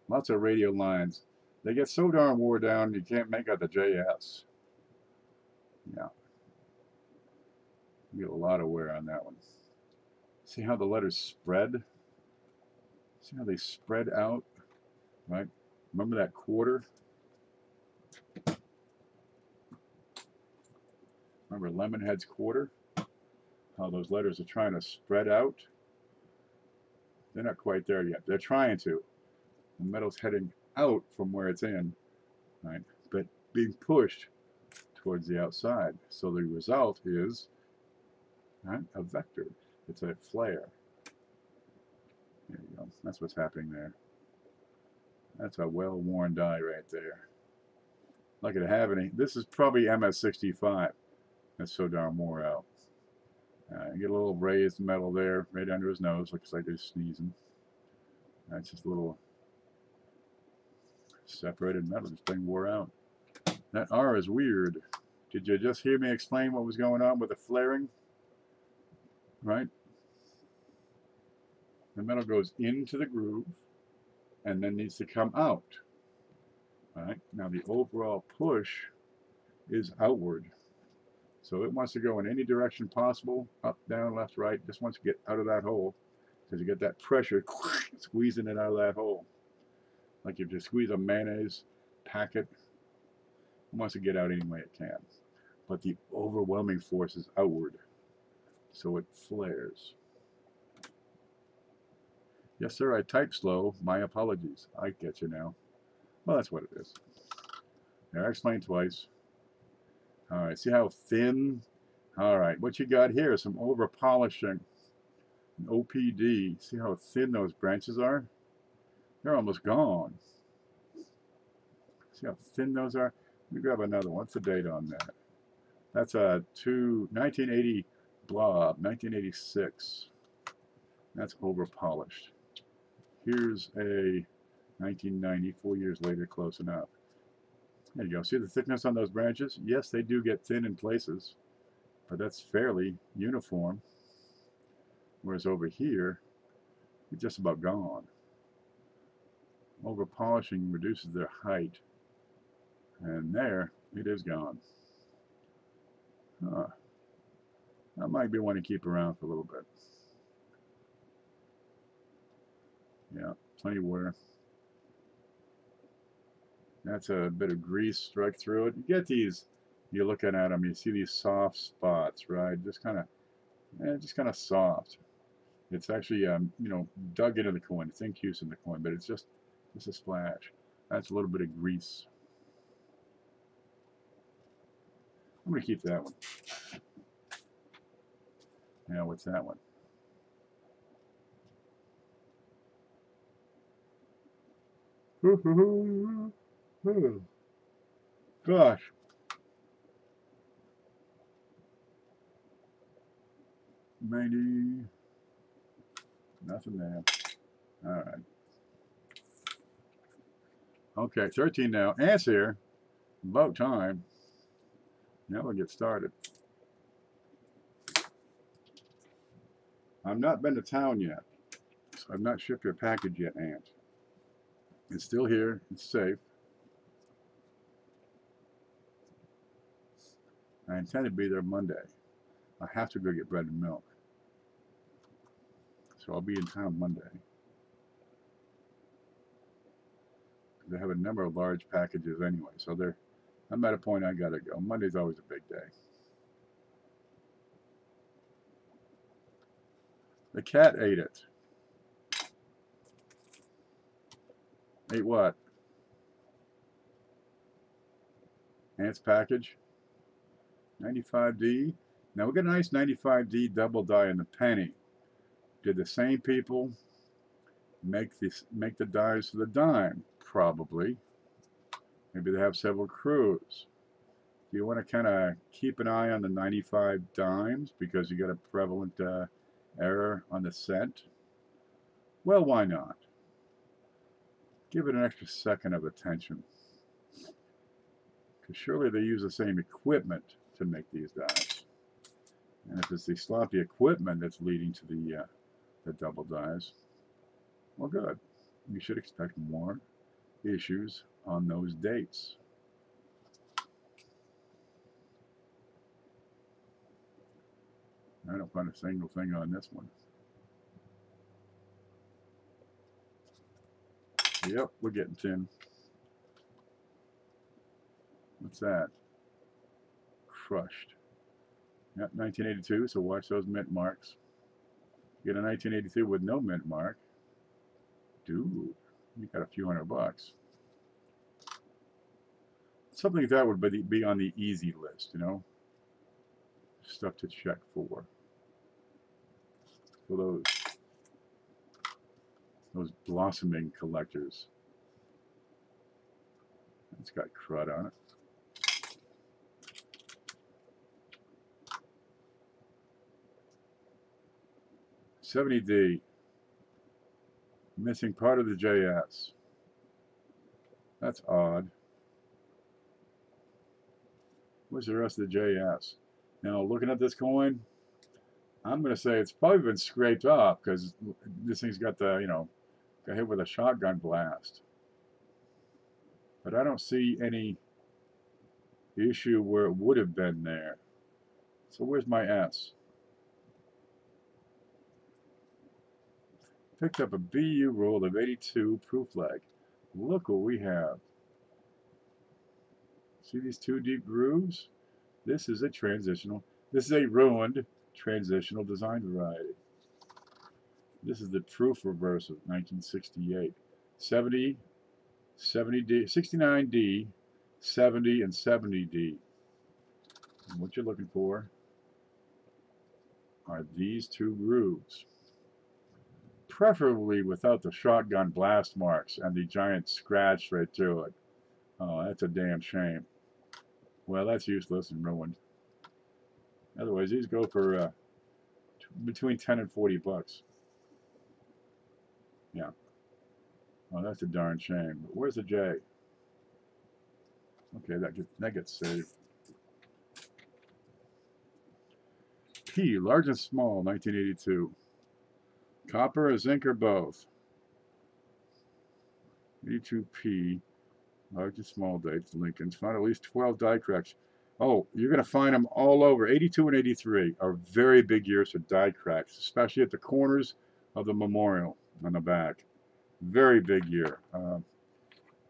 Lots of radio lines. They get so darn wore down you can't make out the JS. Yeah. You get a lot of wear on that one. See how the letters spread? See how they spread out? Right? Remember that quarter? Remember Lemonhead's quarter? How those letters are trying to spread out? They're not quite there yet. They're trying to. The metal's heading out from where it's in, right? But being pushed towards the outside. So the result is, right, a vector. It's a flare. There you go. That's what's happening there. That's a well-worn die right there. Lucky to have any. This is probably MS65. That's so darn wore out. You get a little raised metal there, right under his nose. Looks like he's sneezing. That's just a little separated metal. This thing wore out. That R is weird. Did you just hear me explain what was going on with the flaring? Right? The metal goes into the groove and then needs to come out. Right? Now the overall push is outward. So it wants to go in any direction possible, up, down, left, right. Just wants to get out of that hole because you get that pressure squeezing it out of that hole. Like if you squeeze a mayonnaise packet, it wants to get out any way it can. But the overwhelming force is outward, so it flares. Yes, sir, I type slow. My apologies. I get you now. Well, that's what it is. Now, I explained twice. All right, see how thin? All right, what you got here is some over polishing. OPD. See how thin those branches are? They're almost gone. See how thin those are? Let me grab another one. What's the date on that? That's a 1980 blob, 1986. That's over polished. Here's a 1990, 4 years later, close enough. There you go. See the thickness on those branches? Yes, they do get thin in places, but that's fairly uniform. Whereas over here, it's just about gone. Over polishing reduces their height. And there, it is gone. Huh. That might be one to keep around for a little bit. Yeah, plenty of wear. That's a bit of grease struck through it. You get these, you're looking at them, you see these soft spots, right? Just kind of soft. It's actually, you know, dug into the coin. It's incused in the coin, but it's just a splash. That's a little bit of grease. I'm going to keep that one. Now, what's that one? Gosh. Maybe nothing there. All right. Okay, 13 now. Ants here. About time. Now we'll get started. I've not been to town yet, so I've not shipped your package yet, Ant. It's still here. It's safe. I intend to be there Monday. I have to go get bread and milk. So I'll be in town Monday. They have a number of large packages anyway, so I'm at a point I gotta go. Monday's always a big day. The cat ate it. Ate what? Ant's package. 95D. Now we got a nice 95D double die in the penny. Did the same people make the dies for the dime? Probably. Maybe they have several crews. Do you want to kind of keep an eye on the 95 dimes because you got a prevalent error on the cent? Well, why not? Give it an extra second of attention. Because surely they use the same equipment to make these dies. And if it's the sloppy equipment that's leading to the double dies, well, good. You should expect more issues on those dates. I don't find a single thing on this one. Yep, we're getting thin. What's that? Crushed. Yep, 1982, so watch those mint marks. Get a 1982 with no mint mark. Dude, you got a few $100. Something like that would be on the easy list, you know? Stuff to check for those blossoming collectors. It's got crud on it. $70D. Missing part of the JS. That's odd. Where's the rest of the JS? Now, looking at this coin, I'm going to say it's probably been scraped off because this thing's got the, you know, got hit with a shotgun blast. But I don't see any issue where it would have been there. So where's my S? Picked up a BU roll of 82 proof leg. Look what we have. See these two deep grooves? This is a transitional. This is a ruined transitional design variety. This is the proof reverse of 1968. 70, 70D, 69D, 70, and 70D. And what you're looking for are these two grooves. Preferably without the shotgun blast marks and the giant scratch right through it. Oh, that's a damn shame. Well, that's useless and ruined. Otherwise, these go for between 10 and 40 bucks. Yeah. Oh, that's a darn shame. But where's the J? Okay, that gets saved. P, large and small, 1982. Copper or zinc or both. 82P, large and small dates, Lincolns. Found at least 12 die cracks. Oh, you're going to find them all over. 82 and 83 are very big years for die cracks, especially at the corners of the memorial on the back. Very big year.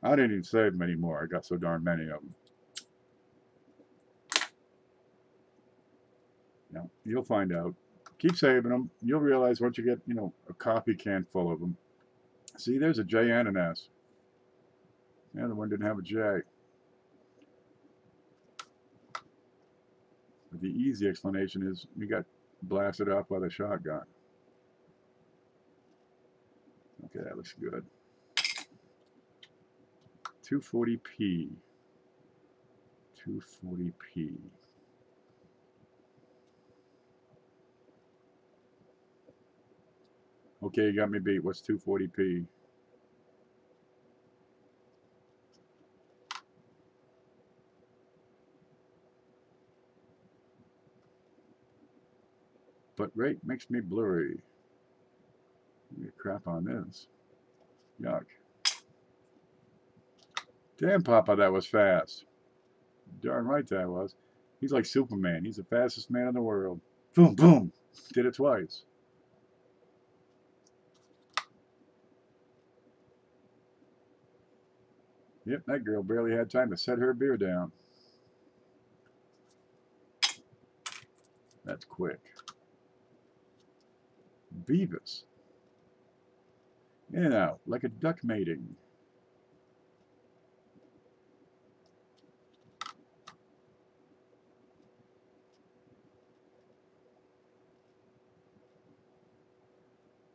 I didn't even save them anymore. I got so darn many of them. Now, you'll find out. Keep saving them. You'll realize once you get, you know, a coffee can full of them. See, there's a J and an S. The other one didn't have a J. But the easy explanation is we got blasted off by the shotgun. Okay, that looks good. 240p. 240p. Okay, you got me beat. What's 240p? But rate makes me blurry. Get crap on this. Yuck. Damn, Papa, that was fast. Darn right that was. He's like Superman. He's the fastest man in the world. Boom, boom. Did it twice. Yep, that girl barely had time to set her beer down. That's quick. Beavis. In and out, like a duck mating.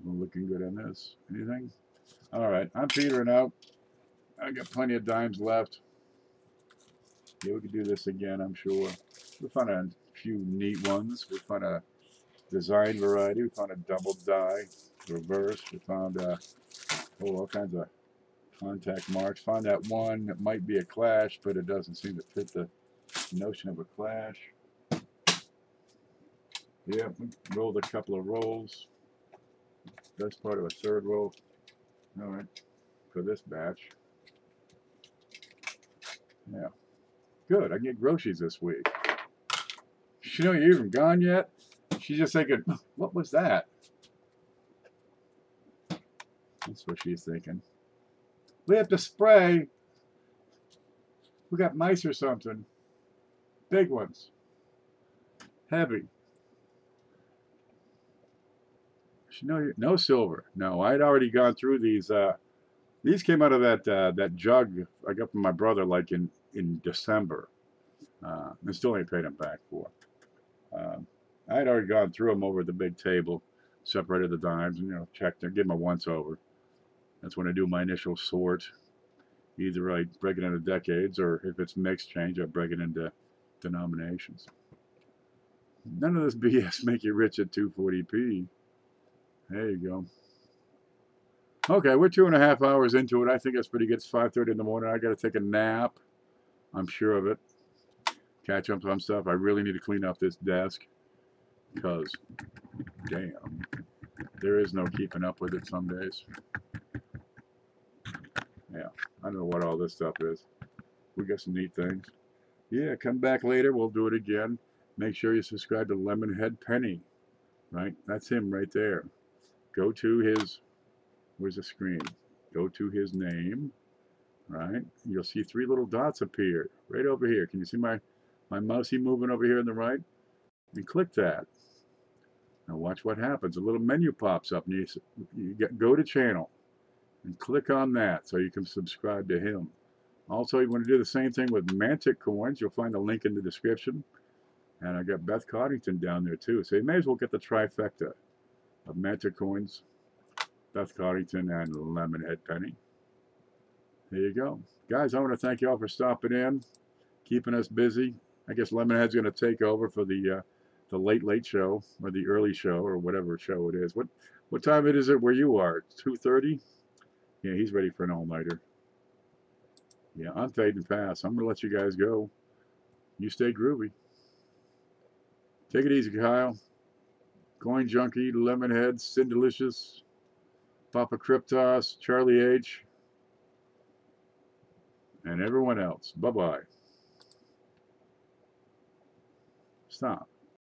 Looking good on this. Anything? All right, I'm petering out. I got plenty of dimes left. Yeah, we could do this again, I'm sure. We found a few neat ones. We found a design variety. We found a double die reverse. We found all kinds of contact marks. Found that one that might be a clash, but it doesn't seem to fit the notion of a clash. Yeah, we rolled a couple of rolls. Best part of a third roll. All right, for this batch. Yeah. Good. I can get groceries this week. She know you're even gone yet? She's just thinking, what was that? That's what she's thinking. We have to spray. We got mice or something. Big ones. Heavy. She know no silver. No, I'd already gone through these. These came out of that jug I got from my brother like in December. I still ain't paid him back for. I had already gone through them over the big table, separated the dimes, and checked them, give them a once over. That's when I do my initial sort. Either I break it into decades, or if it's mixed change, I break it into denominations. None of this BS make you rich at 240p. There you go. Okay, we're 2.5 hours into it. I think that's pretty good. It's 5:30 in the morning. I got to take a nap. I'm sure of it. Catch up on stuff. I really need to clean up this desk because, damn, there is no keeping up with it some days. Yeah, I don't know what all this stuff is. We got some neat things. Yeah, come back later. We'll do it again. Make sure you subscribe to Lemonhead Penny. Right? That's him right there. Go to his, where's the screen? Go to his name. Right? You'll see 3 little dots appear right over here. Can you see my mousey moving over here on the right? And click that. Now watch what happens. A little menu pops up and you go to channel and click on that so you can subscribe to him. Also, you want to do the same thing with Mantic Coins. You'll find the link in the description. And I got Beth Coddington down there too. So you may as well get the trifecta of Mantic Coins, Beth Coddington, and Lemonhead Penny. There you go. Guys, I want to thank you all for stopping in, keeping us busy. I guess Lemonhead's going to take over for the late show, or the early show, or whatever show it is. What time is it where you are? 2:30? Yeah, he's ready for an all-nighter. Yeah, I'm fading fast. I'm going to let you guys go. You stay groovy. Take it easy, Kyle. Coin Junkie, Lemonhead, Sindelicious, Papa Cryptos, Charlie H, and everyone else. Bye-bye. Stop.